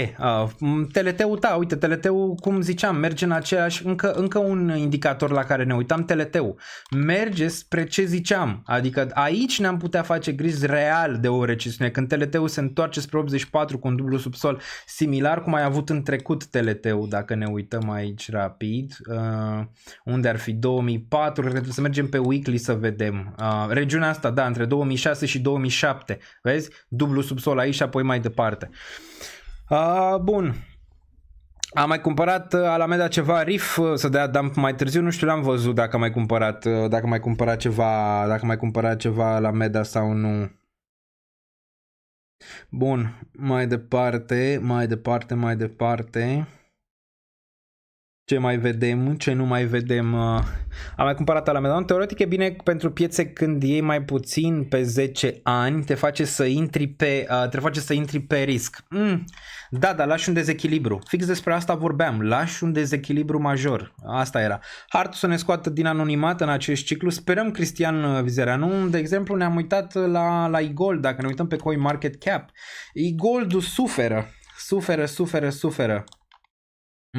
TLT-ul, da, uite, TLT-ul, cum ziceam, merge în aceeași, încă un indicator la care ne uitam, TLT-ul. Merge spre ce ziceam, adică aici ne-am putea face griji real de o recesiune, când TLT-ul se întoarce spre 84 cu un dublu subsol, similar cum ai avut în trecut TLT-ul, dacă ne uităm aici rapid, unde ar fi 2004, cred că trebuie să mergem pe weekly să vedem. Regiunea asta, da, între 2006 și 2007, vezi? Dublu subsol aici și apoi mai departe. Bun. Am mai cumpărat Alameda ceva RIF să dea dump mai târziu, nu știu, l-am văzut dacă mai cumpărat ceva Alameda sau nu. Bun, mai departe. Ce mai vedem, ce nu mai vedem. Am mai cumpărat Alameda. Teoretic e bine pentru piețe când iei mai puțin pe 10 ani, te face să intri pe risc. Da, dar lași un dezechilibru. Fix despre asta vorbeam. Lași un dezechilibru major. Asta era. Hard să ne scoată din anonimat în acest ciclu. Sperăm, Cristian Vizereanu. De exemplu, ne-am uitat la e-gold. Dacă ne uităm pe CoinMarketCap, e-goldul suferă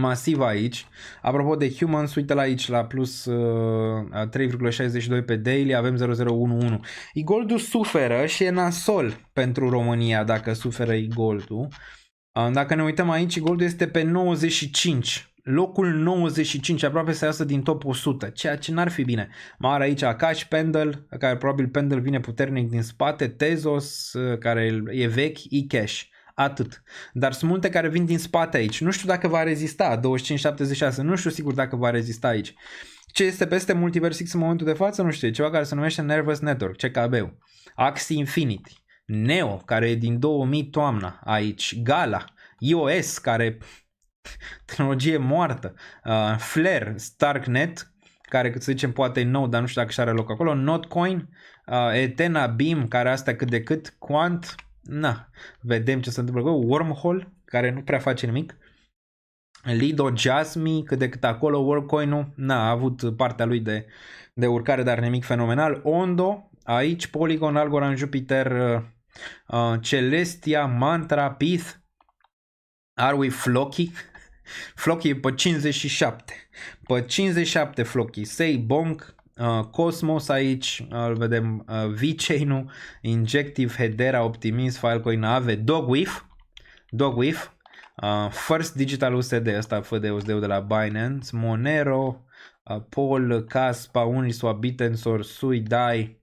masiv aici. Apropo de humans, uite-l aici la plus 3,62 pe daily, avem 0,011. E-goldul suferă și e nasol pentru România dacă suferă e-goldul. Dacă ne uităm aici, e-goldul este pe 95. Locul 95, aproape să iasă din top 100, ceea ce n-ar fi bine. Mai are aici Akash, Pendle, care probabil Pendle vine puternic din spate, Tezos, care e vechi, eCash. Atât. Dar sunt multe care vin din spate aici. Nu știu dacă va rezista 25.76. Nu știu sigur dacă va rezista aici. Ce este peste Multiverse X în momentul de față? Nu știu. E ceva care se numește Nervous Network, CKB-ul. Axie Infinity. Neo, care e din 2000 toamna aici. Gala. iOS, care tehnologie moartă. Flare, Starknet, care să zicem poate e nou, dar nu știu dacă și-are loc acolo. Notcoin, Ethena, Beam, care astea cât de cât. Quant. Na, vedem ce se întâmplă cu Wormhole, care nu prea face nimic. Lido, Jasmine, cât de cât acolo. Workcoin-ul, a avut partea lui de urcare, dar nimic fenomenal. Ondo, aici, Polygon, Algorand, Jupiter, Celestia, Mantra, Pith. Are we Floki? Floki e pe 57. Pe 57 Floki. Sei, Bonk, Cosmos aici, îl vedem, VeChain-ul, Injective, Hedera, Optimism, Filecoin, Aave, Dogwif, First Digital USD, ăsta FD-USD de la Binance, Monero, Pol, Caspa, Uniswap, Bitensor, Sui, Dai,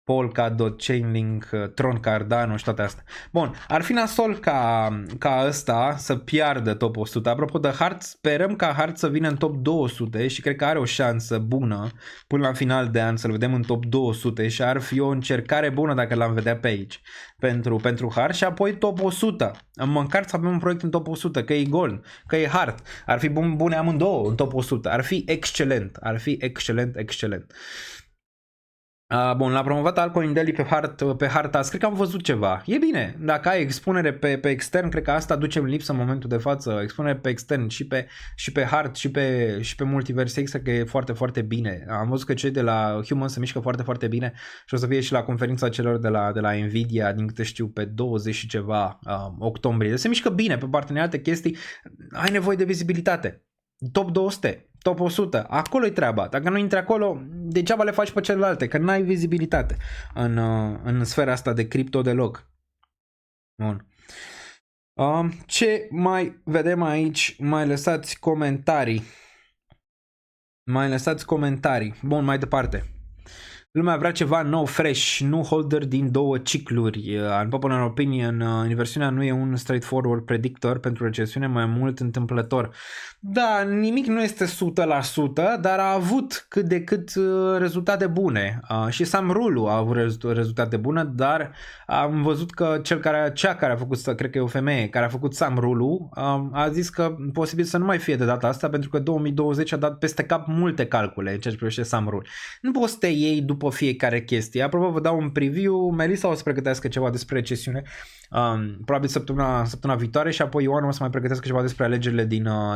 Polkadot, Chainlink, Tron, Cardano și toate astea. Bun, ar fi nasol ca ăsta să piardă top 100. Apropo de Hart, sperăm ca Hart să vină în top 200 și cred că are o șansă bună până la final de an să-l vedem în top 200 și ar fi o încercare bună dacă l-am vedea pe aici pentru Hart și apoi top 100. Măcar să avem un proiect în top 100, că e Gold, că e Hart. Ar fi bune amândouă în top 100. Ar fi excelent. Bun, l-a promovat Alcoin Daily pe harta. Cred că am văzut ceva. E bine, dacă ai expunere pe extern, cred că asta ducem lipsă în momentul de față. Expunere pe extern și pe hard și pe Multiverse X, că e foarte, foarte bine. Am văzut că cei de la Human se mișcă foarte, foarte bine și o să fie și la conferința celor de la Nvidia, din câte știu, pe 20 și ceva octombrie. Se mișcă bine pe parteneriate chestii. Ai nevoie de vizibilitate. Top 200, top 100, acolo e treaba. Dacă nu intri acolo, degeaba le faci pe celelalte, că n-ai vizibilitate în sfera asta de cripto deloc. Bun. Ce mai vedem aici? Mai lăsați comentarii. Bun, mai departe. Lumea vrea ceva nou, fresh, nu holder din două cicluri. În popular opinion, inversiunea nu e un straightforward predictor pentru recesiune, mai mult întâmplător. Da, nimic nu este 100%, dar a avut cât de cât rezultate bune. Și Sam Rulu a avut rezultate bune, dar am văzut că cea care a făcut, cred că e o femeie, care a făcut Sam Rulu, a zis că posibil să nu mai fie de data asta, pentru că 2020 a dat peste cap multe calcule în ceea ce privește Sam Rulu. Nu poți să te iei după fiecare chestie. Apropo, vă dau un preview. Melissa o să pregătească ceva despre recesiune, probabil săptămâna viitoare, și apoi Ioan o să mai pregătească ceva despre alegerile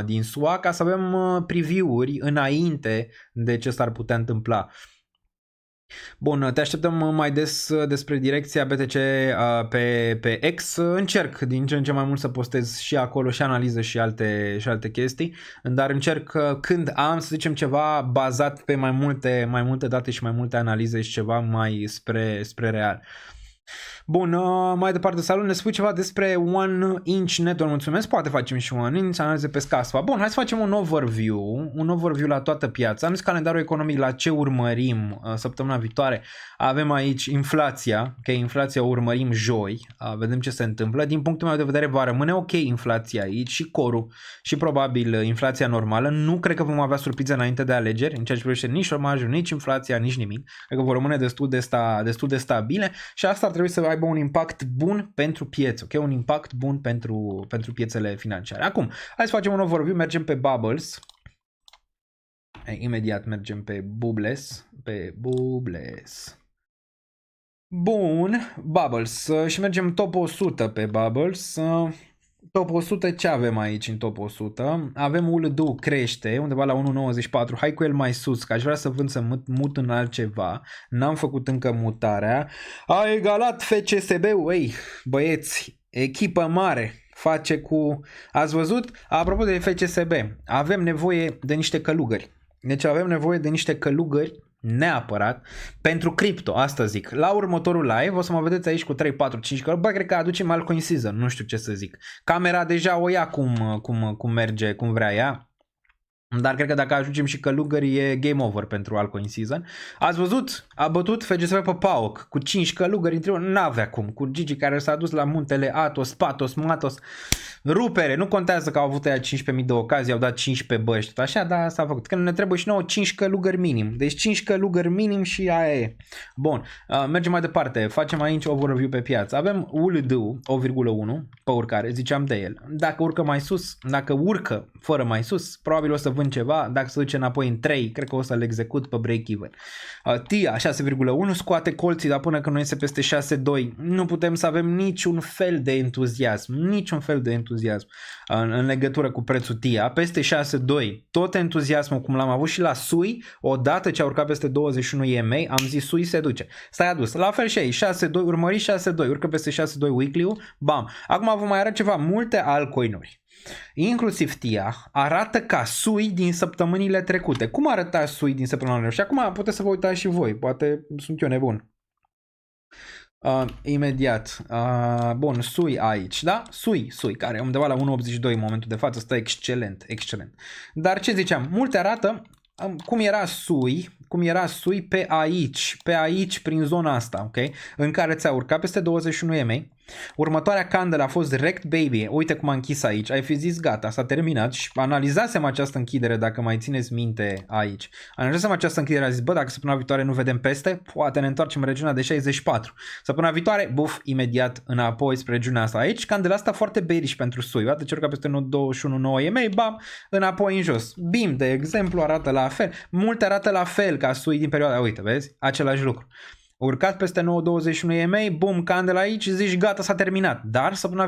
din SUA, ca să avem preview-uri înainte de ce s-ar putea întâmpla. Bun, te așteptăm mai des despre direcția BTC pe X. Încerc din ce în ce mai mult să postez și acolo și analiză și alte chestii, dar încerc când am, să zicem, ceva bazat pe mai multe date și mai multe analize și ceva mai spre real. Bun, mai departe, salut, ne spui ceva despre One Inch Network, mulțumesc, poate facem și One Inch, analize pe Scasfa. Bun, hai să facem un overview la toată piața. Am zis calendarul economic la ce urmărim săptămâna viitoare. Avem aici inflația, că inflația o urmărim joi, vedem ce se întâmplă. Din punctul meu de vedere va rămâne ok inflația aici și corul și probabil inflația normală. Nu cred că vom avea surprize înainte de alegeri, în ceea ce privește nici șomajul, nici inflația, nici nimic. Cred că vor rămâne destul de stabile și asta ar trebui să aibă un impact bun pentru piețe, ok? Un impact bun pentru piețele financiare. Acum, hai să facem un overview, mergem pe Bubbles. Imediat mergem pe Bubbles. Bun, Bubbles. Și mergem top 100 pe Bubbles. Top 100, ce avem aici în top 100? Avem ULD crește undeva la 1.94, hai cu el mai sus, că aș vrea să vând să mut în altceva, n-am făcut încă mutarea. A egalat FCSB-ul, ei, băieți, echipă mare, face cu... Ați văzut? Apropo de FCSB, avem nevoie de niște călugări. Deci avem nevoie de niște călugări neapărat pentru cripto, asta zic. La următorul live o să mă vedeți aici cu 3, 4, 5 călugări. Bă, cred că aducem altcoin season, nu știu ce să zic. Camera deja o ia cum merge, cum vrea ea. Dar cred că dacă ajungem și călugări e game over pentru altcoin season. Ați văzut? A bătut FGSB pe PAOC cu 5 călugări în trio. N-avea cum. Cu Gigi care s-a dus la muntele Atos, Patos, Matos. Rupere. Nu contează că au avut aia 15.000 de ocazii, au dat 15 băști. Tot așa, dar s-a făcut. Că ne trebuie și nouă 5 călugări minim. Deci 5 călugări minim și aia e. Bun. Mergem mai departe. Facem aici overview pe piață. Avem ULD 1,1 pe urcare. Ziceam de el. Dacă urcă mai sus, dacă urcă fără mai sus, probabil o să vând ceva. Dacă se duce înapoi în 3, cred că o să-l execut pe break-even. TIA 6,1 scoate colții, dar până când nu iese peste 6,2 nu putem să avem niciun fel de entuziasm. În legătură cu prețul TIA. Peste 6,2 tot entuziasmul cum l-am avut și la SUI, odată ce a urcat peste 21 EMA, am zis SUI se duce. S-a adus. La fel și aici, 6,2, urmări 6,2, urcă peste 6,2 weekly-ul, bam. Acum vă mai arăt ceva, multe altcoinuri, inclusiv TIA, arată ca SUI din săptămânile trecute. Cum arăta SUI din săptămânile trecute? Și acum puteți să vă uitați și voi, poate sunt eu nebun. Imediat. Bun, SUI aici, da? SUI, care e undeva la 1.82 în momentul de față, stă excelent. Dar ce ziceam, multe arată cum era SUI pe aici prin zona asta, ok? În care ți-a urcat peste 21 EMA. Următoarea candle a fost Rect Baby. Uite cum a închis aici. Ai fi zis gata, s-a terminat și analizasem această închidere, dacă mai țineți minte aici. Analizasem această închidere, a zis, bă, dacă săptămâna viitoare nu vedem peste, poate ne întoarcem în regiunea de 64. Săptămâna viitoare, buf, imediat înapoi spre regiunea asta. Aici candela asta foarte bearish pentru SUI. Odată ce urca peste 21.9 EMA, bam, înapoi în jos. BIM, de exemplu, arată la fel. Multe arată la fel. ca SUI din perioada, uite, vezi? Același lucru. Urcat peste 9.21 EMA, boom, candela aici, zici gata, s-a terminat. Dar săptămâna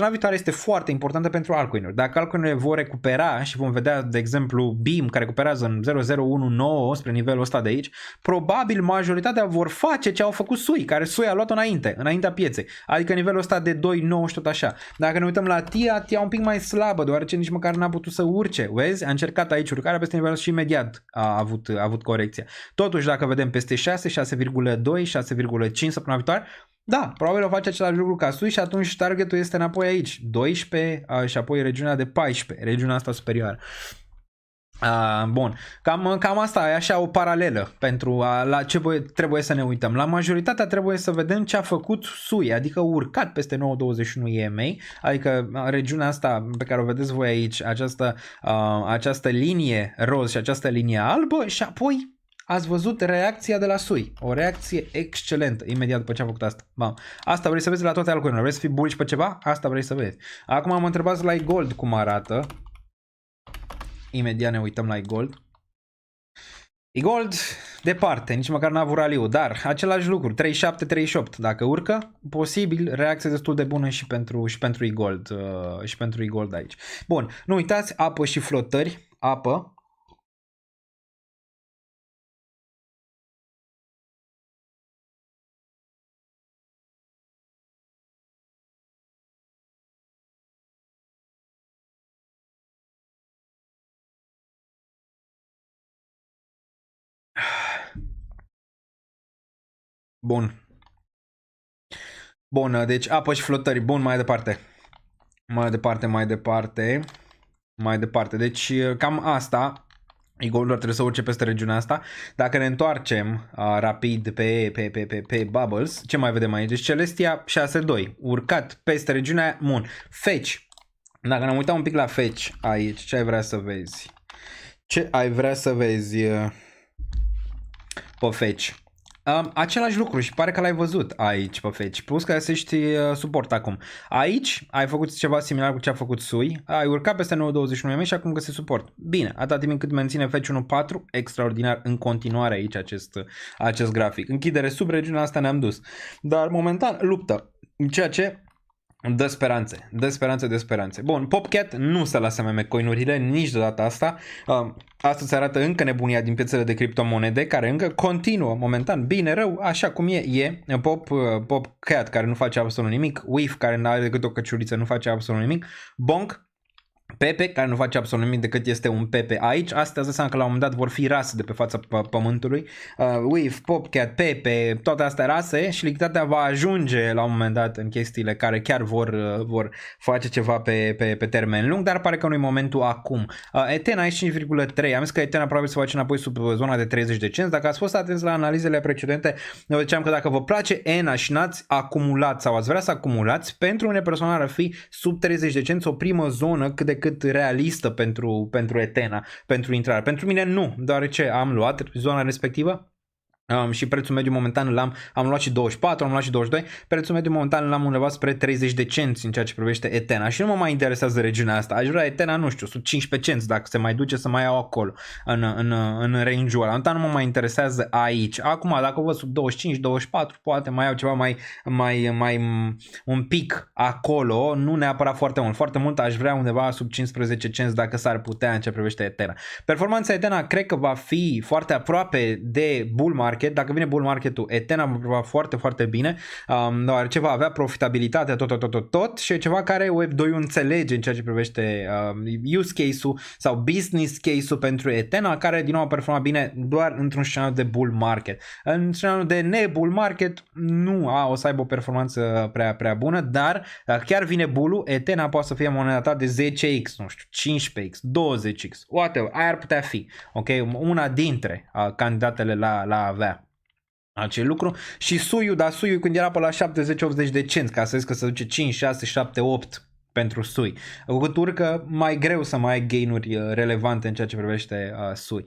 viitoare este foarte importantă pentru altcoin-uri. Dacă altcoin-urile vor recupera și vom vedea, de exemplu, BEAM care recuperează în 0.019 spre nivelul ăsta de aici, probabil majoritatea vor face ce au făcut SUI, care SUI a luat-o înaintea pieței. Adică nivelul ăsta de 2.9 și tot așa. Dacă ne uităm la TIA un pic mai slabă, deoarece nici măcar n-a putut să urce. Vezi? A încercat aici urcarea peste nivelul și imediat a avut corecție. Totuși, dacă vedem peste 6, 6,2, 6,5 săptămâna viitoare, da, probabil o face același lucru ca SUI și atunci targetul este înapoi aici, 12 și apoi regiunea de 14, regiunea asta superioară. Bun, cam asta e așa o paralelă pentru la ce trebuie să ne uităm. La majoritatea trebuie să vedem ce a făcut SUI, adică urcat peste 9.21 EMA, adică regiunea asta pe care o vedeți voi aici, această linie roz și această linie albă și apoi ați văzut reacția de la SUI. O reacție excelentă imediat după ce a făcut asta. Bam. Asta vrei să vezi la toate altcoin-urile. Vrei să fii bullish pe ceva? Asta vrei să vezi. Acum mă întrebați la iGold cum arată. Imediat ne uităm la iGold. iGold departe, nici măcar n-a avut raliu, dar același lucru, 37-38. Dacă urcă, posibil reacție destul de bună și pentru iGold și pentru iGold aici. Bun, nu uitați, apă și flotări, apă. Bun. Bun, deci apă și flotări. Bun, mai departe. Mai departe. Deci cam asta. iGold trebuie să urce peste regiunea asta. Dacă ne întoarcem rapid pe Bubbles, ce mai vedem aici? Deci Celestia 6.2. Urcat peste regiunea. Bun. Fetch. Dacă ne uităm un pic la Fetch aici, ce ai vrea să vezi? Ce ai vrea să vezi pe Fetch? Același lucru și pare că l-ai văzut aici pe Fetch, plus că găsești suport acum. Aici ai făcut ceva similar cu ce a făcut SUI, ai urcat peste 9.21 și acum găsești suport. Bine, atâta timp cât menține Fetch 1.4, extraordinar în continuare aici acest grafic. Închidere sub regiunea asta ne-am dus, dar momentan luptă, ceea ce dă speranțe. Bun, PopCat nu se lasă meme coinurile nici de data asta. Asta se arată încă nebunia din piețele de criptomonede care încă continuă momentan bine rău, așa cum e. PopCat care nu face absolut nimic, WIF care nu are decât o căciuliță, nu face absolut nimic, Bonk, Pepe, care nu face absolut nimic decât este un Pepe aici. Astea îți că la un moment dat vor fi rase de pe fața pământului. WIF, PopCat, Pepe, toate astea rase și lichiditatea va ajunge la un moment dat în chestiile care chiar vor face ceva pe termen lung, dar pare că nu e momentul acum. Ethena aici 5,3. Am zis că Ethena probabil se face înapoi sub zona de 30 de cenți. Dacă ați fost atenți la analizele precedente, ne ziceam că dacă vă place ENA și n-ați acumulat sau ați vrea să acumulați, pentru mine personal ar fi sub 30 de cenți o primă zonă cât de cât realistă pentru Ethena, pentru intrare. Pentru mine nu, deoarece am luat zona respectivă și prețul mediu momentan am luat și 24, am luat și 22, prețul mediu momentan l-am undeva spre 30 de cenți în ceea ce privește Ethena și nu mă mai interesează regiunea asta. Aș vrea Ethena, nu știu, sub 15 cenți dacă se mai duce să mai iau acolo în range-ul ăla. Nu mă mai interesează aici. Acum dacă văd sub 25, 24, poate mai iau ceva mai un pic acolo, nu neapărat foarte mult. Foarte mult aș vrea undeva sub 15 cenți dacă s-ar putea în ce privește Ethena. Performanța Ethena cred că va fi foarte aproape de bull market. Dacă vine bull market-ul, Ethena va foarte, foarte bine, deoarece va avea profitabilitate tot și e ceva care Web2 înțelege în ceea ce privește use case-ul sau business case-ul pentru Ethena, care din nou a performat bine doar într-un scenariu de bull market. În scenariu de ne-bull market nu o să aibă o performanță prea bună, dar dacă chiar vine bull-ul, Ethena poate să fie moneda ta de 10x, nu știu, 15x, 20x, whatever, aia ar putea fi, ok? Una dintre candidatele la avea acel lucru. Și SUI-ul, dar SUI-ul când era pe la 70-80 de cenți, ca să zic că se duce 5, 6, 7, 8 pentru SUI. Cu cât urcă, mai greu să mai ai gain-uri relevante în ceea ce privește SUI.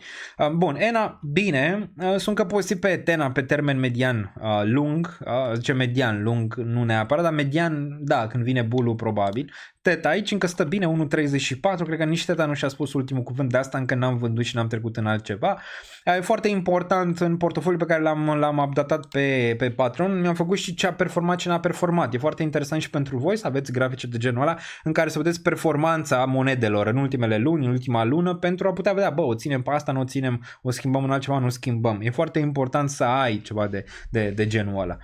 Bun, ENA, bine, sunt că posibil pe TENA pe termen median lung, zice median lung, nu neapărat, dar median, da, când vine bulul probabil. Teta aici încă stă bine, 1.34, cred că nici Teta nu și-a spus ultimul cuvânt, de asta încă n-am vândut și n-am trecut în altceva. E foarte important în portofoliul pe care l-am updatat pe Patreon, mi-am făcut și ce a performat, ce n-a performat. E foarte interesant și pentru voi să aveți grafice de genul ăla în care să vedeți performanța monedelor în ultimele luni, în ultima lună, pentru a putea vedea, bă, o ținem pe asta, nu o ținem, o schimbăm în altceva, nu o schimbăm. E foarte important să ai ceva de genul ăla.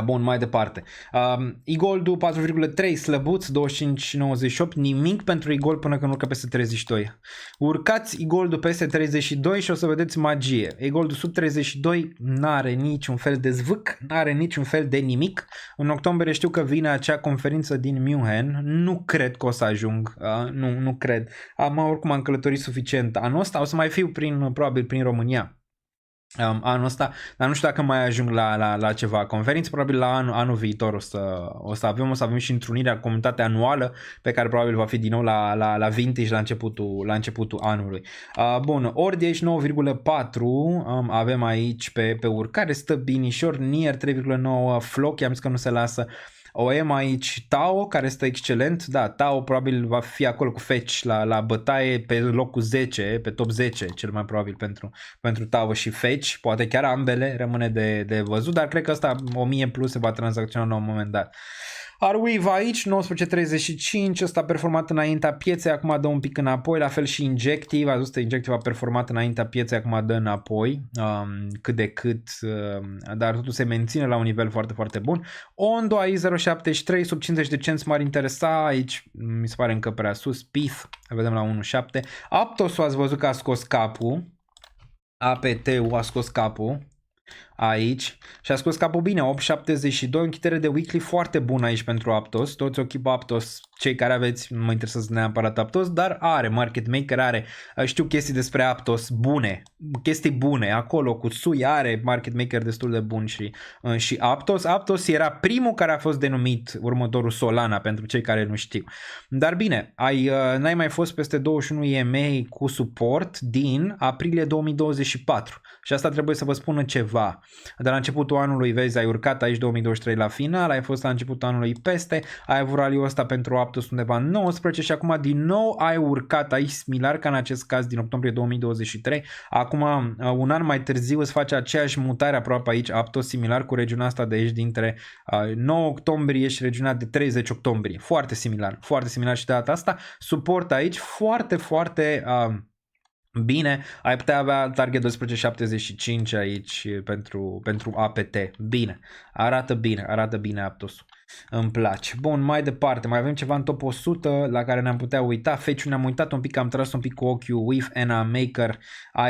Bun, mai departe. E-Gold-ul 4,3 slăbuț, 25,98, nimic pentru E-Gold până când urcă peste 32. Urcați E-Gold-ul peste 32 și o să vedeți magie. E-Gold-ul sub 32 n-are niciun fel de zvâc, n-are niciun fel de nimic. În octombrie știu că vine acea conferință din München, nu cred că o să ajung, nu cred. Oricum am călătorit suficient anul ăsta, o să mai fiu probabil prin România. Anul ăsta, dar nu știu dacă mai ajung la ceva conferințe, probabil la anul viitor o să avem și întrunirea comunitate anuală pe care probabil va fi din nou la Vintage la începutul anului. Bun, Ordi aici 9,4, avem aici pe urcare, stă binișor, Nier 3,9, Flock, i-am zis că nu se lasă. OM aici Tao, care stă excelent, da, Tao probabil va fi acolo cu Fetch la bătaie pe locul 10, pe top 10 cel mai probabil pentru Tao și Fetch, poate chiar ambele, rămâne de văzut, dar cred că ăsta 1000 plus se va tranzacționa la un moment dat. Arweave aici, 19.35, ăsta a performat înaintea pieței, acum dă un pic înapoi, la fel și Injective, a văzut că Injective a performat înaintea pieței, acum dă înapoi, cât de cât, dar totul se menține la un nivel foarte, foarte bun. Ondo aici 0.73, sub 50 de cenți m-ar interesa, aici mi se pare încă prea sus, Pith, vedem la 1.7, Aptos-ul ați văzut că a scos capul, APT-ul a scos capul, aici și a scos capul bine, 8.72, închidere de weekly foarte bună aici pentru Aptos, toți ochii pe Aptos, cei care aveți, nu mă interesează neapărat Aptos, dar are market maker, are, știu chestii despre Aptos bune, chestii bune, acolo cu SUI are market maker destul de bun și Aptos era primul care a fost denumit următorul Solana pentru cei care nu știu, dar bine, n-ai mai fost peste 21 EMA cu suport din aprilie 2024 și asta trebuie să vă spună ceva. De la începutul anului, vezi, ai urcat aici 2023 la final, ai fost la începutul anului peste, ai avut raliul ăsta pentru Aptos undeva în 19 și acum din nou ai urcat aici similar ca în acest caz din octombrie 2023. Acum un an mai târziu îți face aceeași mutare aproape aici Aptos similar cu regiunea asta de aici dintre 9 octombrie și regiunea de 30 octombrie. Foarte similar și de data asta. Suport aici foarte, foarte bine, ai putea avea target 12.75 aici pentru APT. Bine, arată bine Aptos. Îmi place. Bun, mai departe, mai avem ceva în top 100 la care ne-am putea uita. Fetch-ul ne-am uitat un pic, am tras un pic cu ochiul, WIF, ENA, Maker,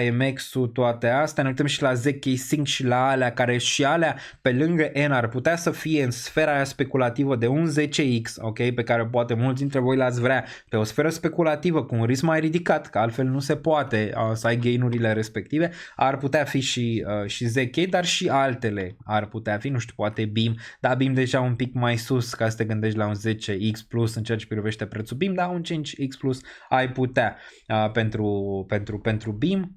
IMX-ul, toate astea. Ne uităm și la ZK Sync și la alea care și alea pe lângă ENA ar putea să fie în sfera aia speculativă de un 10x, ok, pe care poate mulți dintre voi l-ați vrea pe o sferă speculativă cu un risc mai ridicat, că altfel nu se poate să ai gain-urile respective. Ar putea fi și ZK, dar și altele ar putea fi, nu știu, poate BIM, dar BIM deja un pic mai sus ca să te gândești la un 10x plus în ceea ce privește prețul BIM, dar un 5x plus ai putea pentru BIM.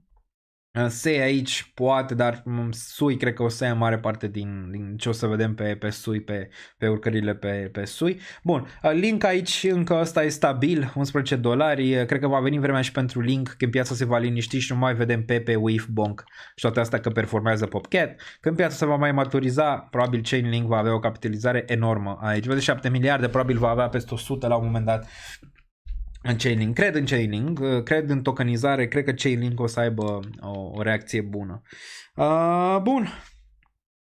SEI aici poate, dar SUI cred că o să ia mare parte din ce o să vedem pe SUI, pe urcările pe SUI. Bun, Link aici încă ăsta e stabil, $11, cred că va veni vremea și pentru Link, când piața se va liniști și nu mai vedem Pepe, WIF, Bonk și toate astea că performează Popcat. Când piața se va mai maturiza, probabil Chainlink va avea o capitalizare enormă aici, vede 7 miliarde, probabil va avea peste 100 la un moment dat. În Chainlink, cred în tokenizare, cred că Chainlink o să aibă o reacție bună. Bun.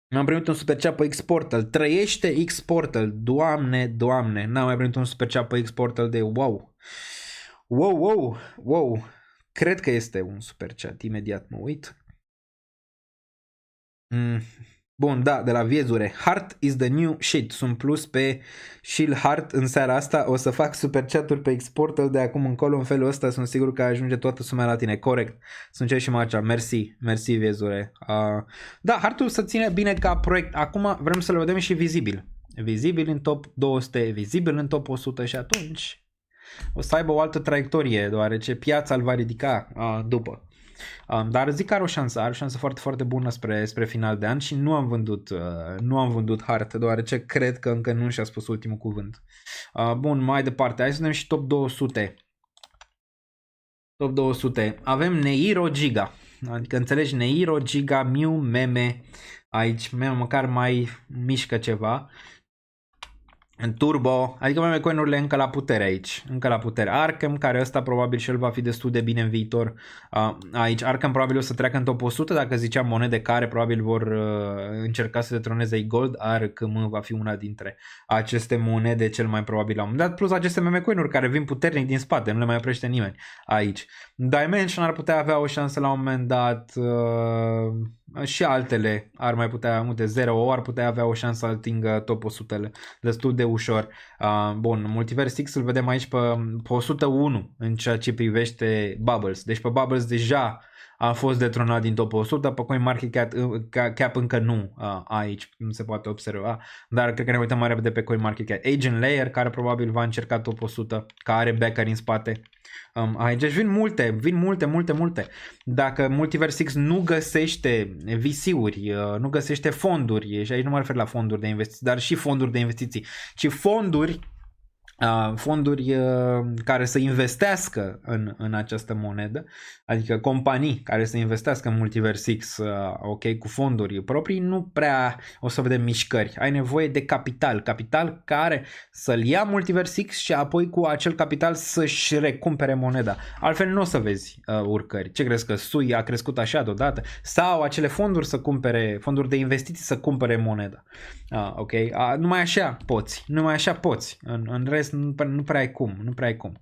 Am primit un super chat pe X-Portal. Trăiește X-Portal. Doamne, n-am mai primit un super chat pe X-Portal de wow. Wow. Cred că este un super chat. Imediat mă uit. Bun, da, de la Viezure. Heart is the new shit. Sunt plus pe Shield Heart în seara asta. O să fac super chat-uri pe X-Portal de acum încolo. În felul ăsta sunt sigur că ajunge toată suma la tine. Corect. Sunt cei și Marcea. Mersi Viezure. Da, Heart-ul să ține bine ca proiect. Acum vrem să-l vedem și vizibil. vizibil în top 200, vizibil în top 100 și atunci o să aibă o altă traiectorie, deoarece piața îl va ridica după. Dar zic că are o șansă foarte, foarte bună spre final de an și nu am vândut hard, deoarece cred că încă nu și-a spus ultimul cuvânt. Bun, mai departe, hai să vedem și top 200. Top 200. Avem Neiro Giga. Adică înțelegi, Neiro Giga, Miu, meme. Aici meme măcar mai mișcă ceva. În turbo, adică meme coin-urile încă la putere aici, încă la putere. Arkham, care ăsta probabil și el va fi destul de bine în viitor. Aici Arkham probabil o să treacă în top 100, dacă ziceam monede care probabil vor încerca să detroneze Gold. Arkham va fi una dintre aceste monede cel mai probabil la un moment dat, plus aceste meme coin-uri care vin puternic din spate, nu le mai oprește nimeni aici. Dimension ar putea avea o șansă la un moment dat, și altele ar mai putea, multe 0 ar putea avea o șansă să atingă top 100 destul de ușor. Bun, Multiverse X îl vedem aici pe 101 în ceea ce privește Bubbles. Deci pe Bubbles deja a fost detronat din top 100, pe CoinMarketCap încă nu, aici nu se poate observa, dar cred că ne uităm mai repede pe CoinMarketCap. Agent Layer, care probabil va încerca top 100, care are backer în spate. Aici deci vin multe. Dacă Multiverse X nu găsește VC-uri, nu găsește fonduri, și aici nu mă refer la fonduri de investiții, dar și fonduri de investiții, ci fonduri care să investească în această monedă, adică companii care să investească în Multiverse X, ok, cu fonduri proprii, nu prea o să vedem mișcări. Ai nevoie de capital care să-l ia Multiverse X și apoi cu acel capital să-și recumpere moneda. Altfel nu o să vezi urcări. Ce crezi, că SUI a crescut așa deodată? Sau acele fonduri să cumpere, fonduri de investiții să cumpere moneda. Ok, numai așa poți. În rest nu prea ai cum.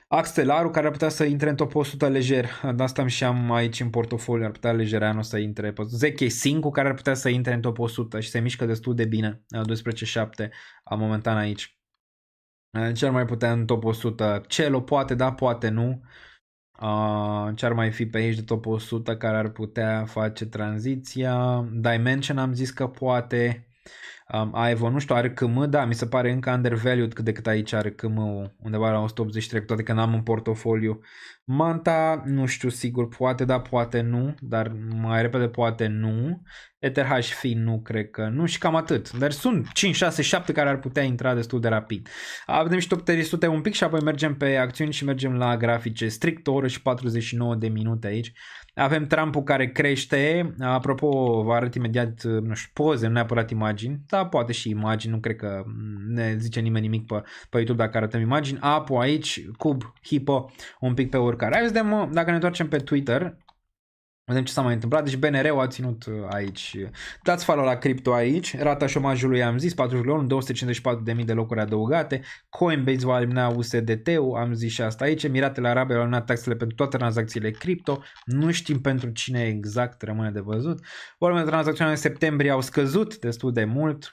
Axelarul, care ar putea să intre în top 100 lejer, de asta și am aici în portofoliu, ar putea lejer anul să intre. ZK5, care ar putea să intre în top 100 și se mișcă destul de bine, 12.7 momentan aici. Ce ar mai putea în top 100? Celo poate, da, poate nu. Ce ar mai fi pe aici de top 100 care ar putea face tranziția? Dimension am zis că poate. Aevo, nu știu, are CM, da, mi se pare încă undervalued cât de cât aici are CM undeva la 183, cu toate că n-am în portofoliu. Manta, nu știu sigur, poate da, poate nu, dar mai repede poate nu. EtherHV nu cred că nu și cam atât, dar sunt 5, 6, 7 care ar putea intra destul de rapid. Vedem și top 300 un pic și apoi mergem pe acțiuni și mergem la grafice. Strict o oră și 49 de minute aici. Avem Trump-ul care crește, apropo, vă arăt imediat, nu știu, poze, nu neapărat imagini, dar poate și imagini, nu cred că ne zice nimeni nimic pe YouTube dacă arătăm imagini. Apo aici, Cub, Hippo, un pic pe urcare. Hai să vedem, dacă ne întoarcem pe Twitter, vedem ce s-a mai întâmplat. Deci BNR-ul a ținut aici. Dați follow la cripto aici. Rata șomajului am zis 4,1, 254.000 de locuri adăugate. Coinbase va elimina USDT-ul, am zis și asta aici. Emiratele Arabe au eliminat taxele pentru toate tranzacțiile cripto. Nu știm pentru cine exact, rămâne de văzut. Volumele de tranzacționare în septembrie au scăzut destul de mult.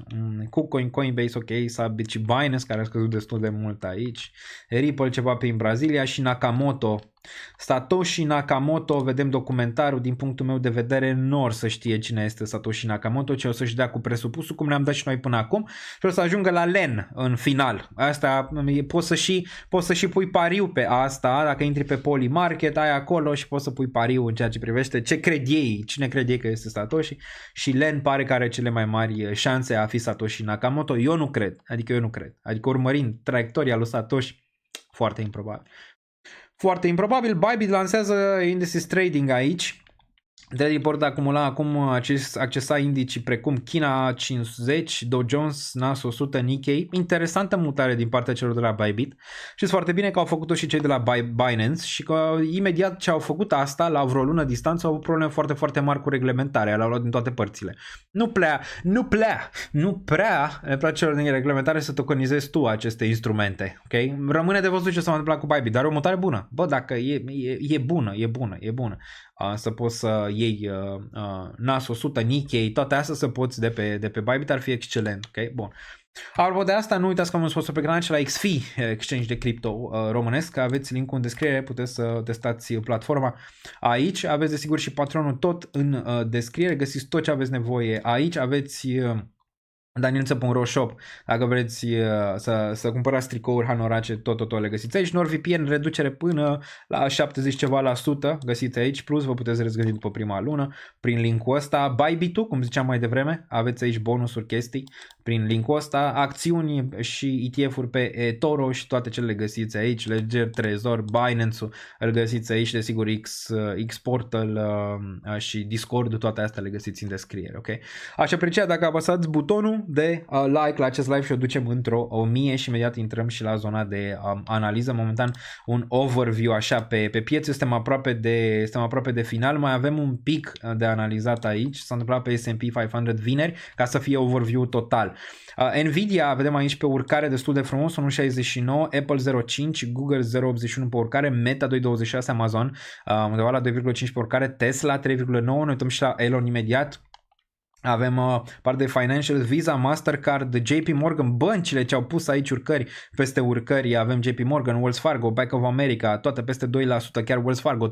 KuCoin, Coinbase, ok, Sabit și Binance care au scăzut destul de mult aici. Ripple ceva prin Brazilia și Nakamoto. Satoshi Nakamoto, vedem documentarul, din punctul meu de vedere nu or să știe cine este Satoshi Nakamoto, ci o să-și dea cu presupusul cum ne-am dat și noi până acum și o să ajungă la LEN în final. Asta poți să și pui pariu pe asta, dacă intri pe Polymarket, ai acolo și poți să pui pariu în ceea ce privește ce cred ei, cine cred ei că este Satoshi, și LEN pare că are cele mai mari șanse a fi Satoshi Nakamoto. Eu nu cred, adică urmărind traiectoria lui Satoshi, foarte improbabil. Foarte improbabil. Bybit lansează indices trading aici. Trading port acumula acum accesa indicii precum China 50, Dow Jones, Nas 100, Nikkei. Interesantă mutare din partea celor de la Bybit. Și foarte bine că au făcut-o și cei de la Binance și că imediat ce au făcut asta, la vreo lună distanță, au avut probleme foarte, foarte mari cu reglementarea. Le-au luat din toate părțile. Nu prea le place celor din reglementare să tokenizezi tu aceste instrumente. Okay? Rămâne de văzut ce s-a întâmplat cu Bybit, dar o mutare bună. Bă, dacă e bună. Să poți să iei NAS 100, Nikkei, toate astea să poți de pe Bybit, ar fi excelent. Okay? Bun. Apropo de asta, nu uitați că am un sponsor pe canal și la XFi, exchange de cripto românesc. Aveți linkul în descriere, puteți să testați platforma aici. Aveți desigur și patronul tot în descriere, găsiți tot ce aveți nevoie aici. Aveți Danielță.ro shop, dacă vreți să cumpărați tricouri, hanorace, tot le găsiți aici. NordVPN, reducere până la 70 ceva la sută, găsiți aici, plus vă puteți răzgândi după prima lună prin linkul ăsta. Bybit-ul, cum ziceam mai devreme, aveți aici bonusuri, chestii prin linkul ăsta, acțiuni și ETF-uri pe eToro și toate cele le găsiți aici, Ledger, Trezor, Binance-ul, îl găsiți aici, desigur Xportal și Discord, toate astea le găsiți în descriere, ok? Aș aprecia dacă apăsați butonul de like la acest live și o ducem într-o 1000 și imediat intrăm și la zona de analiză. Momentan un overview așa pe piețe, suntem aproape de final, mai avem un pic de analizat aici, s-a întâmplat pe S&P 500 vineri ca să fie overview total. Nvidia, vedem aici pe urcare destul de frumos, 1.69, Apple 0.5, Google 0.81 pe urcare, Meta 2.26, Amazon undeva la 2.5 pe urcare, Tesla 3.9, ne uităm și la Elon imediat. Avem parte de financial, Visa, Mastercard, JP Morgan, băncile ce au pus aici urcări peste urcări, avem JP Morgan, Wells Fargo, Bank of America, toate peste 2%, chiar Wells Fargo 3%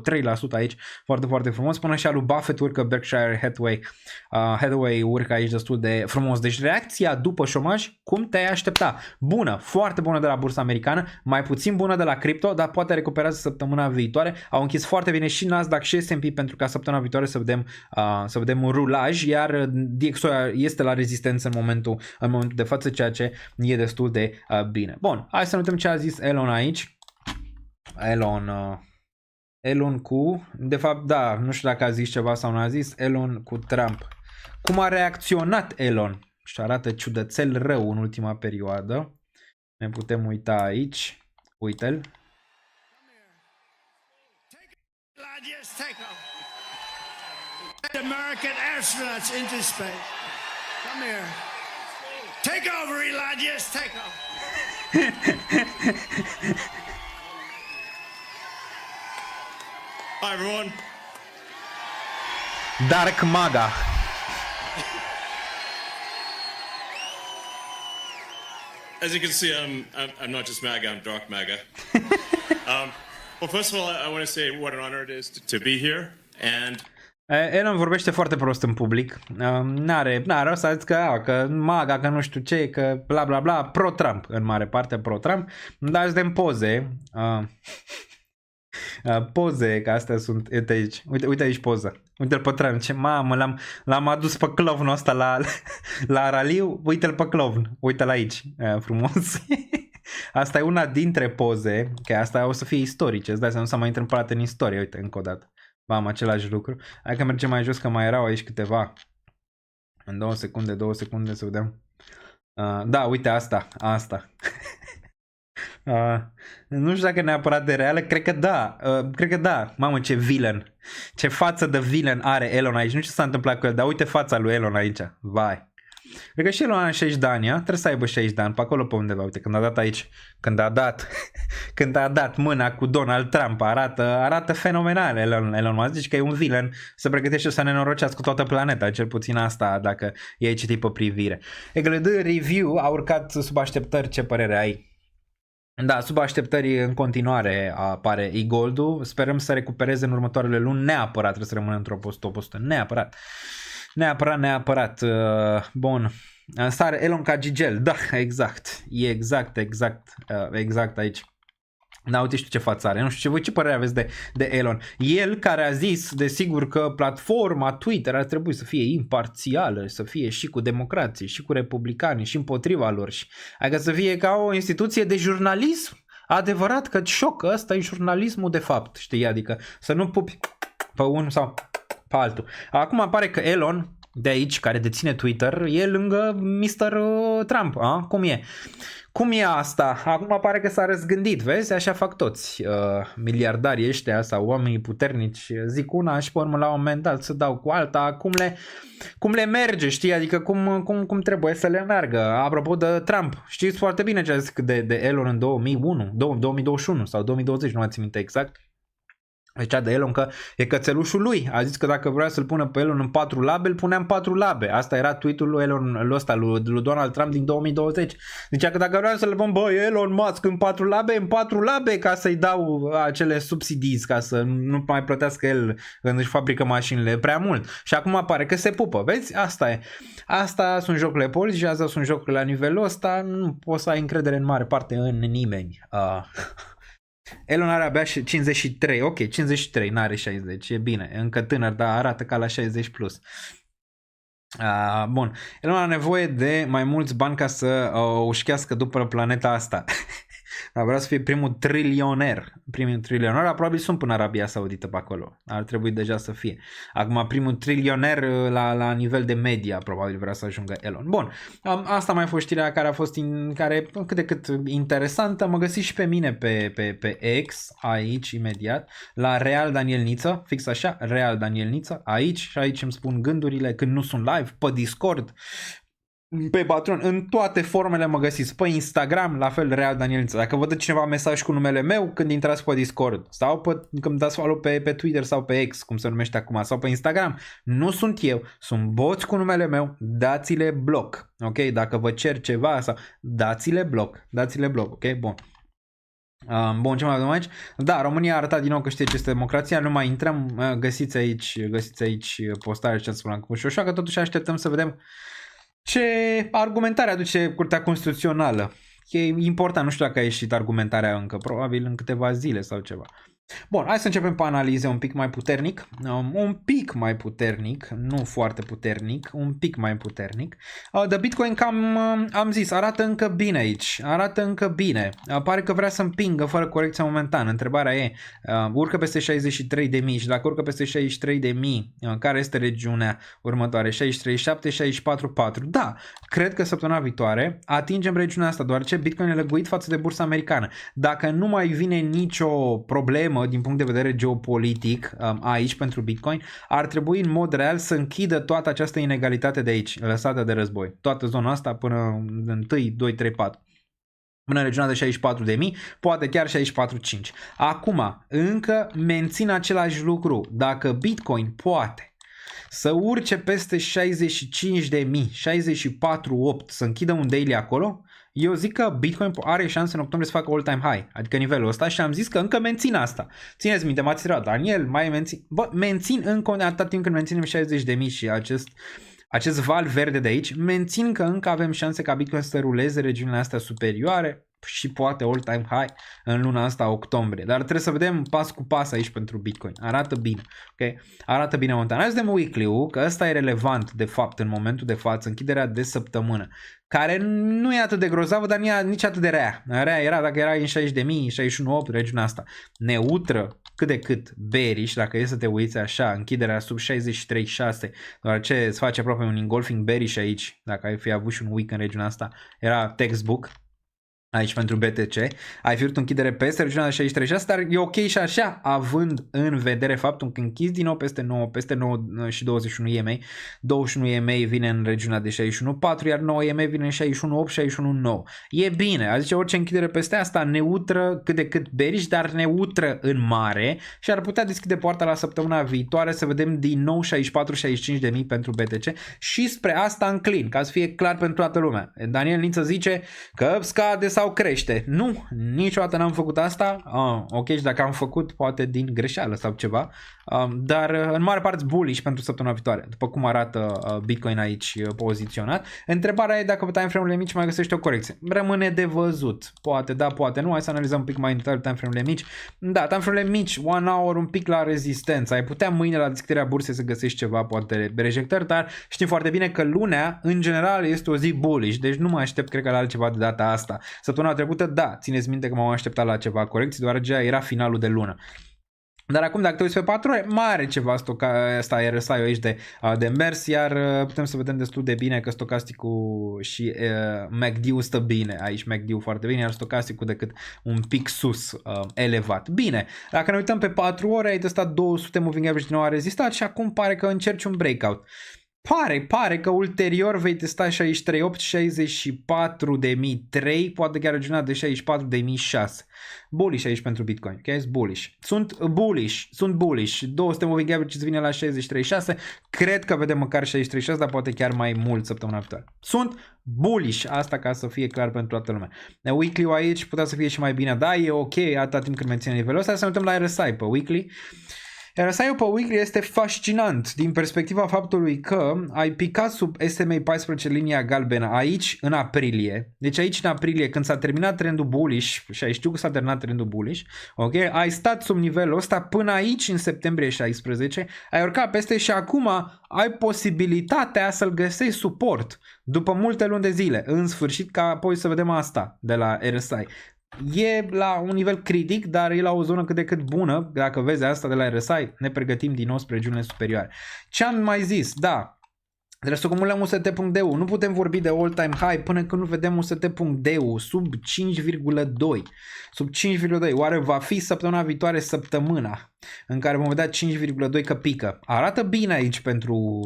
aici, foarte, foarte frumos, până și lui Buffett urcă, Berkshire Hathaway urcă aici destul de frumos. Deci reacția după șomaj, cum te-ai aștepta? Bună, foarte bună de la bursa americană, mai puțin bună de la cripto, dar poate recuperează săptămâna viitoare. Au închis foarte bine și Nasdaq și S&P pentru ca săptămâna viitoare să vedem un rulaj, iar DXY este la rezistență în momentul de față, ceea ce e destul de bine. Bun, hai să ne uităm ce a zis Elon aici. Elon cu, de fapt, da, nu știu dacă a zis ceva sau nu a zis, Elon cu Trump. Cum a reacționat Elon? Și arată ciudățel rău în ultima perioadă. Ne putem uita aici. Uite-l. American astronauts into space. Come here. Take over, Elijah. Take over. Hi, everyone. Dark Maga. As you can see, I'm not just MAGA, I'm Dark MAGA. Well, first of all, I want to say what an honor it is to be here. And Elon vorbește foarte prost în public. N-are o să zic că MAGA, că nu știu ce, că bla bla bla, pro-Trump, în mare parte pro-Trump. Dar îți dăm poze. Poze, că astea sunt, uite aici, uite aici poza. Uite-l pe Trump, ce mamă, l-am adus pe clovnul ăsta la raliu, uite-l pe clovn, uite-l aici, frumos. Asta e una dintre poze, că asta o să fie istorice, îți dai seama, nu s-a mai întâmplat în istorie, uite, încă o dată. Am același lucru. Hai că mergem mai jos, că mai erau aici câteva. În 2 secunde să vedem. Da, uite asta. Nu știu dacă neapărat de reală, cred că da. Mamă, ce villain. Ce față de villain are Elon aici. Nu știu ce s-a întâmplat cu el, dar uite fața lui Elon aici. Vai. Cred că și Elon are 60 de ani, trebuie să aibă 60 de ani, pe acolo pe undeva. Uite, când a dat mâna cu Donald Trump, arată fenomenal Elon Musk. Zici că e un villain, se pregătește să nenorocească toată planeta, cel puțin asta, dacă e citit pe privire. EGLD Review a urcat sub așteptări, ce părere ai? Da, sub așteptări în continuare apare e-gold-ul, sperăm să recupereze în următoarele luni, neapărat trebuie să rămână într-o top 100, neapărat. Bun, sare Elon ca Gigel, da, exact aici. Da, uite, știu ce față are, nu știu voi ce părere aveți de Elon. El care a zis, desigur, că platforma Twitter ar trebui să fie imparțială, să fie și cu democrații, și cu republicanii, și împotriva lor. Adică să fie ca o instituție de jurnalism adevărat, că șoc, ăsta e jurnalismul de fapt, știi, adică să nu pupi pe unul sau pe altul. Acum apare că Elon, de aici, care deține Twitter, e lângă Mr. Trump, a? Cum e asta? Acum pare că s-a răzgândit, vezi? Așa fac toți miliardarii ăștia sau oamenii puternici. Zic una și pe urmă la un moment dat să dau cu alta. Cum le merge, știi? Adică cum trebuie să le meargă. Apropo de Trump, știți foarte bine ce a zis de Elon în 2021 sau 2020, nu mai țin minte exact. Zicea de Elon că e cățelușul lui. A zis că dacă vrea să-l pună pe Elon în 4 labe, îl puneam 4 labe. Asta era tweet-ul lui Elon ăsta, lui Donald Trump din 2020. Zicea că dacă vreau să-l pun, Elon Musk în 4 labe, în 4 labe, ca să-i dau acele subsidii, ca să nu mai plătească el când își fabrică mașinile prea mult. Și acum apare că se pupă. Vezi? Asta e. Asta sunt jocurile politice, astea sunt jocurile la nivelul ăsta. Nu poți să ai încredere în mare parte în nimeni. Elon are abia 53, ok, 53, n-are 60, e bine, încă tânăr, dar arată ca la 60 plus. Bun, Elon are nevoie de mai mulți bani ca să ușchească după planeta asta. Dar vrea să fie primul trilioner. Probabil sunt până Arabia Saudită pe acolo. Ar trebui deja să fie. Acum primul trilioner la nivel de media probabil vrea să ajungă Elon. Bun, asta mai a fost știrea care a fost care cât de cât interesantă. Mă găsiți și pe mine pe X, aici imediat, la Real Daniel Niță, fix așa, Real Daniel Niță, aici și aici îmi spun gândurile când nu sunt live, pe Discord, pe Patreon, în toate formele mă găsiți, pe Instagram, la fel Real Daniel Niță. Dacă vă dă cineva mesaj cu numele meu când intrați pe Discord sau când dați follow pe Twitter sau pe X, cum se numește acum, sau pe Instagram, nu sunt eu, sunt boți cu numele meu, dați-le bloc, ok? Dacă vă cer ceva sau dați-le bloc, ok? Bun. Bun, ce mai avem aici? Da, România a arătat din nou că știe ce este democrația, nu mai intrăm, găsiți aici postare ce ați spus cu Șoșoa, că totuși așteptăm să vedem ce argumentare aduce Curtea Constituțională. E important, nu știu dacă a ieșit argumentarea încă, probabil în câteva zile sau ceva. Bun, hai să începem pe analize un pic mai puternic, nu foarte puternic, un pic mai puternic. The Bitcoin cam, am zis, arată încă bine aici, pare că vrea să împingă fără corecție momentan. Întrebarea e, urcă peste 63.000 și dacă urcă peste 63.000, care este regiunea următoare? 63.7, 64.4. Da, cred că săptămâna viitoare atingem regiunea asta, deoarece Bitcoin e lăguit față de bursa americană. Dacă nu mai vine nicio problemă din punct de vedere geopolitic aici pentru Bitcoin, ar trebui în mod real să închidă toată această inegalitate de aici, lăsată de război. Toată zona asta până în 1, 2, 3, 4. Până în regiunea de 64.000, poate chiar 64.5. Acum, încă mențin același lucru. Dacă Bitcoin poate să urce peste 65.000, 64.8, să închidă un daily acolo, eu zic că Bitcoin are șanse în octombrie să facă all-time high, adică nivelul ăsta, și am zis că încă mențin asta. Țineți minte, m-ați întrebat, Daniel, mai mențin? Bă, mențin încă atât timp când menținem 60.000 și acest val verde de aici, mențin că încă avem șanse ca Bitcoin să ruleze regiunile astea superioare și poate all-time high în luna asta octombrie. Dar trebuie să vedem pas cu pas aici pentru Bitcoin. Arată bine, ok? Arată bine momentan. Hai să vedem weekly-ul, că ăsta e relevant de fapt în momentul de față, închiderea de săptămână, care nu e atât de grozavă, dar nici atât de rea. Rea era dacă era în 60.000, 61.8, regiunea asta. Neutră, cât de cât bearish, dacă e să te uiți așa, închiderea sub 63.6, doar ce îți face aproape un engulfing bearish aici, dacă ai fi avut și un week în regiunea asta, era textbook. Aici pentru BTC, ai fi vrut închidere peste regiunea de 63.6, dar e ok și așa, având în vedere faptul că închizi din nou peste 9 și 21 EMA, 21 EMA vine în regiunea de 61.4, iar 9 EMA vine în 61.8, 61.9. E bine, adică orice închidere peste asta, neutră cât de cât bearish, dar neutră în mare și ar putea deschide poarta la săptămâna viitoare să vedem din nou 64-65.000 pentru BTC și spre asta înclin, ca să fie clar pentru toată lumea. Daniel Niță zice că scade sau crește. Nu, niciodată n-am făcut asta. Ok, și dacă am făcut, poate din greșeală sau ceva. Dar în mare parte bullish pentru săptămâna viitoare, după cum arată Bitcoin aici poziționat. Întrebarea e dacă pe time frame-urile mici mai găsește o corecție. Rămâne de văzut. Poate da, poate nu. Hai să analizăm un pic mai în detaliu time frame-urile mici. Da, time frame-urile mici, 1 hour un pic la rezistență. Ai putea mâine la deschiderea bursei să găsești ceva, poate rejectări, dar știm foarte bine că lunea, în general, este o zi bullish, deci nu mă aștept, cred că, la altceva de data asta. Săptămâna trecută, da, țineți minte că m-am așteptat la ceva corecții, deoarece era finalul de lună. Dar acum, dacă te uiți pe 4 ore, mai are ceva asta RSI aici de mers, iar putem să vedem destul de bine că stocasticul și MACD-ul stă bine aici, MACD-ul foarte bine, iar stocasticul decât un pic sus, elevat. Bine, dacă ne uităm pe 4 ore, ai testat 200 moving average din nou, a rezistat și acum pare că încerci un breakout. Pare că ulterior vei testa 63.8, 64.003, poate chiar regiunea de 64.006. Bullish aici pentru Bitcoin, ok? Sunt bullish. 200 moving average îți vine la 63.6, cred că vedem măcar 63.6, dar poate chiar mai mult săptămâna viitoare. Sunt bullish, asta ca să fie clar pentru toată lumea. Weekly-ul aici putea să fie și mai bine, da, e ok atâta timp când menține nivelul ăsta. Să ne uităm la RSI pe weekly. RSI-ul pe weekly este fascinant din perspectiva faptului că ai picat sub SMA 14 linia galbenă aici în aprilie. Deci aici în aprilie când s-a terminat trendul bullish și ai știu că s-a terminat trendul bullish, ok? Ai stat sub nivelul ăsta până aici în septembrie 16, ai urcat peste și acum ai posibilitatea să-l găsești suport după multe luni de zile. În sfârșit, ca apoi să vedem asta de la RSI. E la un nivel critic, dar e la o zonă cât de cât bună. Dacă vezi asta de la RSI, ne pregătim din nou spre regiunile superioare. Ce am mai zis? Da, trebuie să cumulăm UST.DU. Nu putem vorbi de all-time high până când nu vedem UST.DU sub 5,2. Sub 5,2. Oare va fi săptămâna viitoare săptămâna în care vom vedea 5,2 că pică? Arată bine aici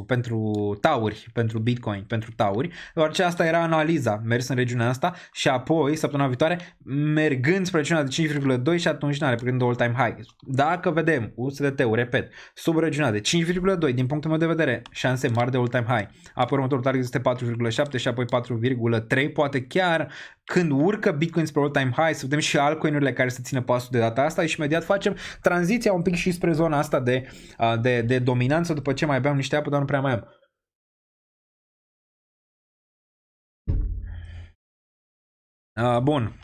pentru tauri, pentru Bitcoin, pentru tauri, deoarece asta era analiza, mers în regiunea asta și apoi săptămâna viitoare mergând spre regiunea de 5,2 și atunci n-are pregând all-time high. Dacă vedem USDT-ul, repet, sub regiunea de 5,2, din punctul meu de vedere, șanse mari de all-time high. Apoi următorul target este 4,7 și apoi 4,3, poate chiar când urcă Bitcoin spre all-time high, să vedem și altcoin-urile care să țină pasul de data asta și imediat facem tranziția un pic și spre zona asta de dominanță după ce mai beam niște apă, dar nu prea mai am. Bun.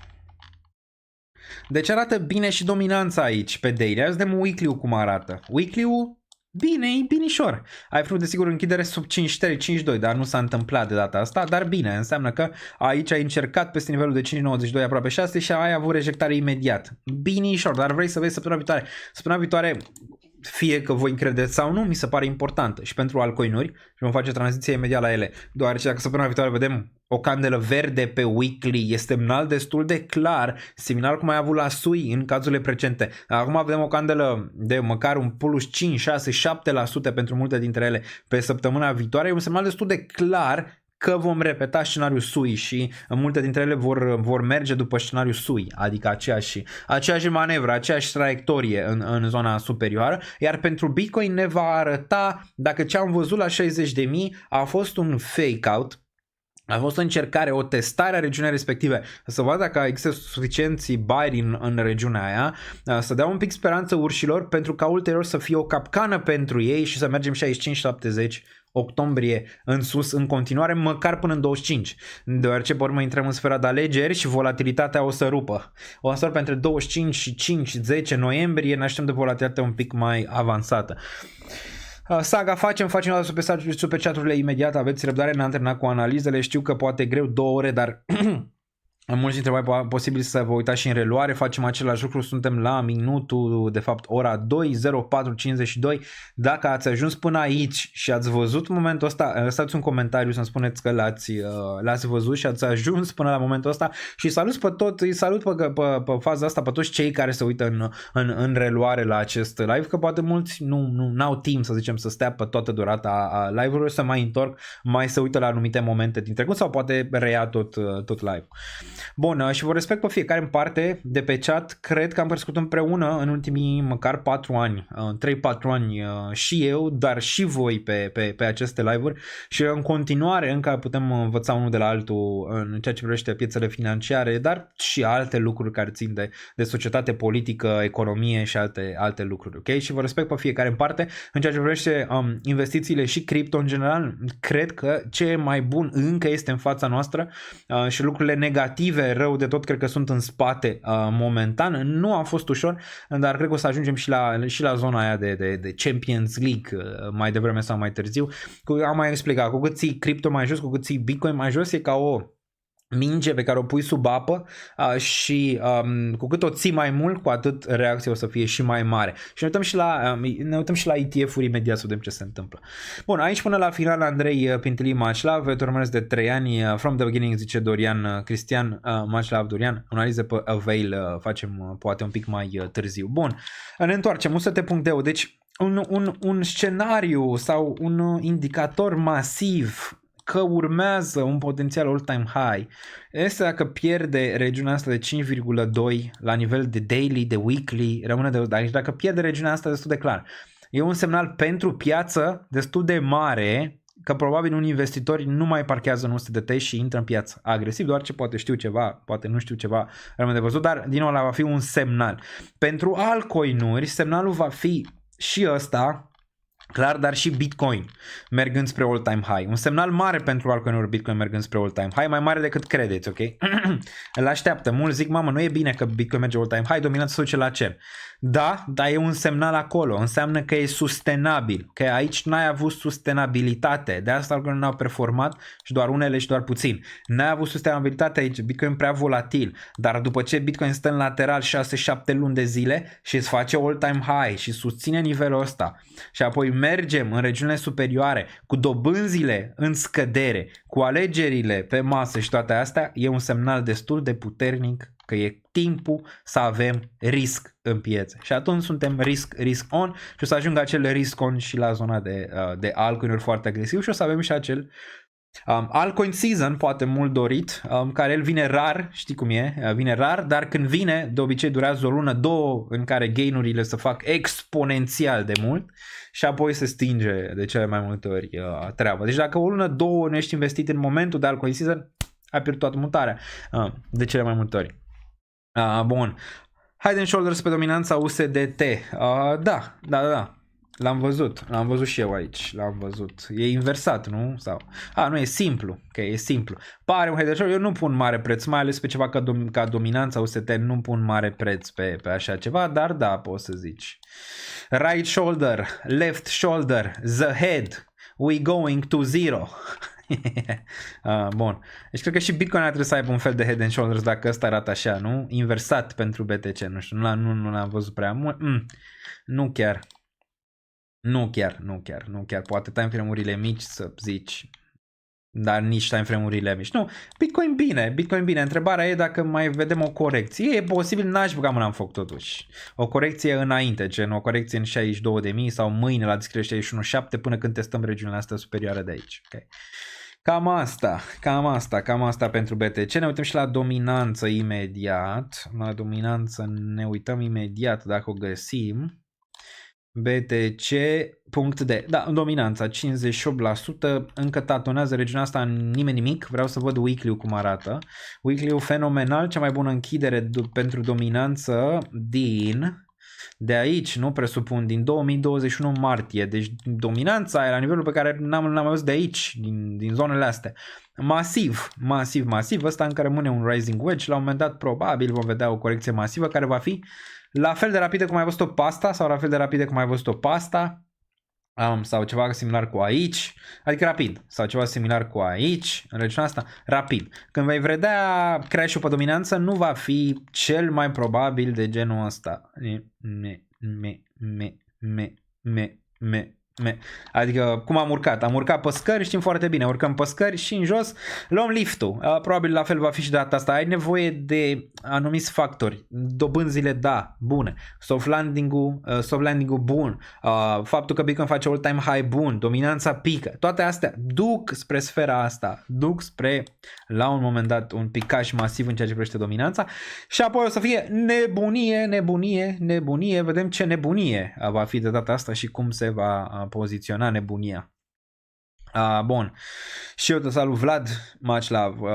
Deci arată bine și dominanța aici pe daily. Hai să vedem weekly-ul cum arată. Weekly-ul bine, e binișor. Ai vrut desigur închidere sub 5,3, 5,2, dar nu s-a întâmplat de data asta, dar bine, înseamnă că aici ai încercat peste nivelul de 5,92 aproape 6 și ai avut rejectare imediat. Binișor, dar vrei să vezi săptămâna viitoare. Săptămâna viitoare, fie că voi încredeți sau nu, mi se pare importantă și pentru altcoin-uri și vom face tranziția imediat la ele, deoarece dacă săptămâna viitoare vedem o candelă verde pe weekly, este semnal destul de clar, similar cum ai avut la SUI în cazurile precedente. Acum vedem o candelă de măcar un plus 5, 6, 7% pentru multe dintre ele pe săptămâna viitoare, e un semnal destul de clar că vom repeta scenariul SUI și multe dintre ele vor merge după scenariul SUI, adică aceeași manevră, aceeași traiectorie în zona superioară, iar pentru Bitcoin ne va arăta dacă ce am văzut la 60.000 a fost un fake-out, a fost o încercare, o testare a regiunii respective, să vadă dacă există suficienți buyeri în regiunea aia, să dea un pic speranță urșilor pentru ca ulterior să fie o capcană pentru ei și să mergem 65-70 octombrie în sus în continuare, măcar până în 25, deoarece pe urmă intrăm în sfera de alegeri și volatilitatea o să rupă. O să rupă între 25 și 5-10 noiembrie, ne așteptăm de volatilitate un pic mai avansată. Saga facem o dată super chat-urile imediat, aveți răbdare, ne-am terminat cu analizele, știu că poate greu 2 ore, dar mulți dintre voi posibil să vă uitați și în reluare, facem același lucru, suntem la minutul, de fapt ora 2:04:52. Dacă ați ajuns până aici și ați văzut momentul ăsta, lăsați un comentariu să-mi spuneți că l-ați văzut și ați ajuns până la momentul ăsta și îi salut pe faza asta pe toți cei care se uită în reluare la acest live, că poate mulți nu au timp, să zicem, să stea pe toată durata a live-ului, să mai întorc, mai se uită la anumite momente din trecut sau poate reia tot live. Bun, și vă respect pe fiecare în parte de pe chat, cred că am crescut împreună în ultimii măcar 4 ani, 3-4 ani și eu, dar și voi pe aceste live-uri și în continuare încă putem învăța unul de la altul în ceea ce privește piețele financiare, dar și alte lucruri care țin de societate, politică, economie și alte lucruri, ok? Și vă respect pe fiecare în parte. În ceea ce privește investițiile și cripto în general, cred că ce e mai bun încă este în fața noastră și lucrurile negative, rău de tot, cred că sunt în spate momentan. Nu a fost ușor, dar cred că o să ajungem și la zona aia de Champions League mai devreme sau mai târziu. Am mai explicat, cu cât ții cripto mai jos, cu cât ții Bitcoin mai jos, e ca o minge pe care o pui sub apă și cu cât o ții mai mult, cu atât reacția o să fie și mai mare. Și ne uităm și la ETF-uri imediat să vedem ce se întâmplă. Bun, aici până la final Andrei Pintilii Maclav, te urmăresc de 3 ani, from the beginning zice Dorian Cristian, Maclav Dorian, analize pe Avail facem poate un pic mai târziu. Bun, ne întoarcem, UST.DU, deci un scenariu sau un indicator masiv că urmează un potențial all-time high este dacă pierde regiunea asta de 5,2 la nivel de daily, de weekly, rămâne de deci dacă pierde regiunea asta destul de clar. E un semnal pentru piață destul de mare că probabil unii investitori nu mai parchează în USDT și intră în piață agresiv, doar ce poate știu ceva, poate nu știu ceva, rămâne de văzut, dar din nou ăla va fi un semnal. Pentru altcoinuri semnalul va fi și ăsta, clar, dar și Bitcoin mergând spre all-time high. Un semnal mare pentru altcoin-uri Bitcoin mergând spre all-time high, mai mare decât credeți, ok? Îl așteaptă. Mulți zic, mamă, nu e bine că Bitcoin merge all-time high, dominanța se duce la cer. Da, dar e un semnal acolo. Înseamnă că e sustenabil, că aici n-ai avut sustenabilitate. De asta altcoin n-au performat și doar unele și doar puțin. N-ai avut sustenabilitate aici, Bitcoin prea volatil, dar după ce Bitcoin stă în lateral 6-7 luni de zile și îți face all-time high și susține nivelul ăsta și apoi mergem în regiunile superioare cu dobânzile în scădere, cu alegerile pe masă și toate astea, e un semnal destul de puternic că e timpul să avem risc în piețe. Și atunci suntem risk on și o să ajungă acel risk on și la zona de altcoin-uri foarte agresiv și o să avem și acel altcoin season, poate mult dorit, care el vine rar, știi cum e, vine rar, dar când vine, de obicei durează o lună, două, în care gain-urile se fac exponențial de mult și apoi se stinge de cele mai multe ori treaba. Deci dacă o lună, două nu ești investit în momentul de altcoin season, ai pierdut toată mutarea de cele mai multe ori. Bun. Head and Shoulders pe dominanța USDT. Da. L-am văzut și eu aici, l-am văzut. E inversat, nu? Sau? Nu, e simplu, ok, e simplu. Pare un head and shoulder, eu nu pun mare preț, mai ales pe ceva ca dominanța USDT, nu pun mare preț pe așa ceva, dar da, poți să zici. Right shoulder, left shoulder, the head, we going to zero. Bun. Deci cred că și Bitcoin ar trebui să aibă un fel de head and shoulders dacă ăsta arată așa, nu? Inversat pentru BTC, nu știu, nu l-am văzut prea mult. Nu chiar. Poate time frame-urile mici să zici, dar nici time frame-urile mici. Nu, Bitcoin bine. Întrebarea e dacă mai vedem o corecție. E posibil, n-aș băga mâna în foc totuși. O corecție înainte, gen o corecție în 62.000 sau mâine la descriere 61.7 până când testăm regiunile astea superioare de aici. Okay. Cam asta pentru BTC. Ne uităm și la dominanță imediat. La dominanță ne uităm imediat dacă o găsim. BTC.D. Da, dominanța 58%, încă tatonează regiunea asta în nimeni nimic. Vreau să văd weekly-ul cum arată. Weekly-ul fenomenal, cea mai bună închidere pentru dominanță de aici, nu presupun, din 2021 martie. Deci dominanța e la nivelul pe care n-am mai văzut de aici, din zonele astea. Masiv. Ăsta încă rămâne un rising wedge. La un moment dat probabil vom vedea o corecție masivă care va fi la fel de rapidă cum ai văzut-o pe asta sau la fel de rapidă cum ai văzut-o pe asta sau ceva similar cu aici, adică rapid, sau ceva similar cu aici, în regiunea asta, rapid. Când vei vedea crash-ul pe dominanță, nu va fi cel mai probabil de genul ăsta. Adică cum am urcat pe scări, știm foarte bine, urcăm pe scări și în jos luăm liftul. Probabil la fel va fi și de data asta. Ai nevoie de anumiți factori. Dobânzile, da, bune. Soft landing-ul bun. Faptul că Bitcoin face all-time high bun. Dominanța pică. Toate astea duc spre sfera asta. Duc spre, la un moment dat, un picaj masiv în ceea ce privește dominanța. Și apoi o să fie nebunie. Vedem ce nebunie va fi de data asta și cum se va poziționa nebunia. Bun. Și eu te salut, Vlad. Much love.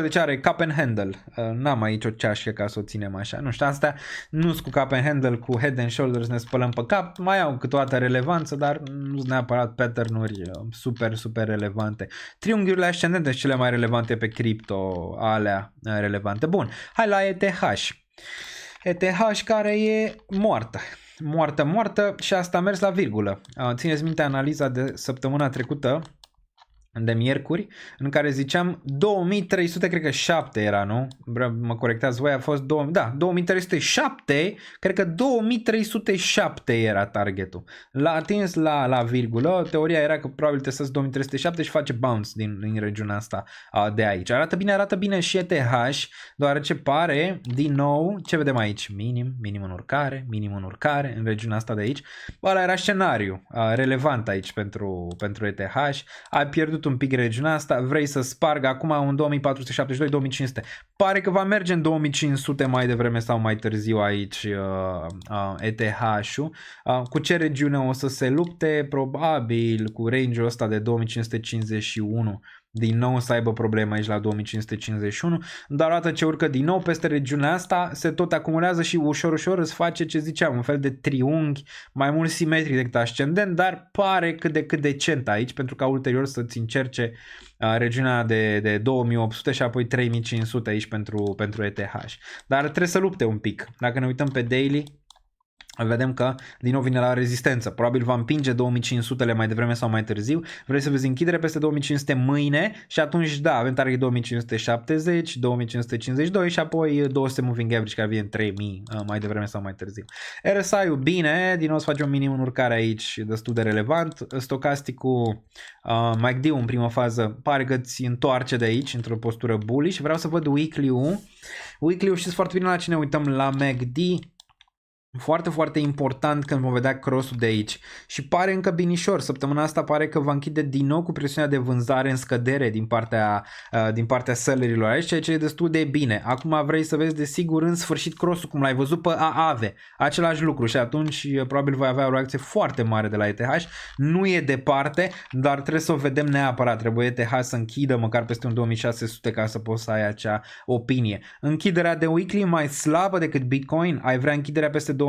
Deci are cup and handle. N-am aici o ceașcă ca să o ținem așa. Nu știu, astea nu sunt cu cup and handle, cu head and shoulders ne spălăm pe cap. Mai au câteodată relevanță, dar nu sunt neapărat pattern-uri super relevante. Triunghiurile ascendente sunt cele mai relevante pe cripto, alea relevante. Bun. Hai la ETH. ETH care e moartă și asta a mers la virgulă. Țineți minte analiza de săptămâna trecută de miercuri, în care ziceam 2300, cred că 7 era, nu? Mă corectați voi, a fost 2307, cred că 2307 era targetul. L-a atins la virgulă, teoria era că probabil testează 2307 și face bounce din regiunea asta de aici. Arată bine și ETH, deoarece pare, din nou, ce vedem aici? Minim în urcare, în regiunea asta de aici. Ăla era scenariu relevant aici pentru ETH. Ai pierdut un pic regiunea asta, vrei să spargă acum un 2472-2500. Pare că va merge în 2500 mai devreme sau mai târziu aici ETH-ul. Cu ce regiune o să se lupte? Probabil cu range-ul ăsta de 2551. Din nou să aibă probleme aici la 2551, dar odată ce urcă din nou peste regiunea asta, se tot acumulează și ușor îți face, ce ziceam, un fel de triunghi mai mult simetric decât ascendent, dar pare cât de cât decent aici, pentru ca ulterior să-ți încerce regiunea de 2800 și apoi 3500 aici pentru ETH. Dar trebuie să lupte un pic. Dacă ne uităm pe daily, vedem că din nou vine la rezistență. Probabil va împinge 2500-le mai devreme sau mai târziu. Vrei să vezi închidere peste 2500 mâine și atunci da, avem target 2570, 2552 și apoi 200 moving average care vine 3000 mai devreme sau mai târziu. RSI-ul bine, din nou să facem un minim în urcare aici destul de relevant. Stocasticul MACD în primă fază pare că ți întoarce de aici într-o postură bullish. Vreau să văd weekly-ul. Weekly-ul știți foarte bine la ce ne uităm, la MACD. Foarte, foarte important când vom vedea cross-ul de aici. Și pare încă binișor. Săptămâna asta pare că va închide din nou cu presiunea de vânzare în scădere din partea sellerilor aici, ceea ce e destul de bine. Acum vrei să vezi desigur în sfârșit cross-ul cum l-ai văzut pe AAVE. Același lucru și atunci probabil voi avea o reacție foarte mare de la ETH. Nu e departe, dar trebuie să o vedem neapărat. Trebuie ETH să închidă măcar peste un 2600 ca să poți să ai acea opinie. Închiderea de weekly mai slabă decât Bitcoin. Ai vrea închiderea peste 2489-2500,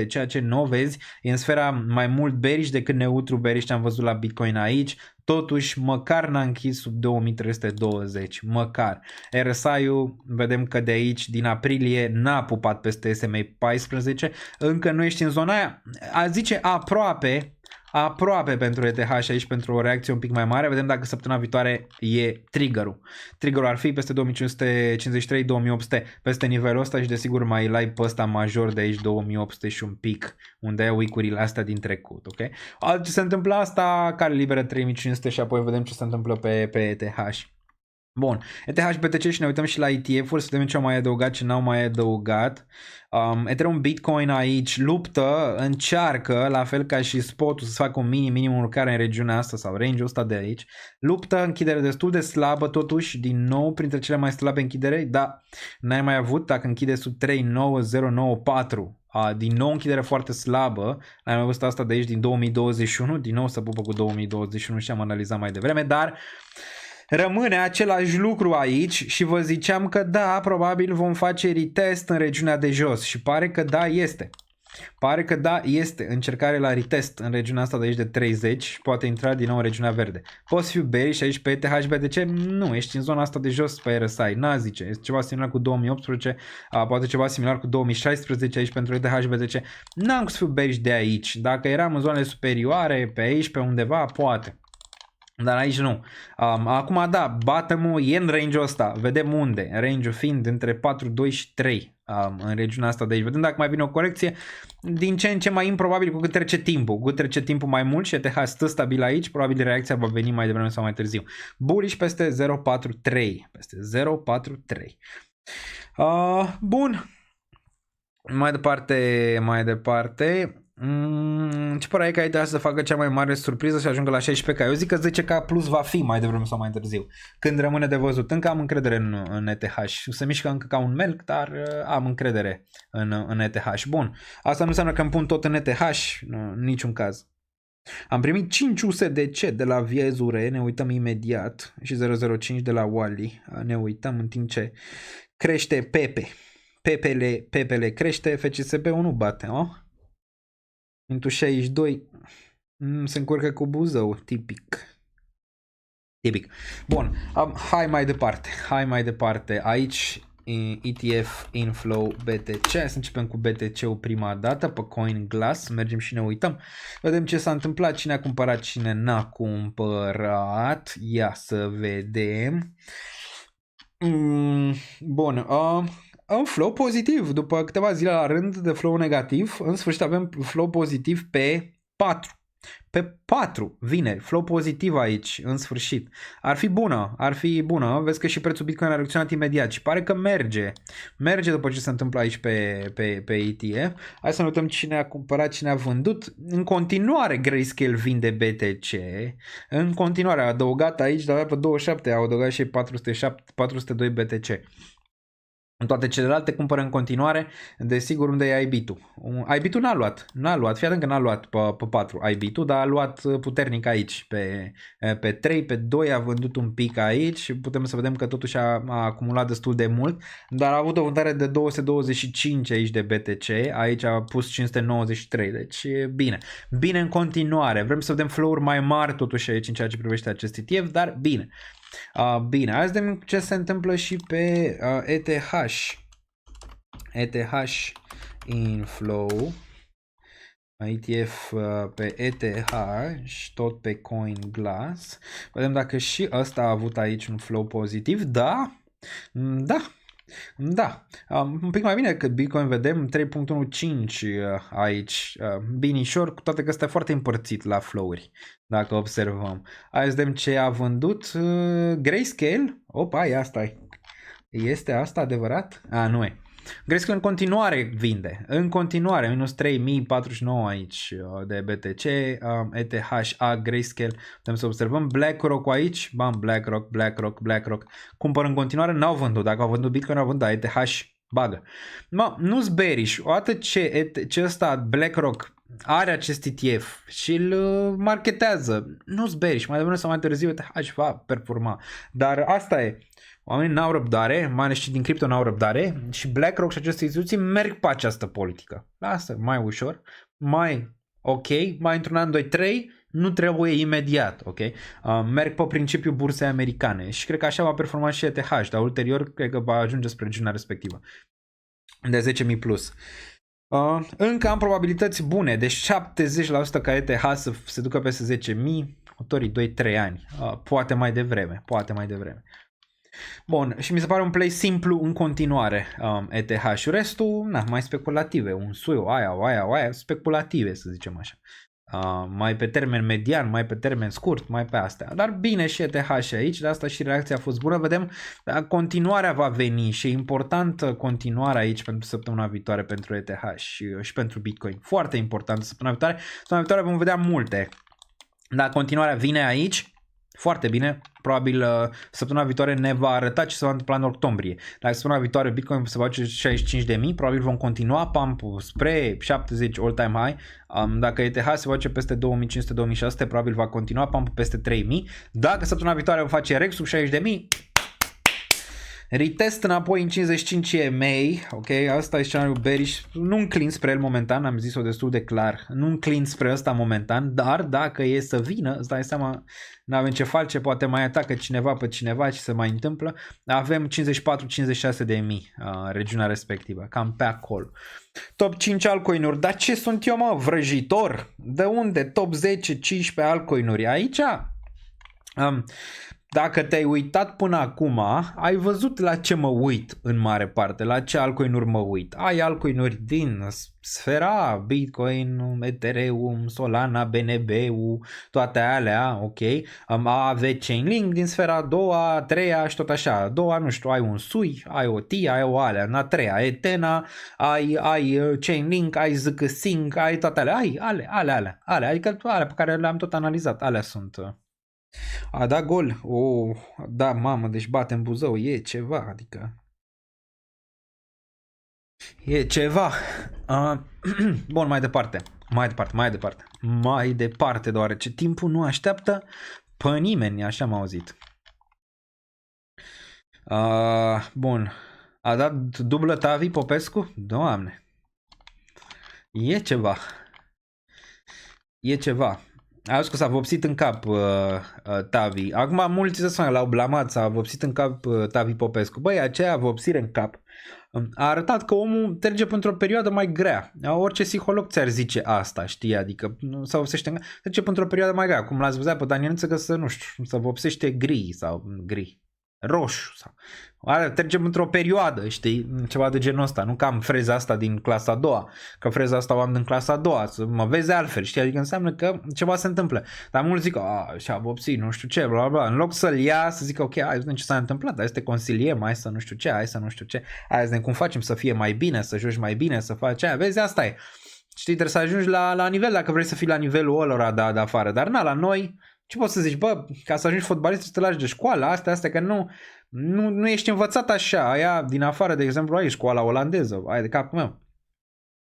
ceea ce nu vezi, e în sfera mai mult bearish decât neutru bearish ce am văzut la Bitcoin aici. Totuși, măcar n-a închis sub 2320, măcar. RSI-ul, vedem că de aici, din aprilie, n-a pupat peste SMA 14, încă nu ești în zona aia, a zice aproape pentru ETH și aici pentru o reacție un pic mai mare. Vedem dacă săptămâna viitoare e triggerul. Triggerul ar fi peste 2553-2800 peste nivelul ăsta și desigur mai lai pe ăsta major de aici 2800 și un pic unde ai week-urile astea din trecut, ok? Ce se întâmplă asta, care liberă 3500 și apoi vedem ce se întâmplă pe ETH. Bun, ETH, BTC și ne uităm și la ETF-uri să vedem ce au mai adăugat, ce n-au mai adăugat. Ethereum, Bitcoin aici luptă, încearcă, la fel ca și spotul, să facă un minim urcare în regiunea asta sau range-ul ăsta de aici. Luptă, închidere destul de slabă totuși, din nou printre cele mai slabe închidere, dar n-ai mai avut dacă închide sub 39094. Din nou închidere foarte slabă, n-ai mai văzut asta de aici din 2021, din nou se pupă cu 2021 și am analizat mai devreme, dar rămâne același lucru aici și vă ziceam că da, probabil vom face retest în regiunea de jos și pare că da, este. Pare că da, este încercare la retest în regiunea asta de aici de 30 și poate intra din nou în regiunea verde. Poți fi bearish aici pe ETH, BTC? Nu, ești în zona asta de jos pe RSI, n-a zice, este ceva similar cu 2018, poate ceva similar cu 2016 aici pentru ETH, BTC. N-am să fiu bearish de aici, dacă eram în zonele superioare, pe aici, pe undeva, poate. Dar aici nu. Acum da, bottom-ul e în range-ul ăsta. Vedem unde. Range-ul fiind între 4, 2 și 3 în regiunea asta de aici. Vedem dacă mai vine o corecție. Din ce în ce mai improbabil cu cât trece timpul. Cu cât trece timpul mai mult și ETH stă stabil aici, probabil reacția va veni mai devreme sau mai târziu. Bullish peste 0.43. Peste 0.43. Bun. Mai departe. Ce pare că ai de să facă cea mai mare surpriză și ajungă la 16k? Eu zic că 10k plus va fi mai devreme sau mai târziu. Când rămâne de văzut. Încă am încredere în ETH. Se mișcă încă ca un melc, dar am încredere în ETH. Bun. Asta nu înseamnă că îmi pun tot în ETH. În niciun caz. Am primit 5 USDC de la Viezure. Ne uităm imediat. Și 005 de la Wally. Ne uităm în timp ce crește Pepe. Pepele crește. FCSB-ul nu bate. Into 62 se încurcă cu Buzău, tipic. Bun, hai mai departe. Aici ETF inflow BTC. Hai să începem cu BTC-ul prima dată pe CoinGlass. Mergem și ne uităm. Vedem ce s-a întâmplat, cine a cumpărat, cine n-a cumpărat. Ia să vedem. Bun. Un flow pozitiv. După câteva zile la rând de flow negativ, în sfârșit avem flow pozitiv pe 4. Pe 4, vineri, flow pozitiv aici, în sfârșit. Ar fi bună, vezi că și prețul Bitcoin a reacționat imediat și pare că merge după ce se întâmplă aici pe ETF. Hai să ne uităm cine a cumpărat, cine a vândut. În continuare Grayscale vinde BTC, în continuare a adăugat aici, dar pe 27 a adăugat și 402 BTC. În toate celelalte cumpără în continuare. Desigur, unde e IB-ul? IB-ul n-a luat, fii atent că n-a luat pe 4 IB-ul, dar a luat puternic aici, pe 3, pe 2 a vândut un pic aici și putem să vedem că totuși a acumulat destul de mult, dar a avut o vândare de 225 aici de BTC, aici a pus 593, deci bine în continuare. Vrem să vedem flow-uri mai mari totuși aici în ceea ce privește acest ETF, dar bine. Bine, hai să vedem ce se întâmplă și pe ETH. ETH inflow. ETF pe ETH și tot pe CoinGlass. Vedem dacă și ăsta a avut aici un flow pozitiv. Da. Un pic mai bine decât Bitcoin, vedem 3.15 aici, binișor, cu toate că ăsta e foarte împărțit la flow-uri, dacă observăm. Hai să vedem ce a vândut Grayscale. Opa, ia stai. Este asta adevărat? Nu e. Grayscale în continuare vinde, în continuare, minus 3049 aici de BTC, ETH, Grayscale, putem să observăm, BlackRock aici, BlackRock, cumpără în continuare, n-au vândut, dacă au vândut Bitcoin, au vândut, ETH, bagă. Nu-ți bearish, odată ce ăsta BlackRock are acest ETF și îl marketează, nu-ți bearish, mai devreme sau mai târziu ETH va performa, dar asta e. Oamenii n-au răbdare, mai ales și din cripto n-au răbdare și BlackRock și aceste instituții merg pe această politică. Lasă, mai ușor, mai ok, mai într-un an, 2, 3, nu trebuie imediat, ok? Merg pe principiul bursei americane și cred că așa va performa și ETH, dar ulterior cred că va ajunge spre regiunea respectivă de 10.000 plus. Încă am probabilități bune de 70% ca ETH să se ducă peste 10.000 următorii 2-3 ani, poate mai devreme. Bun, și mi se pare un play simplu în continuare ETH și restul, mai speculative, un sui, o aia, speculative să zicem așa. Mai pe termen median, mai pe termen scurt, mai pe astea. Dar bine și ETH și aici, de asta și reacția a fost bună. Vedem, continuarea va veni și e importantă continuarea aici pentru săptămâna viitoare pentru ETH și pentru Bitcoin. Foarte importantă săptămâna viitoare. Săptămâna viitoare vom vedea multe. Dar continuarea vine aici. Foarte bine, probabil săptămâna viitoare ne va arăta ce se va întâmpla în octombrie. Dacă săptămâna viitoare Bitcoin se va face 65.000, probabil vom continua pump-ul spre 70 all-time high. Dacă ETH se va face peste 2500-2600, probabil va continua pump-ul peste 3000. Dacă săptămâna viitoare va face rec sub 60.000, retest înapoi în 55 EMA, ok, asta e scenariul bearish, nu înclin spre el momentan, am zis-o destul de clar, nu înclin spre ăsta momentan, dar dacă e să vină, îți dai seama, nu avem ce face, poate mai atacă cineva pe cineva și se mai întâmplă, avem 54-56 de mii regiunea respectivă, cam pe acolo. Top 5 altcoin-uri, dar ce sunt eu mă, vrăjitor? De unde? Top 10-15 altcoin-uri, aici? Dacă te-ai uitat până acum, ai văzut la ce mă uit în mare parte, la ce altcoin-uri mă uit. Ai altcoin-uri din Sfera, Bitcoin, Ethereum, Solana, BNB-ul, toate alea, ok. AV Chainlink din Sfera a doua, a treia și tot așa. A doua, nu știu, ai un SUI, ai o TI, ai o alea. În a treia, Ethena, ai Chainlink, ai ZK-Sync, ai toate alea. Ai alea. Adică alea pe care le-am tot analizat, alea sunt. A dat gol, da mamă, deci bate în Buzău, e ceva, adică e ceva. Bun, mai departe, deoarece timpul nu așteaptă pe nimeni, așa m-am auzit. Bun, a dat dublă Tavi Popescu? Doamne, e ceva. A zis că s-a vopsit în cap Tavi. Acum mulți l-au blamat, s-a vopsit în cap Tavi Popescu. Băi, aceea vopsire în cap a arătat că omul trece într-o perioadă mai grea. Orice psiholog ți-ar zice asta, știi? Adică nu se vopsește în cap, trece într-o perioadă mai grea. Cum l-ați văzut pe Danieliță că să, nu știu, să vopsește gri sau gri. Roșu sau... Trecem într-o perioadă, știi, ceva de genul ăsta, nu că am freza asta din clasa a doua, că freza asta o am din clasa a doua, să mă vezi altfel, știi, adică înseamnă că ceva se întâmplă. Dar mulți zic, și-a vopsit, nu știu ce, bla bla bla, în loc să-l ia, să zică, ok, hai să vedem ce s-a întâmplat, hai să te consiliem, hai să nu știu ce, hai să nu știu ce, hai să vedem cum facem să fie mai bine, să joci mai bine, să faci aia, vezi, asta e. Știi, trebuie să ajungi la nivel, dacă vrei să fii la nivelul ălora de afară, dar na, la noi, ce poți să zici, bă, ca să ajungi fotbalist trebuie să te lași de școală, astea, că nu ești învățat așa, aia din afară, de exemplu, aici, școala olandeză, aia de capul meu.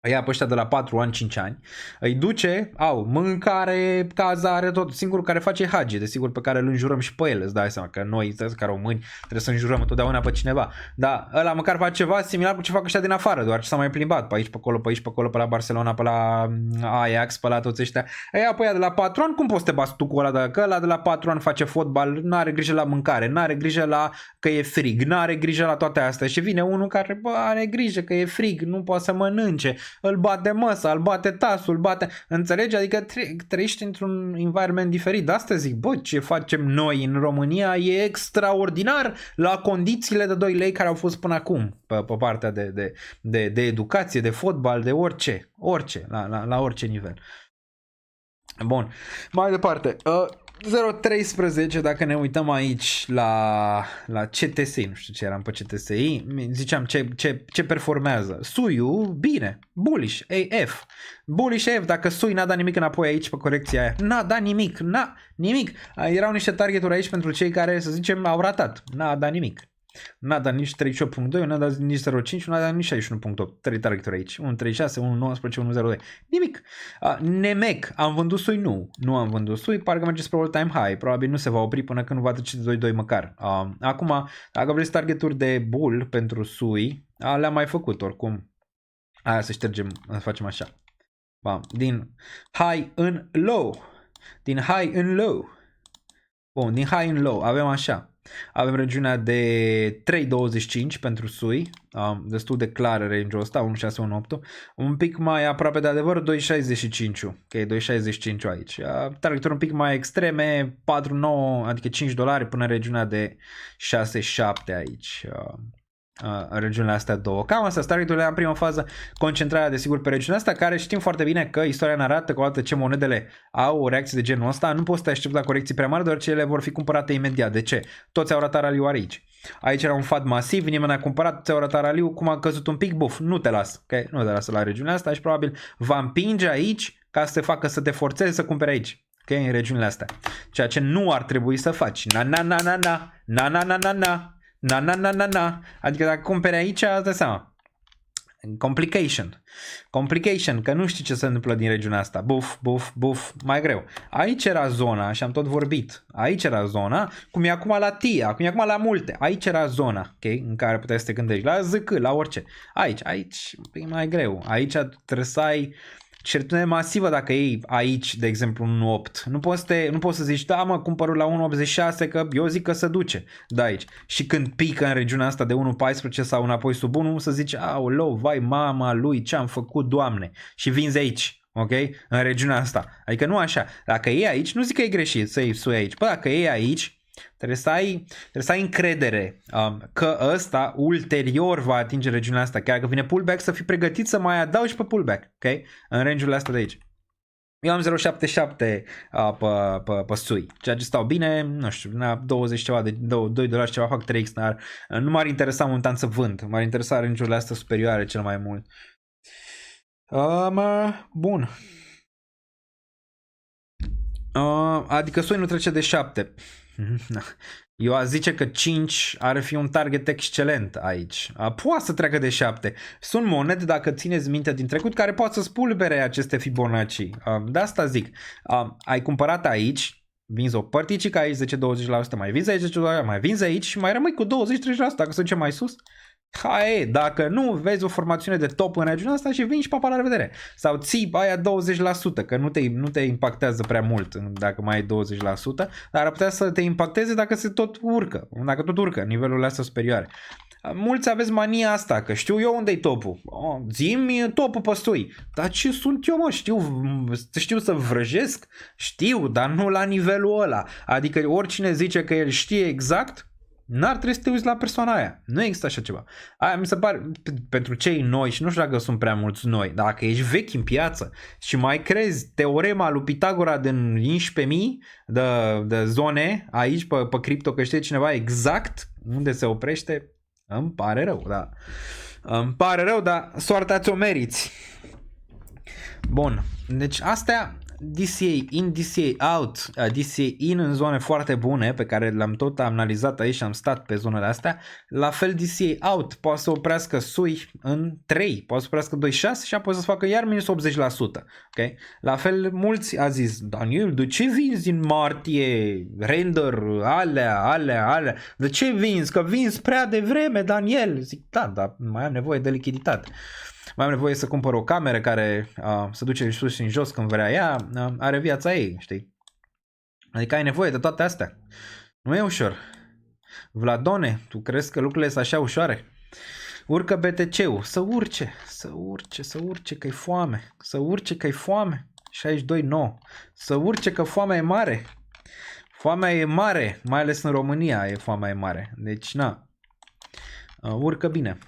Ia pe ăștia de la 4 ani, 5 ani, îi duce, au mâncare, cazare, tot, singurul care face Hagi, desigur pe care îl înjurăm și pe el, îți dai seama că noi, ca români, trebuie să înjurăm întotdeauna pe cineva. Dar ăla măcar face ceva similar cu ce fac ăștia din afară, doar ce s-a mai plimbat pe aici, pe acolo, pe aici, pe acolo, pe la Barcelona, pe la Ajax, pe la toți ăștia. Ia pe ea de la 4 ani, cum poți să te bați tu cu ăla, dacă ăla de la 4 ani face fotbal, n-are grijă la mâncare, n-are grijă la că e frig, n-are grijă la toate astea și vine unul care, bă, are grijă că e frig, nu poate să mănânce, îl bate măsa, îl bate tasul, îl bate... Înțelegi? Adică trăiești într-un environment diferit. De asta zic, bă, ce facem noi în România e extraordinar la condițiile de 2 lei care au fost până acum pe partea de educație, de fotbal, de orice, la orice nivel. Bun, mai departe. 013, dacă ne uităm aici la CTSI, nu știu ce eram pe CTSI, ziceam ce performează. Suiu, bine, bullish, AF. Bullish AF, dacă Sui n-a dat nimic înapoi aici pe corecția aia. N-a dat nimic, nimic. Erau niște targeturi aici pentru cei care, să zicem, au ratat. N-a dat nimic. N-a dat nici 38.2, n-a dat nici 0.5, n-a dat nici 61.8. 3 targeturi aici. 1.36, 1.19, 1.02. Nimic. Nemec. Am vândut Sui? Nu am vândut Sui. Parcă merge spre all-time high. Probabil nu se va opri până când va trece de 2.2 măcar. Acum, dacă vreți targeturi de bull pentru Sui, le-am mai făcut oricum. Aia să ștergem, să facem așa. Din high în low. Din high în low. Bun, din high în low avem așa. Avem regiunea de 3.25 pentru Sui, destul de clară range-ul ăsta, 1.618, un pic mai aproape de adevăr, 2.65, ok, 2.65 aici. Targeturi un pic mai extreme, 4.9, adică $5 până în regiunea de 6.7 aici. În regiunile astea două. Cam asta, targeturile în prima fază, concentrarea desigur pe regiunea asta, care știm foarte bine că istoria ne arată că odată ce monedele au o reacție de genul ăsta, nu poți să te aștepți la corecții prea mari, deoarece ele vor fi cumpărate imediat. De ce? Toți au ratat raliul aici. Aici era un FAD masiv, nimeni n-a cumpărat, toți au ratat raliul, cum a căzut un pic, buf, nu te las, okay? Nu te lasă la regiunea asta și probabil va împinge aici ca să te facă să te forțezi să cumperi aici. Ok, în regiunile astea. Ceea ce nu ar trebui să faci. Adică dacă cumperi aici, dă seama. Complication, că nu știi ce se întâmplă din regiunea asta. Buf, mai greu. Aici era zona, și am tot vorbit. Aici era zona, cum e acum la TIA, cum e acum la multe. Aici era zona, ok, în care puteai să te gândești. La ZC, la orice. Aici e mai greu. Aici trebuie să ai certitudine masivă dacă iei aici, de exemplu, un 8. Nu poți să zici, da mă, cumpărul la 1.86 că eu zic că se duce de aici. Și când pică în regiunea asta de 1.14 sau înapoi sub 1, să zici, aoleu, vai mama lui, ce am făcut, Doamne. Și vinzi aici, ok? În regiunea asta. Adică nu așa. Dacă iei aici, nu zic că e greșit să iei Sui aici. Păi dacă iei aici, trebuie să ai încredere că ăsta ulterior va atinge regiunea asta. Chiar că vine pullback, să fii pregătit să mai adaugi pe pullback, ok? În range-urile astea de aici. Eu am 0.77 pe Sui, ceea ce stau bine, nu știu, 20 ceva, de $2 ceva fac 3x, dar nu m-ar interesa momentan să vând, m-ar interesa range-urile astea superioare cel mai mult. Bun. Adică Sui nu trece de 7. Eu aș zice că 5 ar fi un target excelent aici. Poate să treacă de 7. Sunt monede, dacă țineți minte din trecut, care poate să spulbere aceste Fibonacci. De asta zic. Ai cumpărat aici, vinzi o părticică aici 10-20%, mai vinzi aici 10%, mai vinzi aici și mai rămâi cu 20-30%. Dacă se duce mai sus, Hai, dacă nu, vezi o formațiune de top în regiunea asta și vin și papa, la revedere. Sau ții aia 20%, că nu te impactează prea mult dacă mai ai 20%, dar ar putea să te impacteze dacă se tot urcă, dacă tot urcă nivelurile astea superioare. Mulți aveți mania asta, că știu eu unde-i topul. Zi-mi topul păstui. Dar ce sunt eu, mă? Știu să vrăjesc? Știu, dar nu la nivelul ăla. Adică oricine zice că el știe exact, n-ar trebui să te uiți la persoana aia. Nu există așa ceva. Aia mi se pare, pentru cei noi, și nu știu dacă sunt prea mulți noi, dacă ești vechi în piață și mai crezi teorema lui Pitagora din 11.000 de zone aici pe cripto, că știe cineva exact unde se oprește, îmi pare rău, da. Îmi pare rău, dar soarta ți-o meriți. Bun, deci astea DCA in, DCA out, DCA in în zone foarte bune pe care le-am tot analizat aici și am stat pe zonele astea. La fel DCA out poate să oprească SUI în 3, poate să oprească 2,6 și apoi să facă iar minus 80%. Okay? La fel mulți a zis, Daniel, de ce vinzi în martie render, alea, de ce vinzi? Că vinzi prea devreme, Daniel. Zic, da, dar mai am nevoie de lichiditate. Mai am nevoie să cumpăr o cameră care se duce în sus și în jos când vrea ea, are viața ei, știi? Adică ai nevoie de toate astea. Nu e ușor. Vladone, tu crezi că lucrurile sunt așa ușoare? Urcă BTC-ul, să urce că-i foame, să urce că-i foame, 62,9, să urce că foamea e mare. Foamea e mare, mai ales în România foamea e mare, deci na. Urcă bine.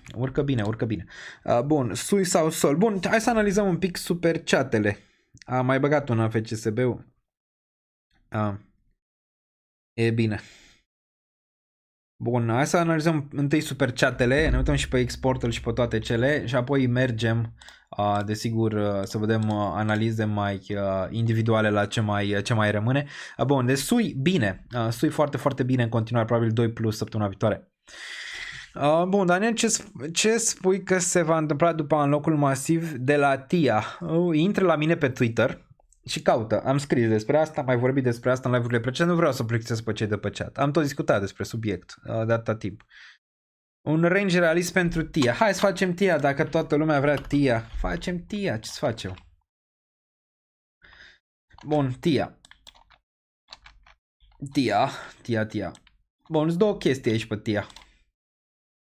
Bun, SUI sau SOL. Bun, hai să analizăm un pic super chatele. Am mai băgat un FCSB-ul. E bine. Bun, hai să analizăm întâi super chatele, ne uităm și pe exportul și pe toate cele și apoi mergem, desigur, să vedem analize mai individuale la ce mai rămâne. Bun, deci SUI bine, SUI foarte, foarte bine în continuare, probabil 2 plus săptămâna viitoare. Bun, Daniel, ce spui că se va întâmpla după înlocul masiv de la TIA? Intră la mine pe Twitter și caută. Am scris despre asta, am mai vorbit despre asta în live-urile precedente, nu vreau să plictisesc pe cei de pe chat. Am tot discutat despre subiect de atâta timp. Un range realist pentru TIA. Hai să facem TIA, dacă toată lumea vrea TIA. Facem TIA, ce să facem? Bun, TIA. Bun, îți două chestii aici pe TIA.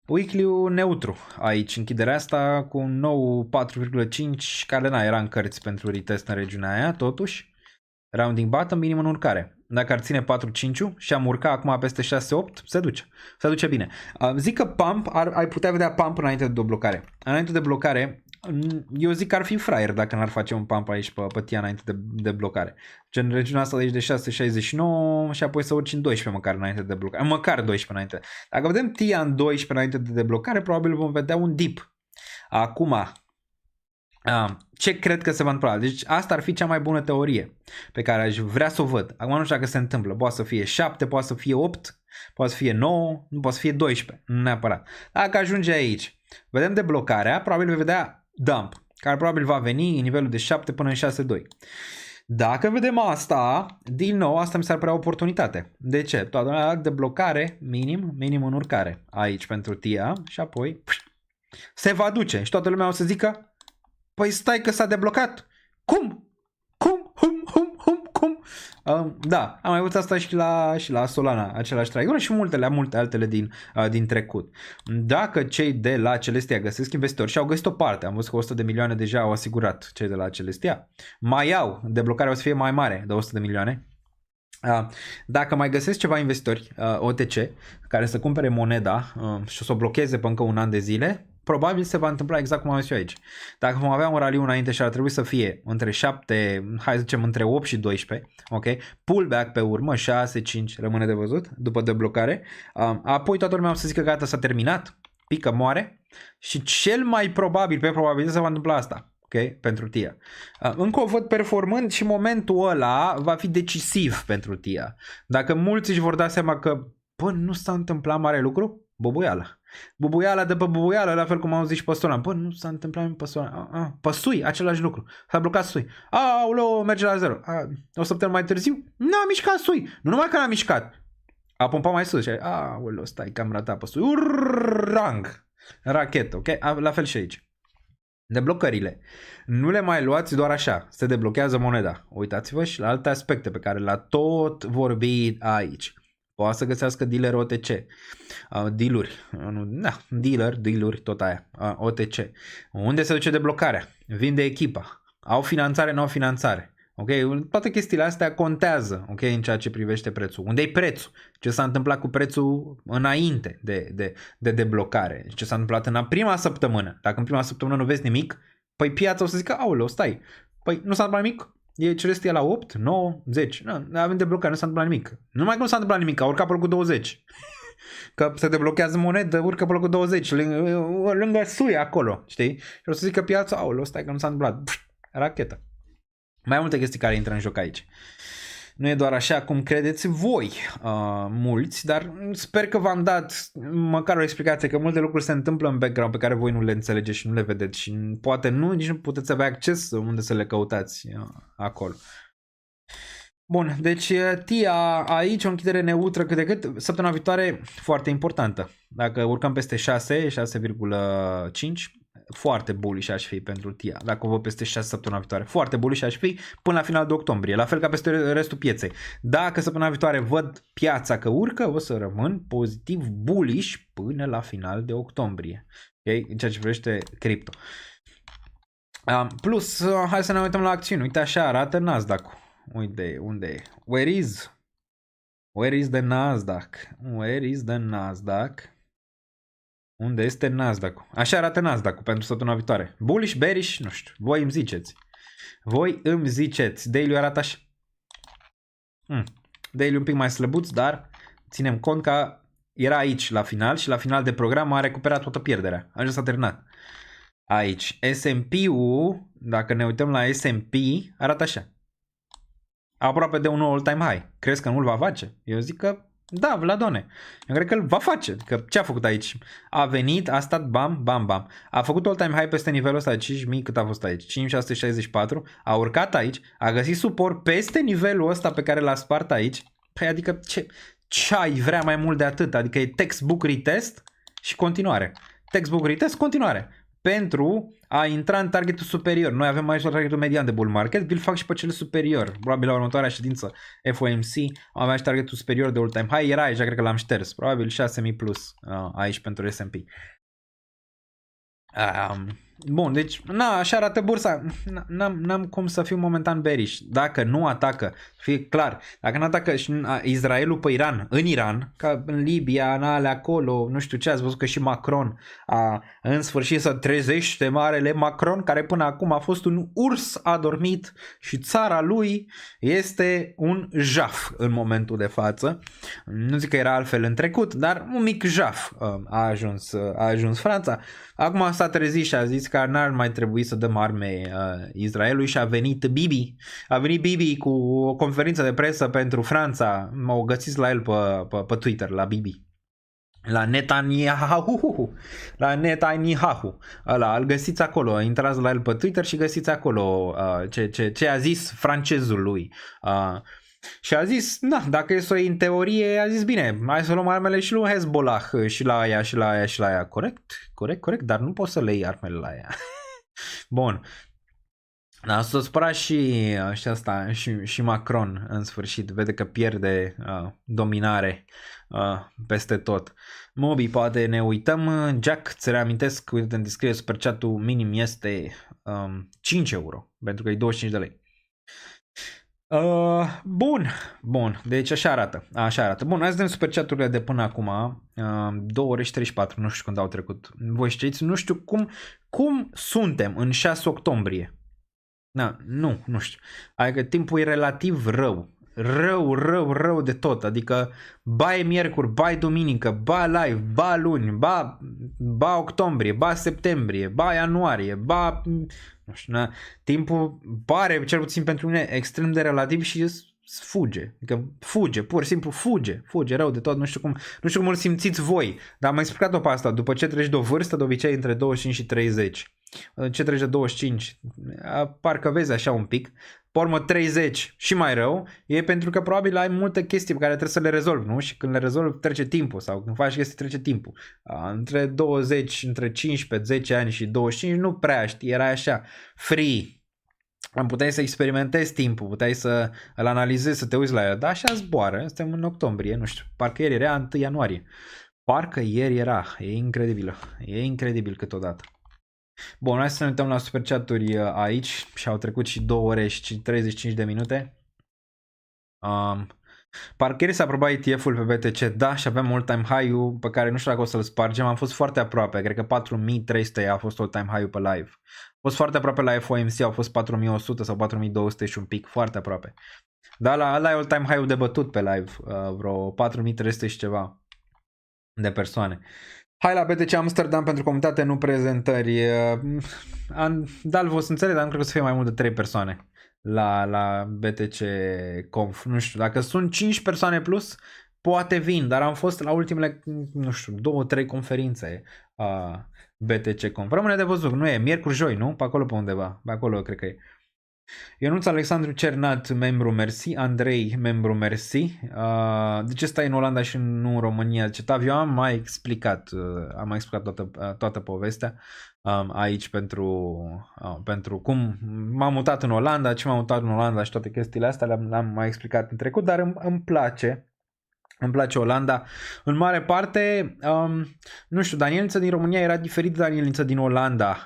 Weekly-ul neutru aici, închiderea asta cu un nou 4,5 care era în cărți pentru retest în regiunea aia, totuși rounding bottom, minim în urcare. Dacă ar ține 4,5 și am urcat acum peste 6,8, se duce bine. Zic că pump, ai putea vedea pump înainte de blocare. Înainte de blocare, eu zic că ar fi fraier dacă n-ar face un pump aici pe TIA înainte de blocare. Gen regiunea asta de aici de 6,69 și apoi să urci în 12 măcar înainte de blocare. Măcar 12 înainte. Dacă vedem TIA în 12 înainte de deblocare, probabil vom vedea un dip. Acum, ce cred că se va întâmpla? Deci asta ar fi cea mai bună teorie pe care aș vrea să o văd. Acum nu știu dacă se întâmplă. Poate să fie 7, poate să fie 8, poate să fie 9, nu poate să fie 12. Nu neapărat. Dacă ajunge aici, vedem deblocarea, probabil vei vedea dump, care probabil va veni în nivelul de 7 până în 6,2. Dacă vedem asta, din nou, asta mi s-ar părea oportunitate. De ce? Toată de blocare, minim în urcare. Aici pentru TIA și apoi se va duce și toată lumea o să zică păi stai că s-a deblocat. Cum? Da, am mai avut asta și la Solana, același traiectorie și multe altele din trecut. Dacă cei de la Celestia găsesc investitori și au găsit o parte, am văzut că 100 de milioane deja au asigurat cei de la Celestia, mai au, deblocarea o să fie mai mare de 100 de milioane. Dacă mai găsesc ceva investitori OTC care să cumpere moneda și o să o blocheze pe încă un an de zile, probabil se va întâmpla exact cum am zis eu aici. Dacă vom avea un raliu înainte și ar trebui să fie între 7, hai să zicem între 8 și 12, ok? Pullback pe urmă, 6, 5, rămâne de văzut după deblocare. Apoi toată lumea o să zică gata, s-a terminat, pică, moare și cel mai probabil, pe probabilitate, se va întâmpla asta. Ok? Pentru TIA. Încă o văd performând și momentul ăla va fi decisiv pentru TIA. Dacă mulți își vor da seama că nu s-a întâmplat mare lucru, bubuiala de pe bubuială, la fel cum am zis și pe Solana. Nu s-a întâmplat pe Solana. Pe SUI, același lucru. S-a blocat SUI. Aoleu, merge la 0. O săptămână mai târziu, n-a mișcat SUI. Nu numai că n-a mișcat. A pompat mai sus și aoleu, stai că am ratat pe SUI. Urrang! Rachetă, ok? La fel și aici. Deblocările. Nu le mai luați doar așa. Se deblochează moneda. Uitați-vă și la alte aspecte pe care le-a tot vorbit aici. Poate să găsească dealer OTC. Dealuri. Da, dealuri, tot aia. OTC. Unde se duce deblocarea? Vinde echipa. Au finanțare, nu au finanțare. Ok? Toate chestiile astea contează, ok, în ceea ce privește prețul. Unde e prețul? Ce s-a întâmplat cu prețul înainte de deblocare? Ce s-a întâmplat în prima săptămână? Dacă în prima săptămână nu vezi nimic, păi piața o să zică, aoleu, stai, păi nu s-a întâmplat nimic? Ce restul e la 8, 9, 10. Nu, avem deblocare, nu s-a întâmplat nimic. Numai că nu s-a întâmplat nimic, a urcat pe locul 20. Că se deblochează monedă, urcă pe locul 20, lângă suie acolo, știi? Și o să zică piața, aoleu, stai că nu s-a întâmplat. Rachetă. Mai multe chestii care intră în joc aici. Nu e doar așa cum credeți voi, mulți, dar sper că v-am dat măcar o explicație, că multe lucruri se întâmplă în background pe care voi nu le înțelegeți și nu le vedeți și poate nici nu puteți avea acces unde să le căutați acolo. Bun, deci TIA aici, o închidere neutră cât de cât, săptămâna viitoare foarte importantă. Dacă urcăm peste 6, 6,5, foarte bullish aș fi pentru TIA. Dacă o văd peste 6 săptămâna viitoare, foarte bullish aș fi până la final de octombrie, la fel ca peste restul pieței. Dacă săptămâna viitoare văd piața că urcă, o să rămân pozitiv bullish până la final de octombrie. Okay? În ceea ce privește cripto. Plus, hai să ne uităm la acțiuni. Uite așa arată Nasdaq. Uite, unde e? Where is the Nasdaq? Where is the Nasdaq? Unde este Nasdaq? Așa arată Nasdaq pentru săptămâna viitoare. Bullish, bearish, nu știu. Voi îmi ziceți. Daily arată așa. Daily un pic mai slăbuț, dar ținem cont că era aici la final și la final de program a recuperat toată pierderea. Așa s-a terminat. Aici. S&P-ul, dacă ne uităm la S&P, arată așa. Aproape de un nou all-time high. Crezi că nu-l va face? Eu zic că da, Vladone. Eu cred că îl va face. Că ce a făcut aici? A venit, a stat bam, bam, bam. A făcut all-time high peste nivelul ăsta de 5.000, cât a fost aici? 5.664. A urcat aici, a găsit suport peste nivelul ăsta pe care l-a spart aici. Păi adică ce ai vrea mai mult de atât? Adică e textbook retest și continuare. Textbook retest, continuare. Pentru a intra în targetul superior. Noi avem aici targetul median de bull market, vi-l fac și pe cel superior. Probabil la următoarea ședință FOMC am avea și targetul superior de all-time high. Era aici, cred că l-am șters. Probabil 6.000 plus aici pentru S&P. Bun, deci așa arată bursa. N-am cum să fiu momentan bearish. Dacă nu atacă, fie clar, dacă nu atacă și Israelul pe Iran, în Iran, ca în Libia, în alea acolo, nu știu ce, ați văzut că și Macron în sfârșit să trezește marele Macron, care până acum a fost un urs adormit și țara lui este un jaf în momentul de față. Nu zic că era altfel în trecut, dar un mic jaf a ajuns Franța. Acum s-a trezit și a zis că n-ar mai trebui să dăm arme Israelului și a venit Bibi. A venit Bibi cu o conferință de presă pentru Franța. O găsiți la el pe Twitter, la Bibi. La Netanyahu. Ăla, îl găsiți acolo. Intrați la el pe Twitter și găsiți acolo ce a zis francezul lui. Și a zis, dacă e să o iei în teorie, a zis, bine, hai să luăm armele și lui Hezbollah și la aia și la aia și la aia. Corect, dar nu poți să le iei armele la aia. Bun. S-a spărat și Macron în sfârșit. Vede că pierde dominare peste tot. Mobi, poate ne uităm. Jack, ți reamintesc, uite în descriere, super chat-ul minim este 5 euro, pentru că e 25 de lei. Bun, deci așa arată. Bun, hai să vedem super chat-urile de până acum. 2 ore și 34, nu știu când au trecut. Voi știți, nu știu cum suntem în 6 octombrie. Nu știu. Adică timpul e relativ rău de tot. Adică ba e miercuri, ba e duminică, ba live, ba luni, ba octombrie, ba septembrie, ba ianuarie, ba... Nu știu, timpul pare, cel puțin pentru mine, extrem de relativ și fuge, adică fuge, pur și simplu fuge rău de tot, nu știu cum îl simțiți voi, dar am mai explicat-o pe asta, după ce treci de o vârstă, de obicei între 25 și 30, ce treci de 25, parcă vezi așa un pic, pe urmă 30 și mai rău, e pentru că probabil ai multe chestii pe care trebuie să le rezolvi, nu? Și când le rezolvi trece timpul sau când faci chestii trece timpul. Între 20, între 15, 10 ani și 25 nu prea știi, era așa, free. Puteai să experimentezi timpul, puteai să îl analizezi, să te uiți la el, dar așa zboară, suntem în octombrie, nu știu, parcă ieri era 1 ianuarie. Parcă ieri era, e incredibil câteodată. Bun, hai să ne uităm la super chat-uri aici și au trecut și 2 ore și 35 de minute. Parcă ieri s-a aprobat ETF-ul pe BTC, da, și avem all-time high-ul pe care nu știu dacă o să-l spargem, am fost foarte aproape, cred că 4300 a fost all-time high-ul pe live. A fost foarte aproape la FOMC, au fost 4100 sau 4200 și un pic, foarte aproape. Dar ăla e all-time high-ul de bătut pe live, vreo 4300 și ceva de persoane. Hai la BTC Amsterdam pentru comunitate, nu prezentări. Da, o să înțeleg, dar nu cred că o să fie mai mult de 3 persoane la BTC Conf. Nu știu, dacă sunt 5 persoane plus, poate vin, dar am fost la ultimele, nu știu, 2-3 conferințe BTC Conf. Rămâne de văzut, nu e miercuri, joi, nu? Pe acolo pe undeva, pe acolo cred că e. Ionuț Alexandru Cernat, membru mersi, Andrei, membru mersi. De ce stai în Olanda și nu în România? Ce Tavio, am mai explicat toată povestea aici pentru cum m-am mutat în Olanda, ce m-am mutat în Olanda și toate chestiile astea le-am mai explicat în trecut, dar îmi place. Îmi place Olanda. În mare parte, nu știu, Daniel Niță din România era diferit de Daniel Niță din Olanda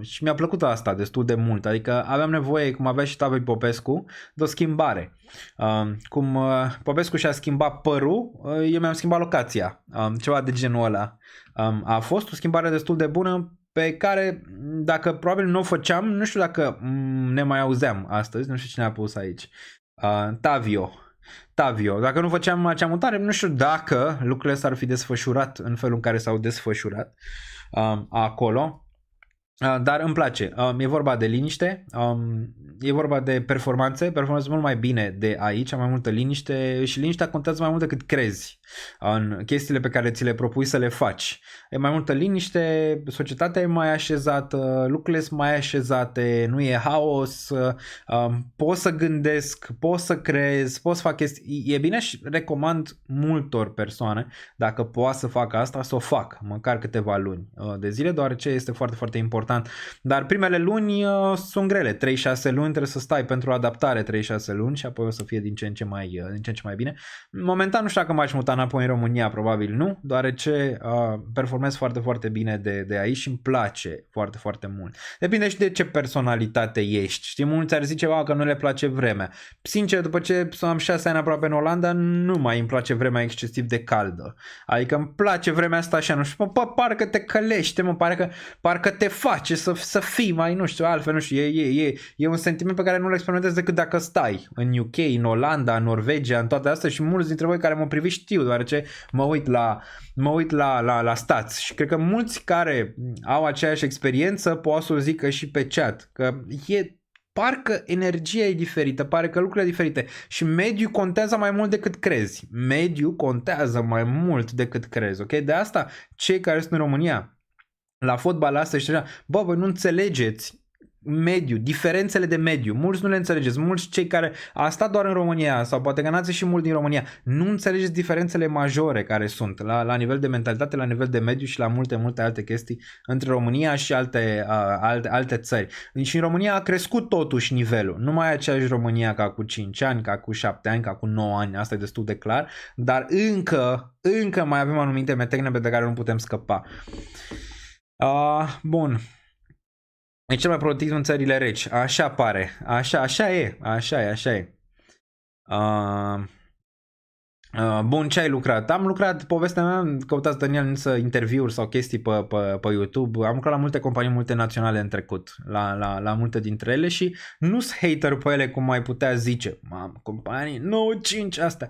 și mi-a plăcut asta destul de mult. Adică aveam nevoie, cum avea și Tavio Popescu, de o schimbare. Cum Popescu și-a schimbat părul, eu mi-am schimbat locația. Ceva de genul ăla. A fost o schimbare destul de bună pe care, dacă probabil nu o făceam, nu știu dacă ne mai auzeam astăzi, nu știu cine a pus aici. Tavio, dacă nu făceam acea mutare, nu știu dacă lucrurile s-ar fi desfășurat în felul în care s-au desfășurat acolo, dar îmi place. E vorba de liniște, e vorba de performanțe mult mai bine de aici, am mai multă liniște și liniștea contează mai mult decât crezi în chestiile pe care ți le propui să le faci. E mai multă liniște, societatea e mai așezată, lucrurile sunt mai așezate, nu e haos, poți să gândesc, poți să crezi, poți să fac chestii. E bine și recomand multor persoane, dacă poate să facă asta, să o fac, măcar câteva luni de zile, deoarece este foarte, foarte important. Dar primele luni sunt grele, 3-6 luni trebuie să stai pentru adaptare, 3-6 luni și apoi o să fie din ce în ce mai bine. Momentan nu știu dacă m-aș muta înapoi în România, probabil nu, deoarece performez foarte, foarte bine de aici și îmi place foarte, foarte mult. Depinde și de ce personalitate ești. Știi, mulți ar zice că nu le place vremea. Sincer, după ce am 6 ani aproape în Olanda, nu mai îmi place vremea excesiv de caldă. Adică îmi place vremea asta așa, nu știu, parcă te călește, parcă te face să fii mai, nu știu, altfel, nu știu, e un sentiment pe care nu-l experimentezi decât dacă stai în UK, în Olanda, în Norvegia, în toate astea și mulți dintre voi care mă priviți știu, deoarece mă uit la stats și cred că mulți care au aceeași experiență pot să o zică și pe chat, că parcă energia e diferită, pare că lucrurile diferite și mediul contează mai mult decât crezi. Mediul contează mai mult decât crezi, ok? De asta cei care sunt în România la fotbal asta și așa, voi nu înțelegeți mediu, diferențele de mediu, mulți nu le înțelegeți, mulți cei care a stat doar în România sau poate că n-ați și mult din România, nu înțelegeți diferențele majore care sunt la nivel de mentalitate, la nivel de mediu și la multe alte chestii între România și alte țări. Și în România a crescut totuși nivelul, nu mai e aceeași România ca cu 5 ani, ca cu 7 ani, ca cu 9 ani, asta e destul de clar, dar încă mai avem anumite metecne pe care nu putem scăpa. Bun. E cel mai productiv în țările reci. Așa pare. Așa e. Bun, ce ai lucrat? Am lucrat, povestea mea, căutați Daniel Niță interviuri sau chestii pe YouTube. Am lucrat la multe companii multinaționale în trecut, la multe dintre ele și nu sunt hater pe ele cum mai putea zice. Companii, 5 astea.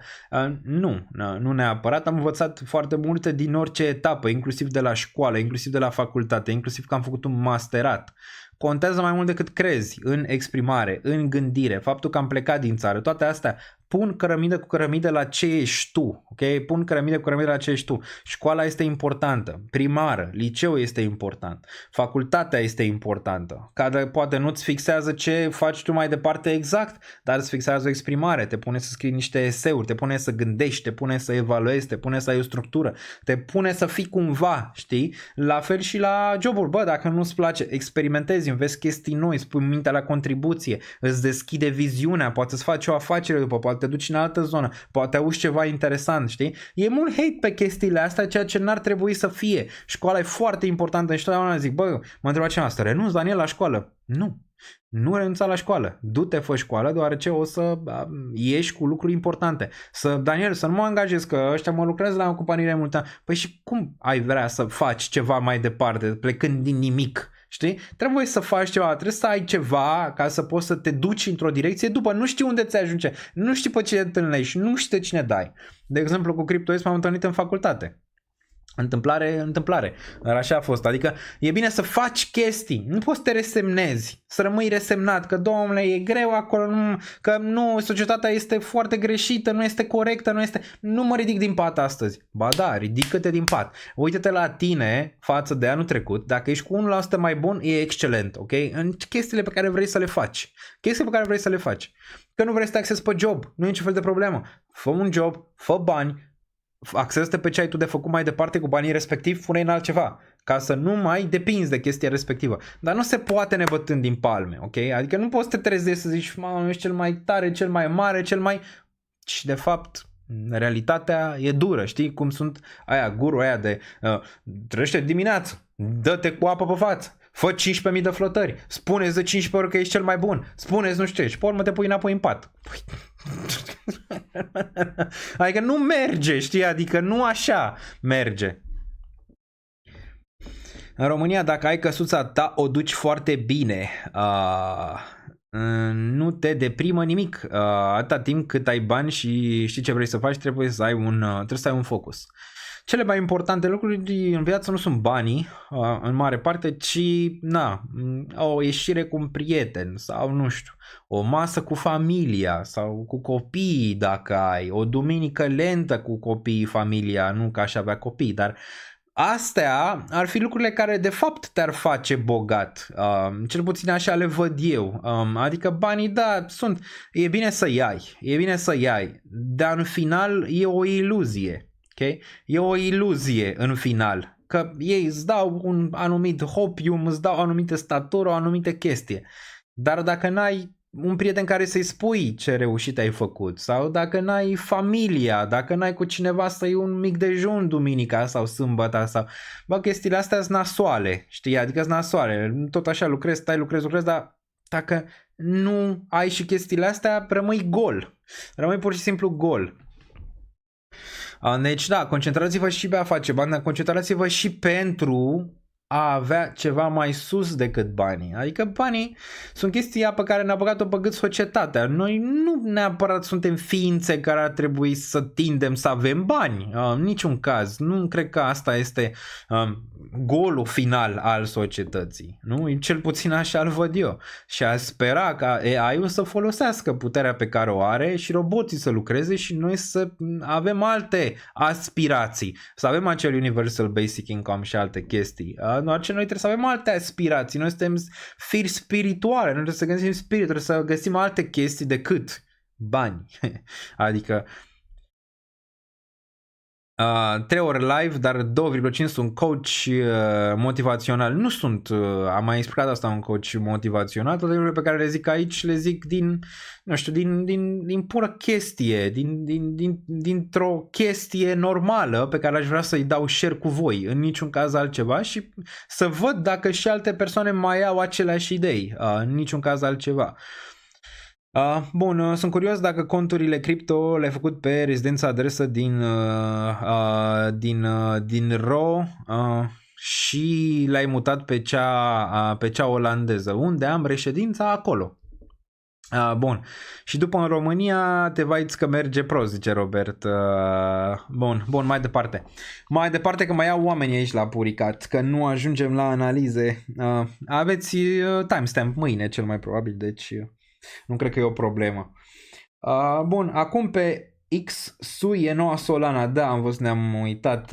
Nu neapărat. Am învățat foarte multe din orice etapă, inclusiv de la școală, inclusiv de la facultate, inclusiv că am făcut un masterat contează mai mult decât crezi în exprimare, în gândire, faptul că am plecat din țară, toate astea pun cărămidă cu cărămidă la ce ești tu, ok? Pun cărămidă cu cărămidă la ce ești tu. Școala este importantă, primară, liceul este important, facultatea este importantă, care poate nu-ți fixează ce faci tu mai departe exact, dar îți fixează o exprimare, te pune să scrii niște eseuri, te pune să gândești, te pune să evaluezi, te pune să ai o structură, te pune să fii cumva, știi? La fel și la joburi, bă, dacă nu-ți place, experimentezi, înveți chestii noi, spui mintea la contribuție, îți deschide viziunea, poate să faci o afacere după, poate te duci în altă zonă, poate auzi ceva interesant, știi? E mult hate pe chestiile astea, ceea ce n-ar trebui să fie. Școala e foarte importantă și totdeauna zic, bă, mă întreba cineva asta, renunț, Daniel, la școală? Nu renunța la școală. Du-te, fă școală, deoarece o să ieși cu lucruri importante. Daniel, să nu mă angajez, că ăștia mă lucrează la o companie multă. Păi și cum ai vrea să faci ceva mai departe, plecând din nimic? Știi? Trebuie să faci ceva, trebuie să ai ceva ca să poți să te duci într-o direcție după, nu știi unde ți ajunge, nu știi pe cine te întâlnești, nu știi de cine dai. De exemplu, cu CryptoX m-am întâlnit în facultate. Întâmplare. Dar așa a fost. Adică e bine să faci chestii. Nu poți să te resemnezi, să rămâi resemnat, că domnule, e greu acolo, că nu, societatea este foarte greșită, nu este corectă, nu mă ridic din pat astăzi. Ba da, ridică-te din pat. Uită-te la tine față de anul trecut. Dacă ești cu 1% mai bun, e excelent, ok? În chestiile pe care vrei să le faci. Că nu vrei să te axezi pe job, nu e niciun fel de problemă. Fă un job, fă bani, axează-te pe ce ai tu de făcut mai departe cu banii respectivi, pune în altceva, ca să nu mai depinzi de chestia respectivă. Dar nu se poate nebătând din palme, ok? Adică nu poți să te trezești să zici, mamă, ești cel mai tare, cel mai mare, Și de fapt, realitatea e dură, știi? Cum sunt guru aia de trăiește dimineață, dă-te cu apă pe față, fă 15.000 de flotări, spune-ți de 15 ori că ești cel mai bun, spune-ți nu știu ce, și pe urmă te pui înapoi în pat. Adică nu merge, știi? Adică nu așa merge. În România, dacă ai căsuța ta, o duci foarte bine. Nu te deprimă nimic. Atâta timp cât ai bani și știi ce vrei să faci, trebuie să ai un focus. Cele mai importante lucruri în viață nu sunt banii, în mare parte, ci o ieșire cu un prieten sau nu știu, o masă cu familia sau cu copiii dacă ai, o duminică lentă cu copiii, familia, nu că aș avea copii, dar astea ar fi lucrurile care de fapt te-ar face bogat, cel puțin așa le văd eu, adică banii, da, e bine să iai, dar în final e o iluzie. Okay? E o iluzie în final, că ei îți dau un anumit hopium, îți dau o anumită statură, o anumită chestie. Dar dacă n-ai un prieten care să-i spui ce reușit ai făcut, sau dacă n-ai familia, dacă n-ai cu cineva să iei un mic dejun duminica sau sâmbătă, sau chestiile astea sunt nasoale, știi? Adică sunt nasoale, tot așa lucrezi, dar dacă nu ai și chestiile astea, rămâi pur și simplu gol. Deci da, concentrați-vă și pe a face bani, dar concentrați-vă și pentru a avea ceva mai sus decât banii. Adică banii sunt chestia pe care ne-a băgat-o pe gât societatea. Noi nu neapărat suntem ființe care ar trebui să tindem să avem bani. În niciun caz. Nu cred că asta este golul final al societății. Nu? Cel puțin așa îl văd eu. Și a spera ca AI-ul să folosească puterea pe care o are și roboții să lucreze și noi să avem alte aspirații. Să avem acel Universal Basic Income și alte chestii. Doar ce noi trebuie să avem alte aspirații. Noi suntem firi spirituale. Noi trebuie să găsim spirit, trebuie să găsim alte chestii decât bani. Adică 3 ore live, dar 2,5 sunt coach motivațional. Nu sunt, am mai explicat asta, un coach motivațional. Toate lucrurile pe care le zic aici le zic din pură chestie, dintr-o chestie normală pe care aș vrea să-i dau share cu voi, în niciun caz altceva, și să văd dacă și alte persoane mai au aceleași idei, în niciun caz altceva. Bun, sunt curios dacă conturile cripto le-ai făcut pe rezidența adresă din RO și le-ai mutat pe cea olandeză. Unde am reședința? Acolo. Bun. Și după în România te vaiți că merge prost, zice Robert. Bun, mai departe. Mai departe că mai iau oamenii aici la puricat, că nu ajungem la analize. Aveți timestamp mâine cel mai probabil, deci nu cred că e o problemă. Bun, acum pe X Sui e noua Solana. Da, am văzut, ne-am uitat.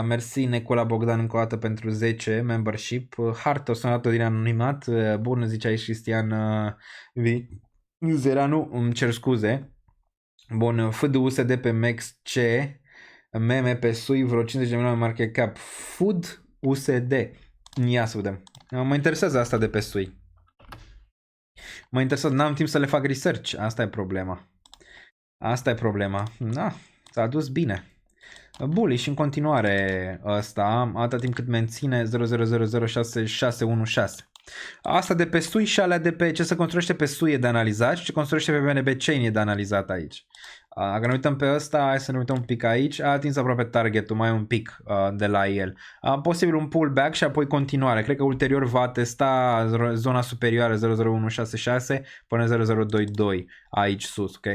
Mersi Nicola Bogdan încă o dată pentru 10 membership. Hartă, o sunat din anonimat. Bun, zice aici Cristian Zeranu, îmi cer scuze. Bun, FDUSD pe MXC, meme pe Sui, vreo 50 de milioane market cap. Food USD. Ia să vedem. Mă interesează asta de pe Sui. Mă interesează, n-am timp să le fac research. Asta e problema. Asta e problema. Da, s-a dus bine. Bullish în continuare ăsta, atâta timp cât menține 0,0006616. Asta de pe SUI și alea de pe ce se construiește pe SUI e de analizat și ce construiește pe BNB Chain e de analizat aici. Dacă ne uităm pe ăsta, hai să ne uităm un pic aici, a atins aproape targetul, mai un pic de la el. Posibil un pullback și apoi continuare. Cred că ulterior va testa zona superioară 00166 până 0022 aici sus, ok?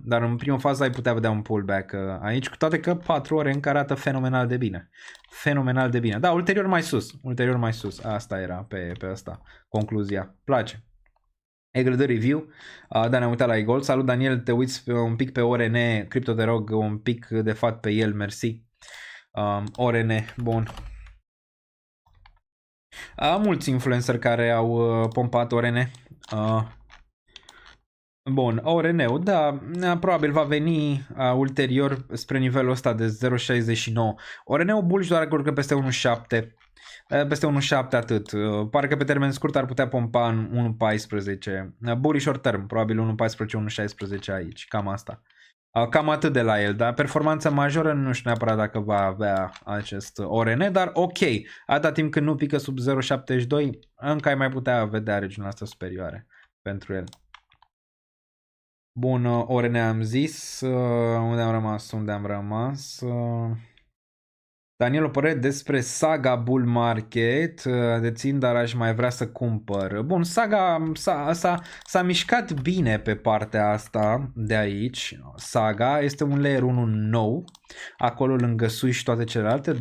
Dar în prima fază ai putea vedea un pullback aici, cu toate că 4 ore încă arată fenomenal de bine. Fenomenal de bine. Da, ulterior mai sus. Asta era pe asta. Concluzia. Place. Eagle de review. Da, ne-am uitat la Eagle. Salut Daniel, te uiți un pic pe ORN Crypto, te rog un pic de fapt pe el, mersi. ORN, bun. Mulți influenceri care au pompat ORN. Bun, ORN-ul, da, probabil va veni ulterior spre nivelul ăsta de 0.69. ORN-ul bullish doar că peste 1.7. Peste 1.7 atât. Parcă pe termen scurt ar putea pompa în 1.14. Bullish short term, probabil 1.14, 1.16 aici, cam asta. Cam atât de la el, dar performanța majoră nu știu neapărat dacă va avea acest ORN, dar ok, atâta timp când nu pică sub 0.72, încă ai mai putea vedea regiunea asta superioare pentru el. Bun, ORN am zis, unde am rămas? Daniel, o părere despre Saga Bull Market, dețin, dar aș mai vrea să cumpăr. Bun, Saga s-a mișcat bine pe partea asta de aici. Saga este un layer 1 nou, acolo lângă Sui și toate celelalte, 2.44.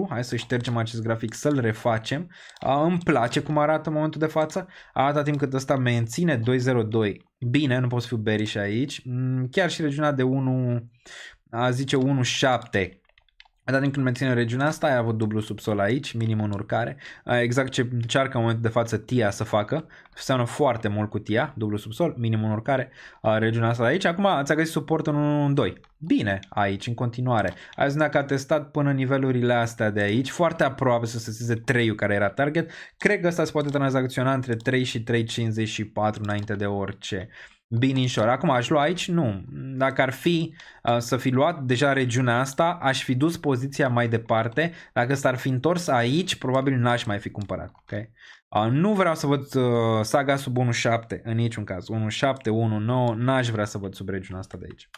Hai să ștergem acest grafic, să-l refacem. Îmi place cum arată în momentul de față, atâta timp cât ăsta menține 2.02. Bine, nu pot să fiu bearish aici. Chiar și regiunea de 1, a zice 1.7. Atâta timp când menține regiunea asta, ai avut dublu subsol aici, minim în urcare. Exact ce încearcă în momentul de față TIA să facă. Seamănă foarte mult cu TIA, dublu subsol, minim în urcare. Regiunea asta de aici. Acum ți-a găsit suport în 1-2. Bine, aici, în continuare. Azi ne-a testat până nivelurile astea de aici. Foarte aproape să se seze 3-ul care era target. Cred că ăsta se poate tranzacționa între 3 și 3.54 înainte de orice. Bine inșor. Acum aș lua aici? Nu. Dacă ar fi să fi luat deja regiunea asta, aș fi dus poziția mai departe. Dacă s-ar fi întors aici, probabil n-aș mai fi cumpărat. Okay? Nu vreau să văd Saga sub 1.7 în niciun caz. 1.7, 1.9, n-aș vrea să văd sub regiunea asta de aici.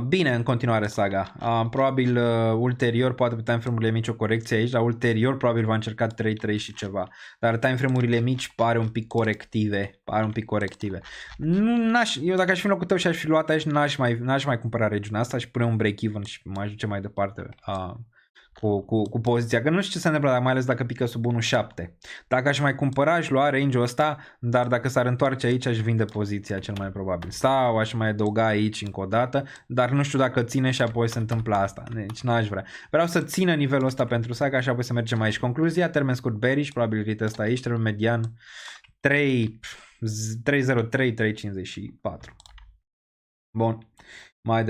Bine, în continuare Saga. Probabil ulterior, poate pe timeframe-urile mici o corecție aici, dar ulterior probabil va încerca 3.3 și ceva. Dar timeframe-urile mici pare un pic corective. Eu dacă aș fi în locul tău și aș fi luat aici, n-aș mai cumpăra regiunea asta și pune un break-even și mă duce mai departe cu poziția. Că nu știu ce se întâmplă, mai ales dacă pică sub 1.7. Dacă aș mai cumpăra, aș lua range-ul ăsta, dar dacă s-ar întoarce aici, aș vinde poziția cel mai probabil. Sau aș mai adăuga aici încă o dată, dar nu știu dacă ține și apoi se întâmplă asta. Deci n-aș vrea. Vreau să țină nivelul ăsta pentru Saga și apoi să mergem aici. Concluzia, termen scurt bearish, probabil retest aici, termen median 3.03, 3.54. Bun. Mai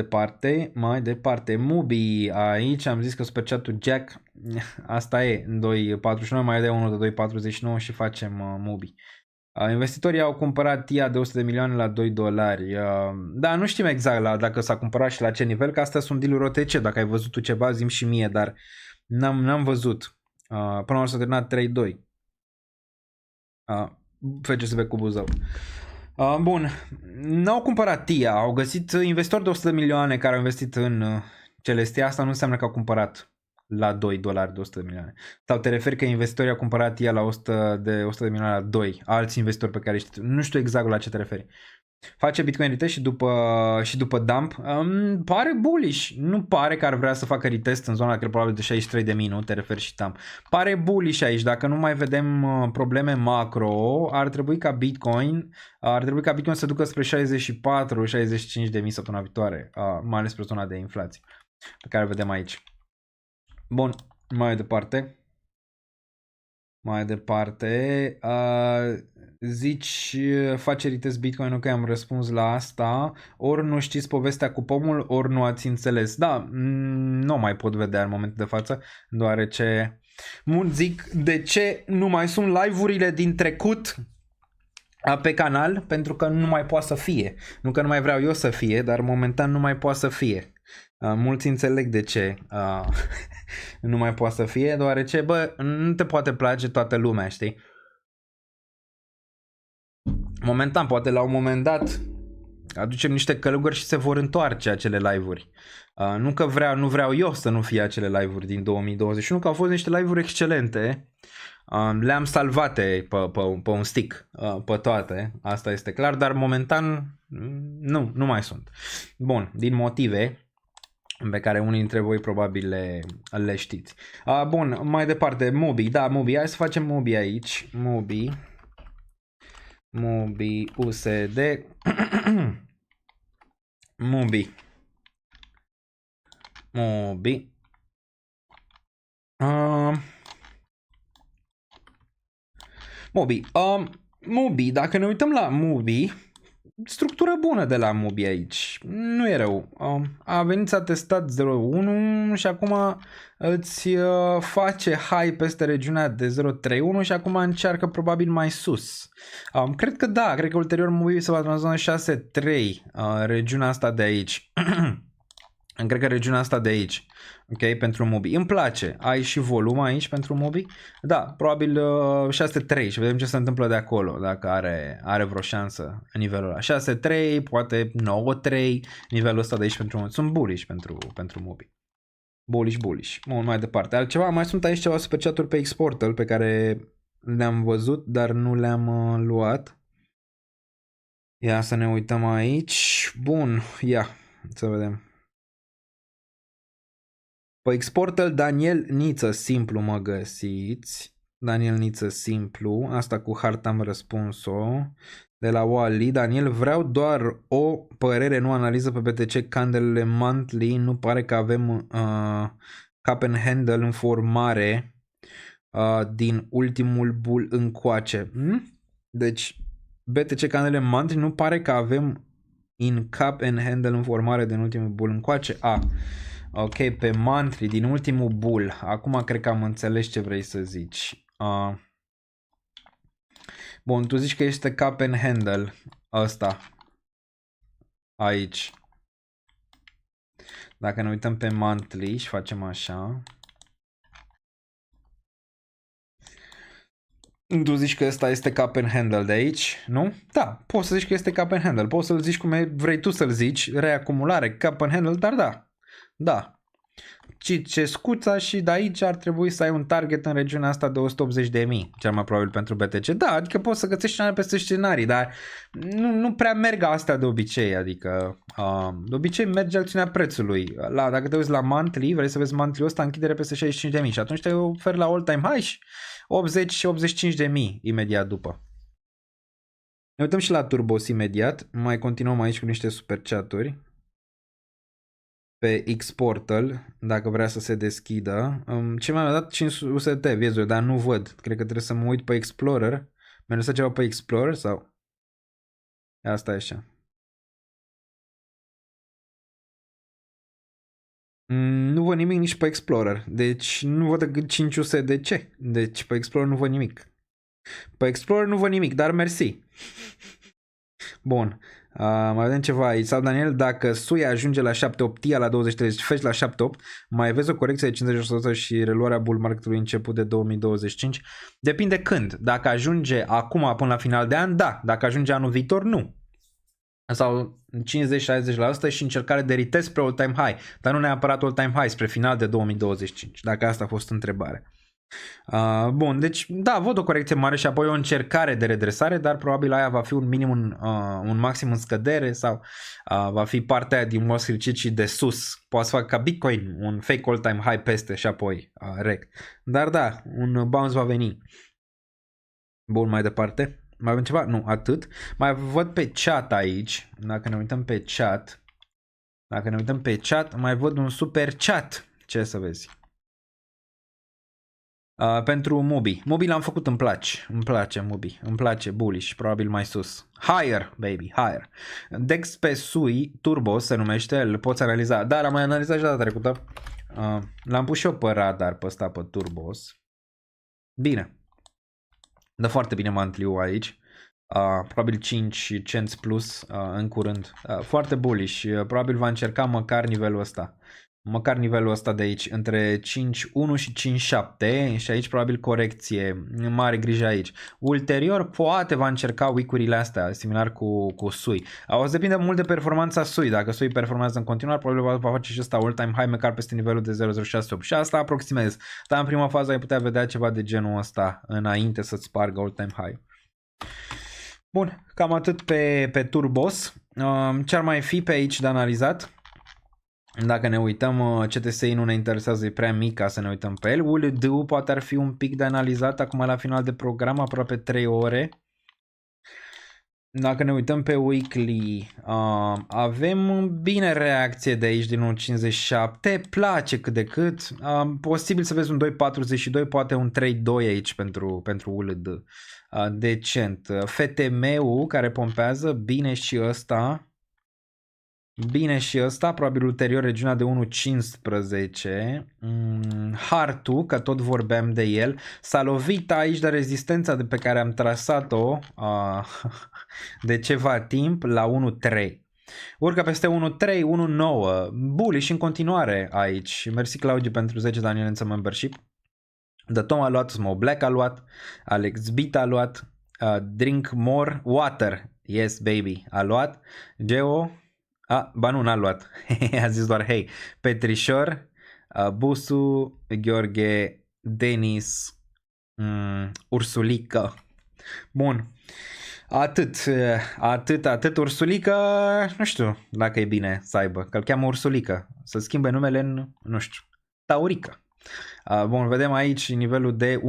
departe, Mubi, aici am zis că super chat-ul Jack, asta e, 2.49, mai de unul de 2.49 și facem Mubi. Investitorii au cumpărat TIA de 100 de milioane la $2. Da, nu știm exact dacă s-a cumpărat și la ce nivel, că astea sunt deal-uri OTC, dacă ai văzut tu ceva, zi-mi și mie, dar n-am văzut. Până la urmă s-a terminat 3.2. FCSB cu Buzău. Bun, n-au cumpărat TIA, au găsit investitori de 100 de milioane care au investit în Celestia, asta nu înseamnă că au cumpărat la 2 dolari de 100 de milioane. Sau te referi că investitorii au cumpărat ea la 100 de milioane la 2, alți investitori pe care știu, nu știu exact la ce te referi. Face Bitcoin retest și după dump. Pare bullish. Nu pare că ar vrea să facă retest în zona, cred, probabil de 63.000, nu te referi și dump. Pare bullish aici. Dacă nu mai vedem probleme macro, ar trebui ca Bitcoin să ducă spre 64-65.000 săptămâna viitoare, mai ales pe zona de inflație pe care o vedem aici. Bun, mai departe. Zici, face retest Bitcoin, ok, am răspuns la asta. Ori nu știți povestea cu pomul, ori nu ați înțeles. Da, nu mai pot vedea în momentul de față, deoarece zic de ce nu mai sunt live-urile din trecut pe canal, pentru că nu mai poate să fie. Nu că nu mai vreau eu să fie, dar momentan nu mai poate să fie. Mulți înțeleg de ce nu mai poate să fie, deoarece, nu te poate place toată lumea, știi? Momentan, poate la un moment dat aducem niște călugări și se vor întoarce acele live-uri. Nu că nu vreau eu să nu fie acele live-uri din 2021, că au fost niște live-uri excelente. Le-am salvate pe un stick, pe toate, asta este clar, dar momentan nu mai sunt. Bun, din motive pe care unii dintre voi probabil le știți. Bun, mai departe, Mubi, da, Mubi, hai să facem Mubi aici, Mubi USD, Mubi, Mubi, dacă ne uităm la Mubi, structură bună de la Mubi aici, nu e rău. A venit, s-a testat 0.1 și acum îți face high peste regiunea de 0.31 și acum încearcă probabil mai sus. Cred că da, cred că ulterior Mubi se va transforma 6.3, regiunea asta de aici. Cred că regiunea asta de aici, ok, pentru Mubi. Îmi place. Ai și volum aici pentru Mubi? Da, probabil 6.3 și vedem ce se întâmplă de acolo, dacă are vreo șansă în nivelul ăla. 6.3, poate 9.3, nivelul ăsta de aici pentru Mubi. Sunt bullish pentru Mubi. Bullish. Bun, mai departe. Altceva, mai sunt aici ceva super chat-uri pe X-Portal pe care le-am văzut, dar nu le-am luat. Ia să ne uităm aici. Bun, ia să vedem. Pe X-Portal, Daniel Niță, simplu mă găsiți. Daniel Niță, simplu. Asta cu harta am răspuns-o. De la Wally. Daniel, vreau doar o părere, nu analiză pe BTC. Candelele monthly. Nu pare că avem cap and handle în formare din ultimul bull încoace. Deci, BTC candelele monthly nu pare că avem in cap and handle în formare din ultimul bull încoace. Ok, pe monthly, din ultimul bull. Acum cred că am înțeles ce vrei să zici. Bun, tu zici că este cap and handle ăsta. Aici. Dacă ne uităm pe monthly și facem așa. Tu zici că ăsta este cap and handle de aici, nu? Da, poți să zici că este cap and handle. Poți să-l zici cum vrei tu să-l zici. Reacumulare, cap and handle, dar da. Da. Ce scuța și de aici ar trebui să ai un target în regiunea asta de 180.000, cel mai probabil pentru BTC. Da, adică poți să găsești scenarii peste scenarii, dar nu prea merg astea de obicei, adică de obicei merge acțiunea prețului. Dacă te uiți la monthly, vrei să vezi monthly-ul ăsta, închidere peste 65.000 și atunci te oferi la all-time high 80 și 85.000 imediat după. Ne uităm și la Turbos imediat, mai continuăm aici cu niște super chat-uri. Pe X-Portal, dacă vrea să se deschidă. Ce mi-a dat 5 UST viețuri, dar nu văd. Cred că trebuie să mă uit pe Explorer. Mi-a lăsat ceva pe Explorer sau? Asta e așa. Nu văd nimic nici pe Explorer. Deci nu văd decât 5 USDC. Deci pe Explorer nu văd nimic. Pe Explorer nu văd nimic, dar mersi. Bun. Mai vedem ceva aici. Sau Daniel, dacă SUI ajunge la 7.8, TIA la 20.30, feci la 7.8, mai vezi o corecție de 50% și reluarea bull marketului început de 2025? Depinde când. Dacă ajunge acum până la final de an, da. Dacă ajunge anul viitor, nu. sau 50-60% și încercare de retest spre all-time high, dar nu neapărat all-time high, spre final de 2025, dacă asta a fost întrebarea. Bun, deci da, văd o corecție mare și apoi o încercare de redresare, dar probabil aia va fi un minim, un maxim în scădere sau va fi partea aia din Wall Street și de sus. Poate să facă ca Bitcoin un fake all-time high peste și apoi rec. Dar da, un bounce va veni. Bun, mai departe. Mai avem ceva? Nu, atât. Mai văd pe chat aici. Dacă ne uităm pe chat, mai văd un super chat. Ce să vezi? Pentru Mubi. Mubi l-am făcut, îmi place Mubi. Îmi place bullish, probabil mai sus. Higher, baby, higher. Dex pe SUI, Turbo se numește, îl poți analiza. Da, l-am mai analizat și data trecută. L-am pus și eu pe radar pe ăsta, pe Turbos. Bine. Dă foarte bine mantliu aici. Probabil 5 cenți plus în curând. Foarte bullish. Probabil va încerca măcar nivelul ăsta. Măcar nivelul ăsta de aici, între 5.1 și 5.7 și aici probabil corecție, mare grijă aici. Ulterior poate va încerca week-urile astea, similar cu SUI. O să depinde mult de performanța SUI, dacă SUI performează în continuare, probabil va face și ăsta all-time high, măcar peste nivelul de 0.068 și asta aproximez. Dar în prima fază ai putea vedea ceva de genul ăsta înainte să-ți spargă all-time high. Bun, cam atât pe Turbos. Ce ar mai fi pe aici de analizat? Dacă ne uităm, CTSI nu ne interesează, e prea mic ca să ne uităm pe el. ULD poate ar fi un pic de analizat acum la final de program, aproape 3 ore. Dacă ne uităm pe weekly, avem bine reacție de aici din 1.57, place cât de cât, posibil să vezi un 2.42, poate un 3.2 aici pentru ULD. Decent. FTM-ul care pompează, bine și ăsta. Bine și ăsta, probabil ulterior regiunea de 1.15. Hartu, că tot vorbeam de el, s-a lovit aici de rezistența de pe care am trasat-o de ceva timp la 1.3. Urcă peste 1.3, 1.9. Bullish în continuare aici. Mersi Claudiu pentru 10 de ani în membership. The Tom a luat, Smo Black a luat, Alex Beat a luat, Drink More Water, yes baby, a luat, Geo, ba nu, n-a luat, a zis doar hei, Petrișor, Busu, Gheorghe, Denis, Ursulică. Bun, atât, Ursulică, nu știu dacă e bine să aibă, că îl cheamă Ursulică, să schimbe numele în, nu știu, Taurică. Bun, vedem aici nivelul de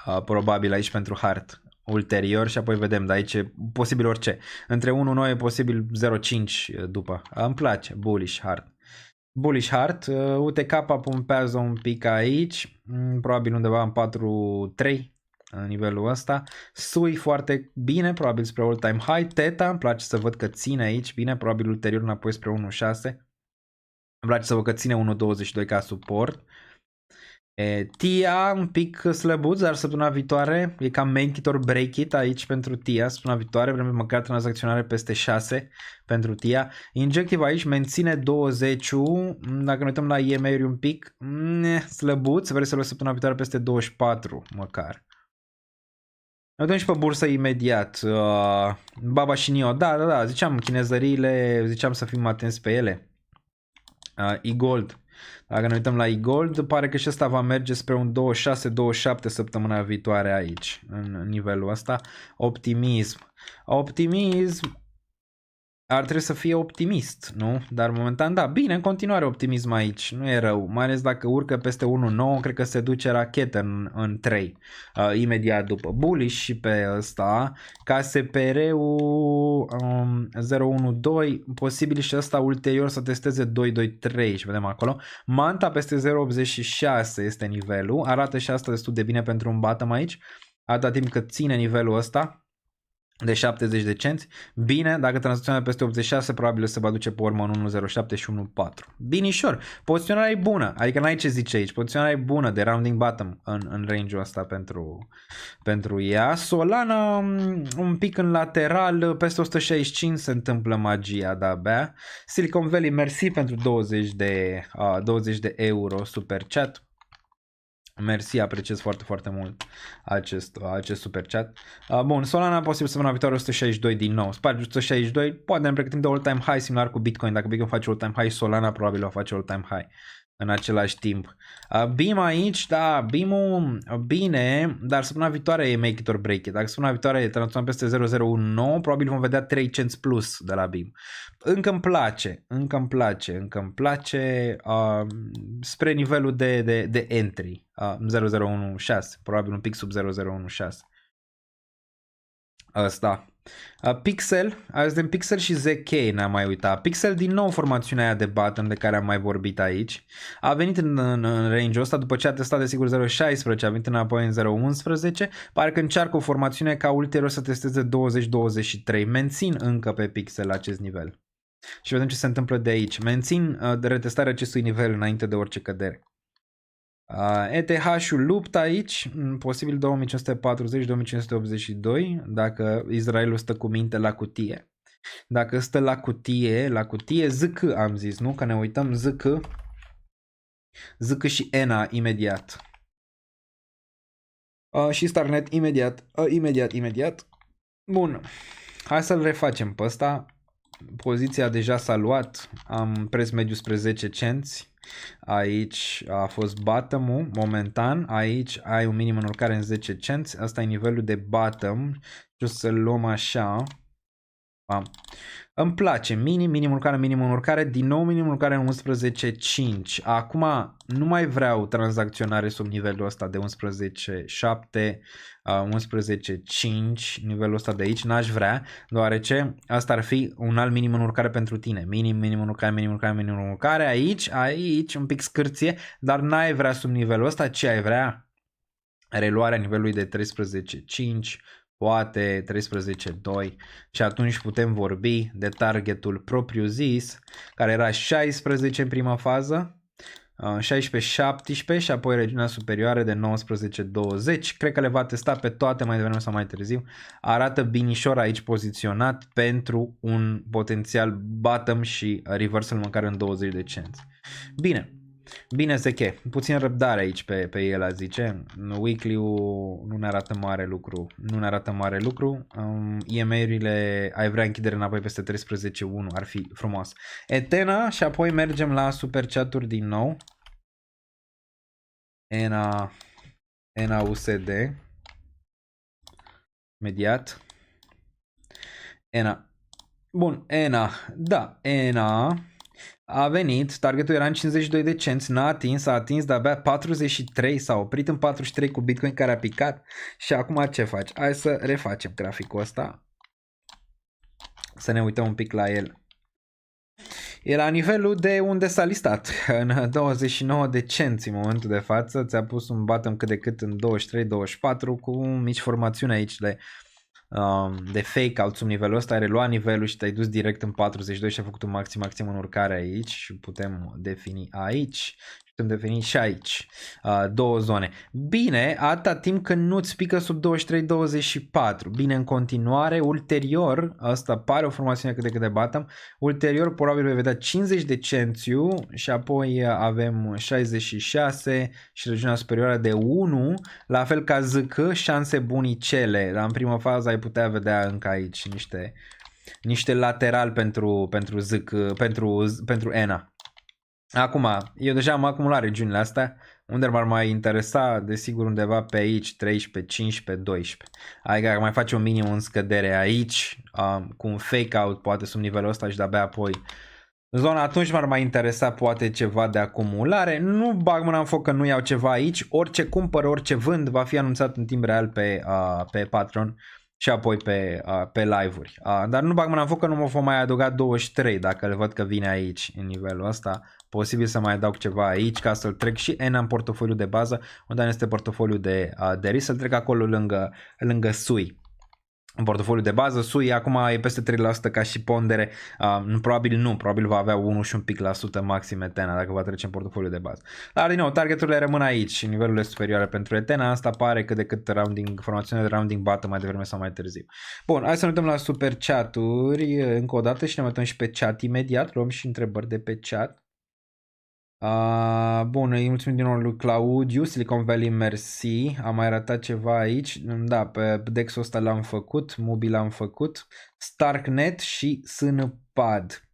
1.9 probabil aici pentru Hart ulterior și apoi vedem, dar aici e posibil orice. Între 1.9 e posibil 0.5 după. Îmi place, bullish Hart. Bullish Hart, UTK pompează un pic aici, probabil undeva în 4.3 nivelul ăsta. SUI foarte bine, probabil spre all-time high. Theta, îmi place să văd că ține aici bine, probabil ulterior înapoi spre 1.6. Îmi place să văd că ține 1.22 ca suport. TIA un pic slăbuț, dar săptămâna viitoare e cam make it or break it aici pentru TIA. Săptămâna viitoare vrem măcar tranzacționare peste 6 pentru TIA. Injective aici menține 20. Dacă ne uităm la EMA-uri un pic slăbuț, vrem să luăm săptămâna viitoare peste 24 măcar. Ne uităm și pe bursă imediat. Baba și Nio, da, ziceam chinezăriile, ziceam să fim atenți pe ele. E-Gold. Dacă ne uităm la E-Gold, pare că și ăsta va merge spre un 26-27 săptămâna viitoare aici, în nivelul ăsta. Optimism ar trebui să fie optimist, nu? Dar momentan, da, bine, în continuare optimism aici, nu e rău, mai ales dacă urcă peste 1.9, cred că se duce rachetă în 3, imediat după. Bullish și pe ăsta, KSPR-ul 0.12, posibil și ăsta ulterior să testeze 2.23 și vedem acolo. Manta peste 0.86 este nivelul, arată și asta destul de bine pentru un bottom aici, atâta timp cât ține nivelul ăsta de 70 de cenți. Bine, dacă tranzacționează peste 86, probabil se va duce pe urmă în 1.07 și 1.4. Binișor, poziționarea e bună, adică n-ai ce zice aici, poziționarea e bună de rounding bottom în range-ul ăsta pentru ea. Solana un pic în lateral, peste 165 se întâmplă magia de-abia. Silicon Valley, mersi pentru 20 de euro super chat. Mersi, apreciez foarte, foarte mult acest super chat. Bun, Solana posibil săptămâna viitoare 162 din nou. Sparge 162, poate ne pregătim de all-time high similar cu Bitcoin. Dacă Bitcoin face all-time high, Solana probabil va face all-time high în același timp. BIM aici, da, BIM-ul bine, dar săptămâna viitoare e make it or break it. Dacă săptămâna viitoare tranzacționăm peste 0,019, probabil vom vedea 3 cenți plus de la BIM. Încă îmi place spre nivelul de entry, 0,016, probabil un pic sub 0,016. Asta. Pixel, azi de Pixel și ZK ne-am mai uitat. Pixel din nou formațiunea aia de bottom de care am mai vorbit aici. A venit în range-ul ăsta după ce a testat desigur 0.16, a venit înapoi în 0.11. Pare că încearcă o formațiune ca ulterior să testeze 20-23. Mențin încă pe Pixel acest nivel. Și vedem ce se întâmplă de aici. Mențin retestarea acestui nivel înainte de orice cădere. ETH-ul luptă aici, posibil 2540-2582, dacă Israelul stă cu minte la cutie. Dacă stă la cutie, ZK am zis, nu? Că ne uităm ZK și ENA imediat. Și Starnet imediat. Bun, hai să-l refacem pe ăsta. Poziția deja s-a luat, am preț mediu spre 10 cenți. Aici a fost bottom-ul momentan, aici ai un minim în urcare în 10 cenți, asta e nivelul de bottom și o să-l luăm așa. Îmi place, minim urcare, din nou minim urcare în 11.5. Acum nu mai vreau tranzacționare sub nivelul ăsta de 11.7, 11.5, nivelul ăsta de aici, n-aș vrea, deoarece asta ar fi un alt minim în urcare pentru tine. Minim urcare, aici, un pic scârție, dar n-ai vrea sub nivelul ăsta, ce ai vrea? Reluarea nivelului de 13.5, poate 13.2 și atunci putem vorbi de targetul propriu zis, care era 16 în prima fază, 16-17 și apoi regiunea superioară de 19-20. Cred că le va testa pe toate mai devreme sau mai târziu. Arată binișor aici poziționat pentru un potențial bottom și reversal măcar în 20 de cenți. Bine ZK, puțin răbdare aici pe el, a zice. Weekly-ul nu ne arată mare lucru. EMA-urile ai vrea închidere înapoi peste 13.1, ar fi frumos. Etena și apoi mergem la super chat-uri din nou. ENA USD. Imediat. ENA. Bun, ENA. Da, ENA a venit, targetul era în 52 de cenți, n-a atins, a atins de-abia 43, s-a oprit în 43 cu Bitcoin care a picat și acum ce faci? Hai să refacem graficul ăsta, să ne uităm un pic la el. Era nivelul de unde s-a listat, în 29 de cenți în momentul de față, ți-a pus un bottom cât de cât în 23-24 cu mici formațiuni aici de fake out sub nivelul ăsta, ai reluat nivelul și te-ai dus direct în 42 și ai făcut un maxim în urcare aici și putem defini aici. Putem defini și aici două zone. Bine, atâta timp când nu-ți pică sub 23-24. Bine, în continuare, ulterior, asta pare o formațiune cât de cât de bottom, ulterior probabil vei vedea 50 de cențiu și apoi avem 66 și regiunea superioară de 1, la fel ca ZK, șanse bunicele, dar în prima fază ai putea vedea încă aici niște lateral pentru ZK, pentru ENA. Acum, eu deja am acumulat regiunile astea, unde m-ar mai interesa, desigur, undeva pe aici, 13, 15, 12. Adică mai face un minim în scădere aici, cu un fake out, poate sub nivelul ăsta și de-abia apoi zona, atunci m-ar mai interesa poate ceva de acumulare. Nu bag mâna în foc că nu iau ceva aici, orice cumpăr, orice vând va fi anunțat în timp real pe Patreon și apoi pe live-uri. Dar nu bag mâna în foc că nu mă vom mai adăuga 23 dacă le văd că vine aici în nivelul ăsta. Posibil să mai adaug ceva aici ca să-l trec și ENA în portofoliu de bază, unde este portofoliu de risc, să-l trec acolo lângă SUI. În portofoliu de bază, SUI acum e peste 3% ca și pondere, probabil va avea 1 și un pic la sută maxim Etena dacă va trece în portofoliu de bază. Dar din nou, targeturile rămân aici, nivelurile superioare pentru Etena, asta pare cât de cât formațiune de rounding bottom mai devreme sau mai târziu. Bun, hai să ne uităm la super chat-uri încă o dată și ne uităm și pe chat imediat, luăm și întrebări de pe chat. Bun, îi mulțumim din nou lui Claudiu, Silicon Valley, mersi. Am mai ratat ceva aici. Da, pe Dexul ăsta l-am făcut, Mobi l-am făcut, Starknet și SNPAD.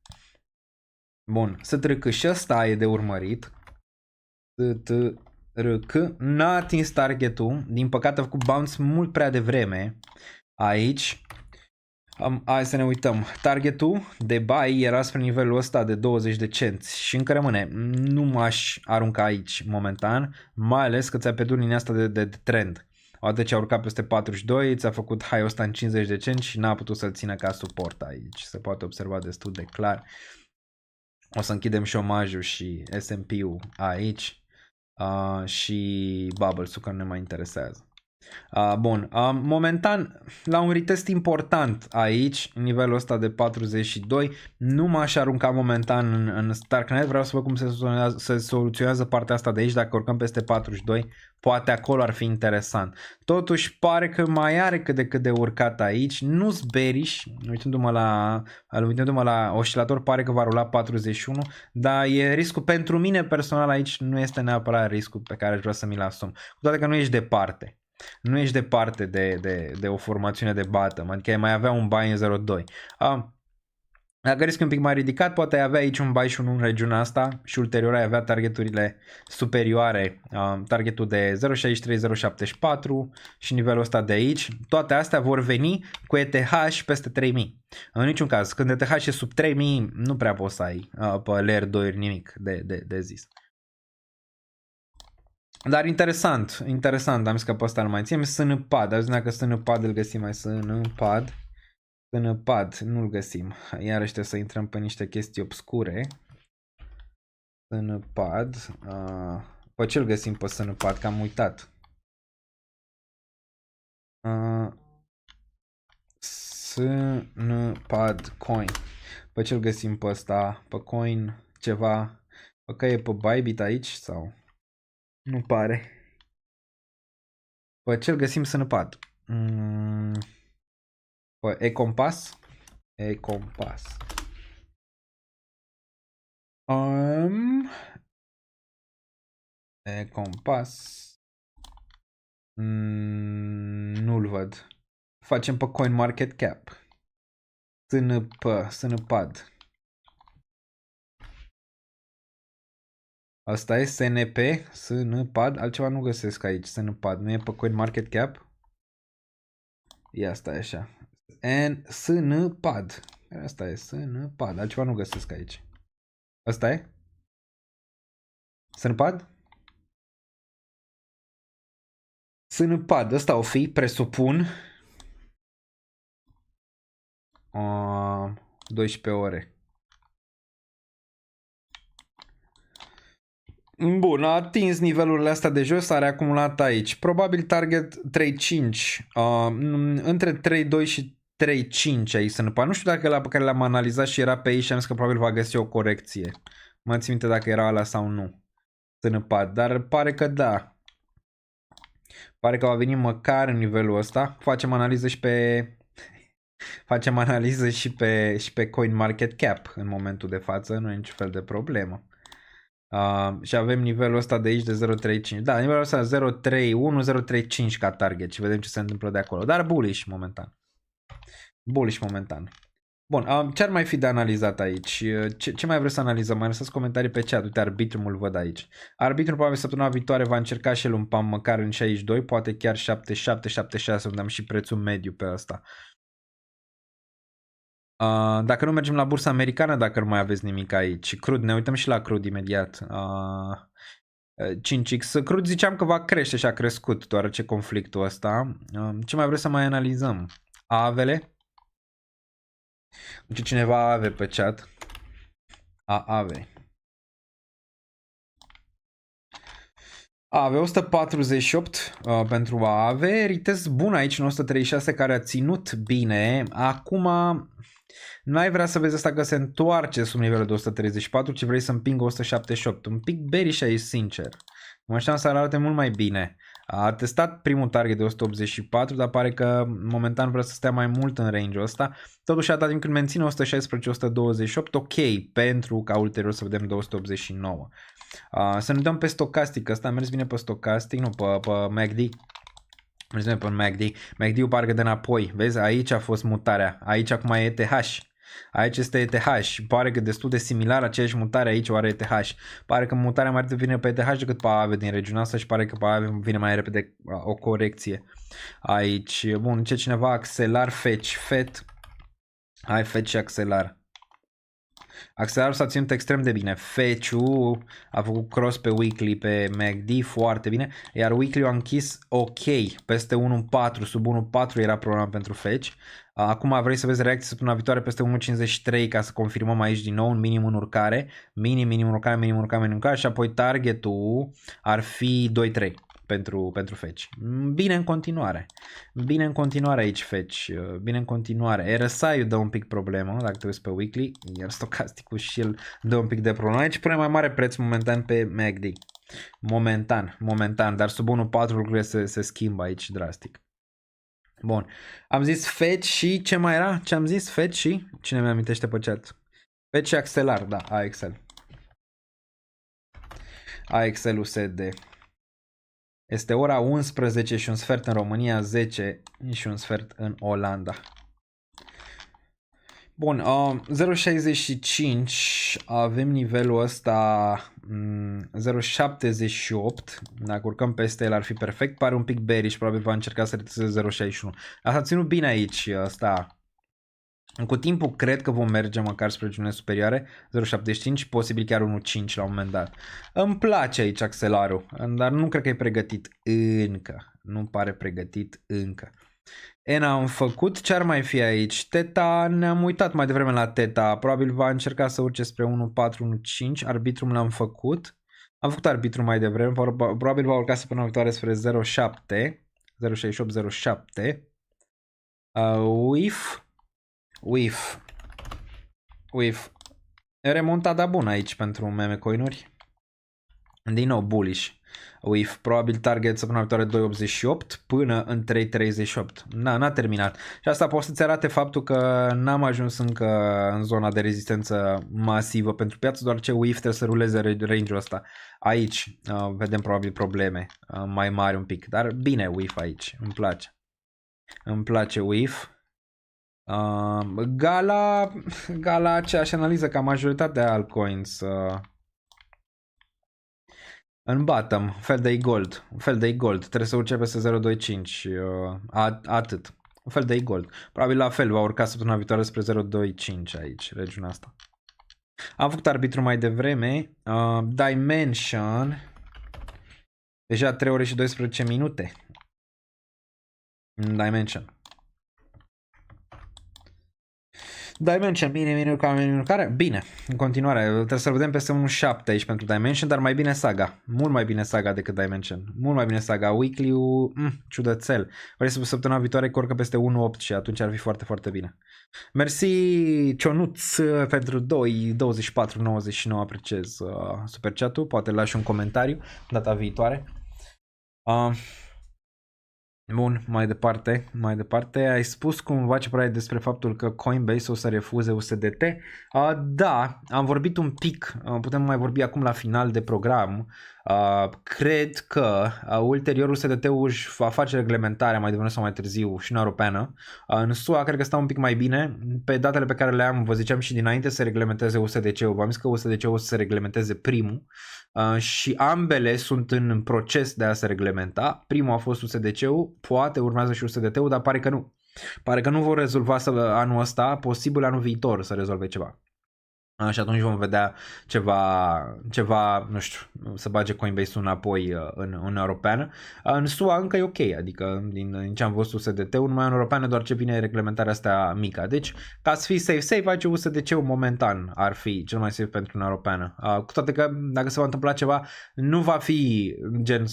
Bun, STRC și ăsta e de urmărit. STRC n-a atins targetul, din păcate a făcut bounce mult prea devreme aici. Hai să ne uităm. Targetul de buy era spre nivelul ăsta de 20 de cenți și încă rămâne. Nu m-aș arunca aici momentan, mai ales că ți-a pierdut linia asta de trend. Odată ce a urcat peste 42, ți-a făcut high-ul ăsta în 50 de cenți și n-a putut să-l țină ca suport aici. Se poate observa destul de clar. O să închidem șomajul și S&P-ul aici și bubbles-ul, că nu ne mai interesează. Bun, momentan la un retest important aici, nivelul ăsta de 42, nu m-aș arunca momentan în Starknet, vreau să văd cum se soluționează partea asta de aici, dacă urcăm peste 42, poate acolo ar fi interesant. Totuși pare că mai are cât de cât de urcat aici, nu-s bearish, uitându-mă la oscilator, pare că va rula 41, dar e riscul pentru mine personal aici, nu este neapărat riscul pe care aș vrea să mi-l asum, cu toate că nu ești departe. Nu ești departe de o formațiune de bottom, adică ai mai avea un buy în 0.2. Dacă riscul un pic mai ridicat, poate ai avea aici un buy și unul în regiunea asta și ulterior ai avea targeturile superioare, targetul de 0.63-0.74 și nivelul ăsta de aici. Toate astea vor veni cu ETH peste 3000. În niciun caz, când ETH e sub 3000, nu prea poți să ai pe layer 2 nimic de zis. Dar interesant, am zis că pe ăsta nu mai ținem. SNPAD, azi dacă SNPAD îl găsim mai SNPAD, nu-l găsim. Iarăși trebuie să intrăm pe niște chestii obscure. SNPAD, pe ce-l găsim pe SNPAD, că am uitat. SNPAD coin, pe ce-l găsim pe ăsta, pe coin, ceva, că e pe Bybit aici sau... Nu pare. Pe ce-l găsim SNPAD? Pe eCompass. eCompass. eCompass. Nu-l văd. Facem pe CoinMarketCap. SNPAD. Asta e SNP, SNPAD, altceva nu găsesc aici, SNPAD, nu e pe CoinMarketCap? Ia stai așa, SNPAD, asta e SNPAD, altceva nu găsesc aici. Asta e? SNPAD? SNPAD, ăsta o fi, presupun. 12 ore. Bun, a atins nivelurile astea de jos, a reacumulat aici. Probabil target 3.5, între 3.2 și 3.5 aici SNPAD. Nu știu dacă ăla pe care l-am analizat și era pe aici și am zis că probabil va găsi o corecție. Mă țin minte dacă era ăla sau nu SNPAD, dar pare că da. Pare că va veni măcar în nivelul ăsta. Facem analiză și pe CoinMarketCap în momentul de față, nu e niciun fel de problemă. Și avem nivelul ăsta de aici de 0.35. Da, nivelul ăsta 0.31, 0.35 ca target și vedem ce se întâmplă de acolo. Dar bullish momentan. Bun, ce ar mai fi de analizat aici? Ce mai vreți să analizăm? Mai lăsați comentarii pe chat. Uite, Arbitrum îl văd aici. Arbitrum probabil săptămâna viitoare va încerca și el un pump măcar în 62, poate chiar 77, 76, unde am și prețul mediu pe ăsta. Dacă nu mergem la bursa americană, dacă nu mai aveți nimic aici. Crude, ne uităm și la crude imediat. 5x. Crude ziceam că va crește și a crescut, deoarece conflictul ăsta. Ce mai vreți să mai analizăm? AAV-le? Deci cineva AAV pe chat. AAV. AAV 148 pentru AAV. Retest bun aici în 136 care a ținut bine. Acum n-ai vrea să vezi asta că se întoarce sub nivelul de 134, ci vrei să împingă 178. Un pic bearish aici, sincer. Mă așteptam să arate mult mai bine. A testat primul target de 184, dar pare că momentan vrea să stea mai mult în range-ul ăsta. Totuși, atâta timp când menține 116-128, ok, pentru ca ulterior să vedem 289. Să ne dăm pe stocastic, ăsta a mers bine pe stocastic, nu pe MACD. Mers bine pe MACD. MACD-ul parcă de înapoi, vezi, aici a fost mutarea, aici acum e ETH. Aici este ETH, pare că destul de similar aceeași mutare aici o are ETH. Pare că mutarea mai repede vine pe ETH decât pe AAV din regiunea asta și pare că pe AAV vine mai repede o corecție. Aici, bun, ce cineva, Axelar, Fetch, FET. Hai, Fetch și Axelar. Axelarul s-a ținut extrem de bine. Fetch-ul a făcut cross pe weekly pe MACD foarte bine, iar weekly-ul a închis ok, peste 1.4, sub 1.4 era problema pentru Fetch. Acum vrei să vezi reacții săptămâna viitoare peste 1.53 ca să confirmăm aici din nou un minim în urcare, minim urcare și apoi targetul ar fi 2.3 pentru Fetch. Bine în continuare aici Fetch, bine în continuare. RSI-ul dă un pic problemă dacă te uiți pe weekly, iar stocasticul și el dă un pic de problemă. Aici pune mai mare preț momentan pe MACD. Momentan, dar sub 1.4 lucrurile se schimbă aici drastic. Bun, am zis Fetch și ce mai era? Ce am zis? Fetch și? Cine mi amintește pe chat? Fetch și Axelar, da, AXL. AXL USD. Este ora 11 și un sfert în România, 10 și un sfert în Olanda. Bun, 0.65, avem nivelul ăsta 0.78, dacă urcăm peste el ar fi perfect, pare un pic bearish, probabil va încerca să retesteze 0.61. Asta a ținut bine aici, asta. Cu timpul cred că vom merge măcar spre regiunile superioare, 0.75, posibil chiar 1.5 la un moment dat. Îmi place aici Axelarul, dar nu cred că e pregătit încă, nu pare pregătit încă. ENA am făcut, ce ar mai fi aici? Teta, ne-am uitat mai devreme la Teta, probabil va încerca să urce spre 1.4-1.5, arbitrum l-am făcut. Am făcut arbitrum mai devreme, probabil va urca săptămâna viitoare spre 0.68-0.7. WIF. Remontada bună aici pentru meme coinuri. Din nou bullish. WIF, probabil target săptămâna viitoare 2.88 până în 3.38. N-a terminat. Și asta poate să-ți arate faptul că n-am ajuns încă în zona de rezistență masivă pentru piață, doar ce WIF trebuie să ruleze range-ul ăsta. Aici vedem probabil probleme mai mari un pic, dar bine WIF aici, îmi place. Îmi place WIF. Gala aceeași analiză ca majoritatea altcoins. În bottom, fel de gold, trebuie să urce peste 0.25, atât, un fel de gold. Probabil la fel va urca săptămâna viitoare spre 0.25 aici, regiunea asta. Am făcut arbitru mai devreme, Dimension, deja 3 ore și 12 minute. Dimension, minim urcare, bine, în continuare, trebuie să vedem peste 1.7 aici pentru Dimension, dar mai bine Saga, mult mai bine Saga decât Dimension, mult mai bine Saga, weekly-ul, ciudățel, vrei să săptămâna viitoare că urcă peste 1.8 și atunci ar fi foarte, foarte bine. Mersi Cionuț pentru 2.24.99, apreciez super chat-ul, poate lași un comentariu data viitoare. Bun, mai departe, ai spus cumva ce părere despre faptul că Coinbase o să refuze USDT? Da, am vorbit un pic, putem mai vorbi acum la final de program. Cred că ulterior USDT-ul își va face reglementarea mai devreme sau mai târziu și în europeană. În SUA cred că stau un pic mai bine. Pe datele pe care le am, vă ziceam și dinainte să reglementeze USDC-ul. V-am zis că USDC-ul o să se reglementeze primul și ambele sunt în proces de a se reglementa. Primul a fost USDC-ul, poate urmează și USDT-ul, dar pare că nu. Pare că nu vor rezolva anul ăsta, posibil anul viitor să rezolve ceva. Și atunci vom vedea ceva, nu știu, să bage Coinbase-ul înapoi în Uniunea Europeană. În SUA încă e ok, adică din ce am văzut USDT-ul, numai în Europeană doar ce vine reglementarea asta mică. Deci, ca să fii safe, face USDC-ul momentan ar fi cel mai safe pentru Uniunea Europeană. Cu toate că dacă se va întâmpla ceva, nu va fi gen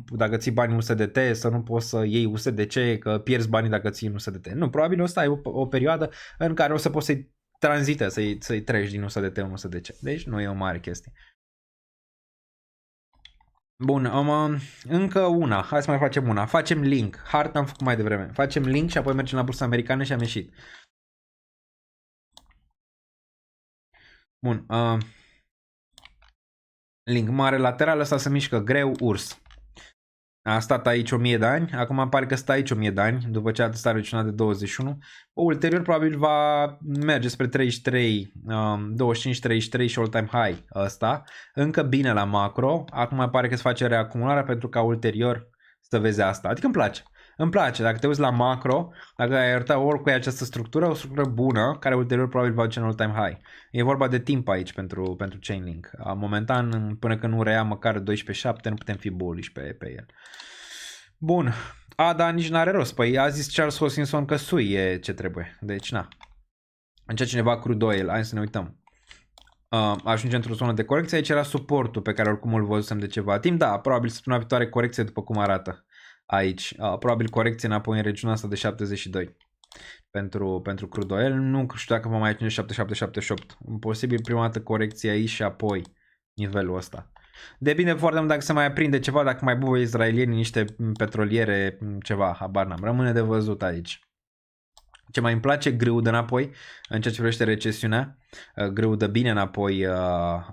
dacă ții bani USDT, să nu poți să iei USDC, că pierzi banii dacă ții în USDT. Nu, probabil o să ai o perioadă în care o să poți să-i tranzită, să-i treci din USDT în USDC. Deci nu e o mare chestie. Bun, încă una. Hai să mai facem una. Facem link. Harta am făcut mai devreme. Facem link și apoi mergem la bursa americană și am ieșit. Bun. Link mare lateral, ăsta se mișcă greu, urs. A stat aici 1000 de ani, acum pare că stă aici 1000 de ani, după ce a testat regiunea de 21. Ulterior probabil va merge spre 33, 25-33 și all-time high ăsta. Încă bine la macro, acum pare că se face reacumularea pentru ca ulterior să vezi asta. Adică îmi place. Îmi place, dacă te uiți la macro, dacă ai arăta oricui această structură, o structură bună, care ulterior probabil va duce în all-time high. E vorba de timp aici pentru Chainlink. Momentan, până când nu reia măcar 12-7, nu putem fi bullish pe el. Bun. Da, nici n-are rost. Păi a zis Charles Hoskinson că sui e ce trebuie. Deci, na. Încea cineva crude oil. Hai să ne uităm. Ajunge într-o zonă de corecție. Aici era suportul pe care oricum îl văzusem de ceva timp. Da, probabil săptămâna viitoare corecție după cum arată aici. Probabil corecție înapoi în regiunea asta de 72 pentru crude oil. Nu știu dacă va mai ajunge 7778. Posibil prima dată corecție aici și apoi nivelul ăsta. Depinde foarte mult dacă se mai aprinde ceva, dacă mai bubuie izraelieni niște petroliere, ceva, habar n-am. Rămâne de văzut aici. Ce mai îmi place, grâudă înapoi, în ceea ce privește recesiunea, grâudă bine înapoi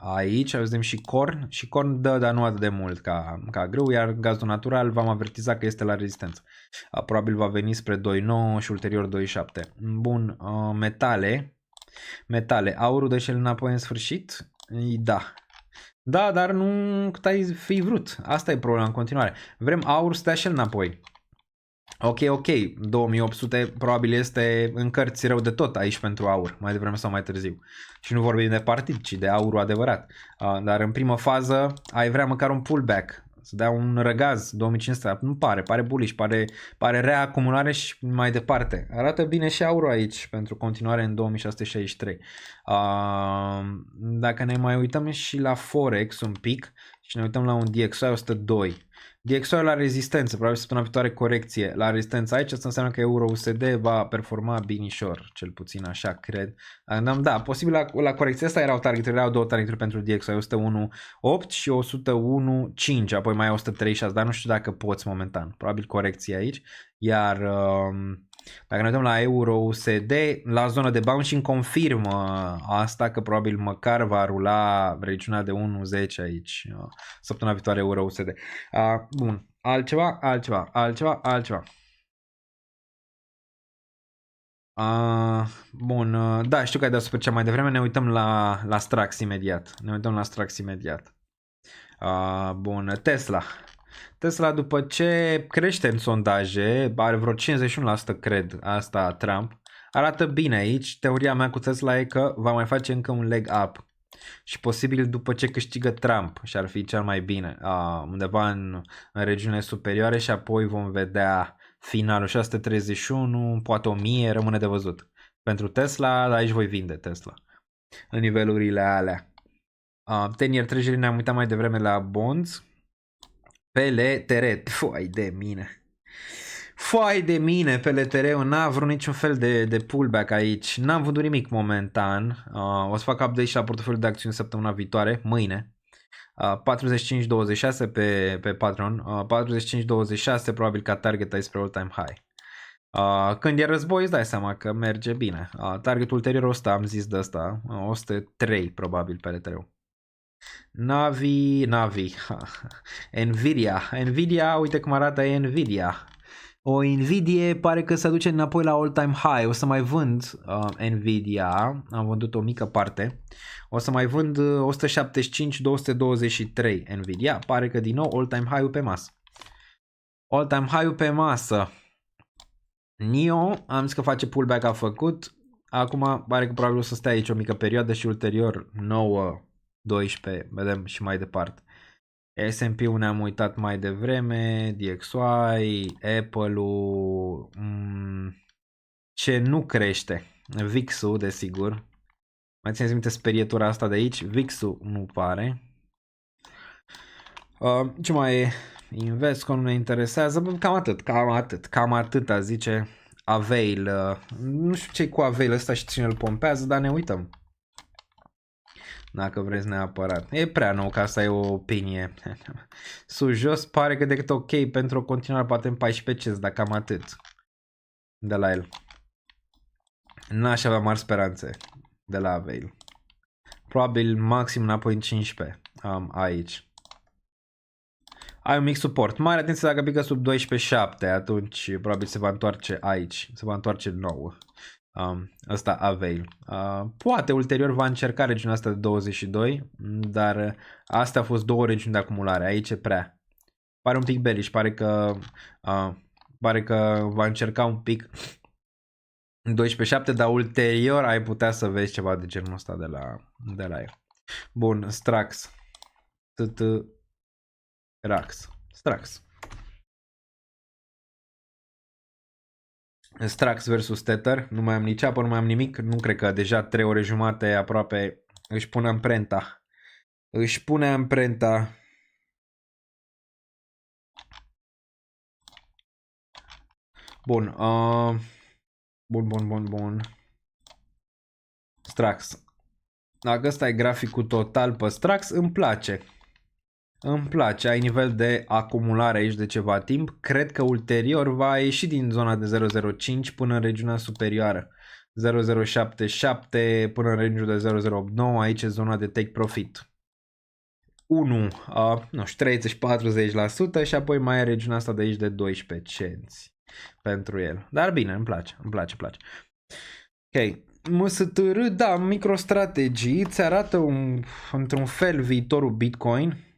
aici, vedem și corn, și corn dă, dar nu atât de mult ca grâu, iar gazul natural v-am avertizat că este la rezistență. Probabil va veni spre 2,9 și ulterior 2,7. Bun, metale, aurul dă și el înapoi în sfârșit? Da. Da, dar nu cât ai fi vrut. Asta e problema în continuare. Vrem aur să dea și el înapoi. Ok, 2800 probabil este în cărți rău de tot aici pentru aur, mai devreme sau mai târziu. Și nu vorbim de partid, ci de aurul adevărat. Dar în primă fază ai vrea măcar un pullback, să dea un răgaz 2500, nu pare bullish, pare reacumulare și mai departe. Arată bine și aurul aici pentru continuare în 2663. Dacă ne mai uităm și la Forex un pic și ne uităm la un DXY 102. DXY la rezistență, probabil săptămâna viitoare corecție la rezistență aici, asta înseamnă că Euro-USD va performa binișor, cel puțin așa cred. Da, posibil la corecția asta erau targeturi, erau două targeturi pentru DXY, 101.8 și 101.5, apoi mai 136, dar nu știu dacă poți momentan, probabil corecție aici, iar dacă ne uităm la Euro-USD, la zona de bouncing confirmă asta că probabil măcar va rula regiunea de 1.10 aici săptămâna viitoare Euro-USD. Bun, altceva. Bun, da, știu că ai dat super cea mai devreme, ne uităm la Strax imediat. Bun, Tesla după ce crește în sondaje, are vreo 51% cred, asta Trump, arată bine aici. Teoria mea cu Tesla e că va mai face încă un leg up și posibil după ce câștigă Trump și ar fi cel mai bine, undeva în regiunile superioare și apoi vom vedea finalul 631, poate 1000, rămâne de văzut. Pentru Tesla, aici voi vinde Tesla în nivelurile alea. 10-year Treasury, ne-am uitat mai devreme la bonds. PLTR, Foai de mine, PLTR-ul n-a vrut niciun fel de pullback aici. N-am vândut nimic momentan. O să fac update și la portofoliul de acțiuni săptămâna viitoare, mâine. 45.26 pe Patreon. 45.26 probabil ca target ai spre all-time high. Când e război îți dai seama că merge bine. Targetul ulterior 100, am zis de asta. 103 probabil PLTR-ul. Navi, Nvidia, uite cum arată Nvidia. O Nvidia pare că se duce înapoi la all-time high. O să mai vând Nvidia, am vândut o mică parte. O să mai vând 175-223 Nvidia. Pare că din nou all-time high-ul pe masă. NIO, am zis că face pullback, a făcut. Acum pare că probabil o să stea aici o mică perioadă și ulterior 9-12, vedem și mai departe. S&P-ul ne-am uitat mai devreme, DXY, Apple-ul, ce nu crește, VIX-ul desigur. Mai țineți minte sperietura asta de aici, VIX-ul nu pare. Ce mai e? Invesco nu ne interesează, cam atât a zice. Avail, nu știu ce-i cu Avail ăsta și cine îl pompează, dar ne uităm. Dacă vreți neapărat. E prea nou ca asta e o opinie. Sus jos pare că decât ok pentru o continuare poate în 14 CS, dar cam atât. De la el. N-aș avea mari speranțe de la Avail. Probabil maxim înapoi în 15 aici. Ai un mic suport. Mare atenție dacă pică sub 12.7, atunci probabil se va întoarce aici. Se va întoarce nouă. Ăsta Avail. Poate ulterior va încerca regiunea asta de 22, dar astea au fost două regiuni de acumulare. Aici e prea. Pare un pic bearish, pare că va încerca un pic 12.7, dar ulterior ai putea să vezi ceva de genul ăsta de la el. Bun, Strax. Strax versus Tether. Nu mai am nici apă, nu mai am nimic. Nu cred că deja 3 ore jumate aproape își pune amprenta. Bun. Bun. Strax. Dacă ăsta e graficul total pe Strax, îmi place. Ai nivel de acumulare aici de ceva timp. Cred că ulterior va ieși din zona de 0.05 până în regiunea superioară. 0.077 până în regiunea de 0.089. Aici e zona de take profit. 30-40% și apoi mai e regiunea asta de aici de 12 cenți pentru el. Dar bine, îmi place. Ok. MSTR, da, MicroStrategy îți arată într-un fel viitorul Bitcoin.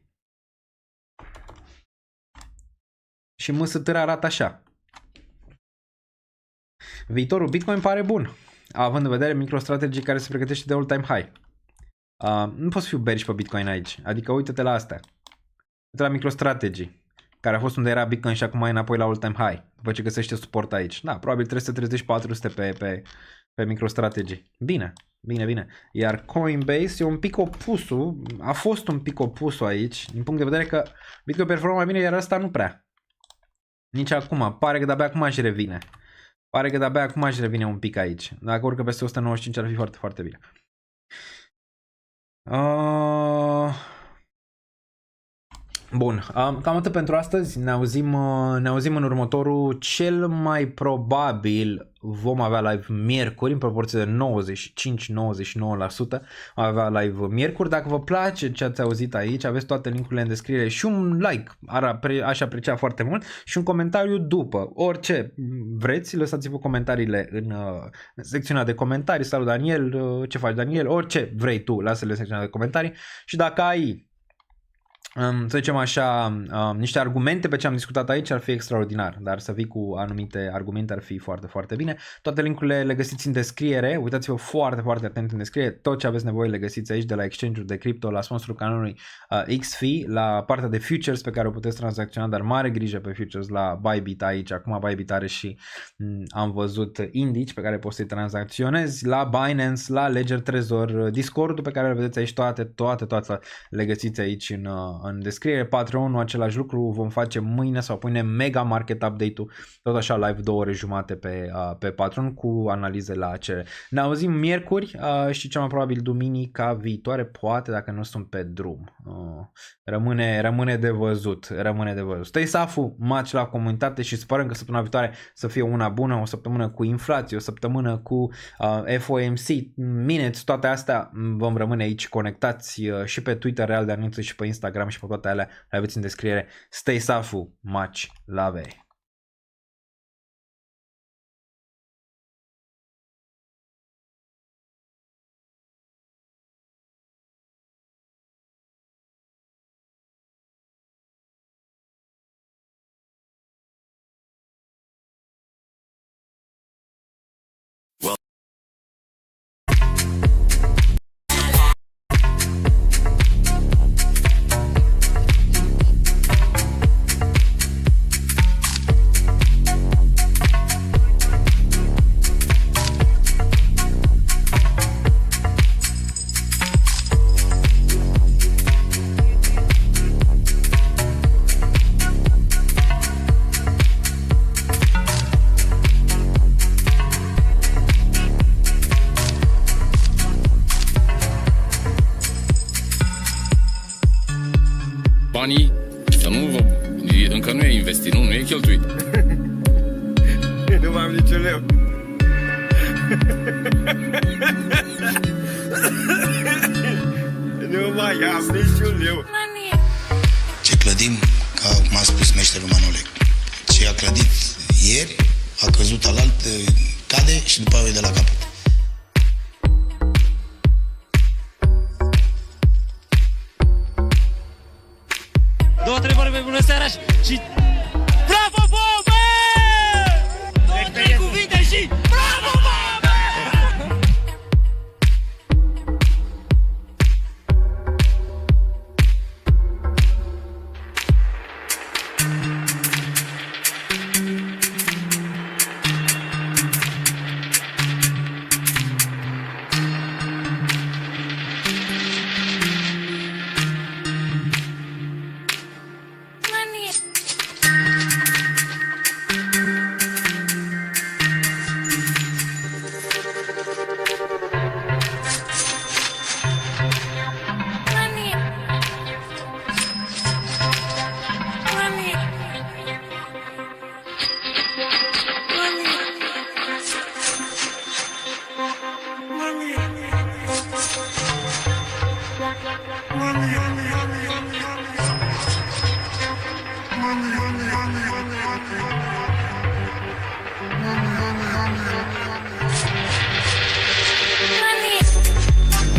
Și MSTR arată așa. Viitorul Bitcoin pare bun, având în vedere MicroStrategy care se pregătește de all-time high. Nu poți fi bearish pe Bitcoin aici. Adică uite-te la astea. Uite la MicroStrategy, care a fost unde era Bitcoin și acum e înapoi la all-time high. După ce găsește suport aici. Da, probabil 330-400 pe MicroStrategy. Bine. Iar Coinbase e un pic opusul. A fost un pic opusul aici. Din punct de vedere că Bitcoin performă mai bine, iar asta nu prea. Nici acum. Pare că de-abia acum își revine. Un pic aici. Dacă urcă peste 195 ar fi foarte, foarte bine. Bun, cam atât pentru astăzi. Ne auzim în următorul. Cel mai probabil vom avea live miercuri în proporție de 95-99%. Vom avea live miercuri. Dacă vă place ce ați auzit aici, aveți toate linkurile în descriere și un like, aș aprecia foarte mult, și un comentariu după. Orice vreți, lăsați-vă comentariile în secțiunea de comentarii. Salut Daniel, ce faci Daniel? Orice vrei tu, lasă-le în secțiunea de comentarii. Și dacă ai, să zicem așa, niște argumente pe ce am discutat aici, ar fi extraordinar, dar să vii cu anumite argumente ar fi foarte, foarte bine. Toate linkurile le găsiți în descriere, uitați-vă foarte, foarte atent în descriere, tot ce aveți nevoie le găsiți aici, de la exchange-uri de cripto, la sponsorul canalului XFi, la partea de futures pe care o puteți tranzacționa, dar mare grijă pe futures la Bybit aici, acum Bybit are și am văzut indici pe care poți să-i tranzacționezi, la Binance, la Ledger Trezor, Discord-ul pe care îl vedeți aici, toate le găsiți aici în descriere. Patreon-ul, același lucru, vom face mâine sau pâine mega market update-ul, tot așa live 2 ore jumate pe Patreon cu analize la cerere. Ne auzim miercuri și cel mai probabil duminica viitoare, poate dacă nu sunt pe drum. Rămâne de văzut. Stay safe, match la comunitate și sperăm că săptămâna viitoare să fie una bună, o săptămână cu inflație, o săptămână cu FOMC, minutes, toate astea. Vom rămâne aici conectați și pe Twitter Real de Anunțuri și pe Instagram și pe toate alea le aveți în descriere. Stay safe, much love. că nu e investit, nu e cheltuit. Nu mai am niciun leu. Nu mai am niciun leu. Ce clădim, ca m-a spus meșterul Manole, ce a clădit ieri, a căzut alalt, cade și după aia e de la capăt. Două întrebări pe bună seara și... Bravo, Bobe! Două, trei cuvinte și... Bravo, Bobe!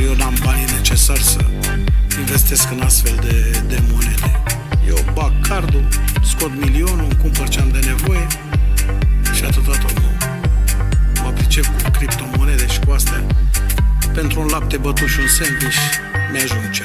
Eu n-am banii necesari să investesc în astfel de monede. Eu bag cardul, scot milionul, îmi cumpăr ce am de nevoie și atâta tot. Mă pricep cu criptomonede și cu astea. Pentru un lapte bătut și un sandwich mi-ajunge.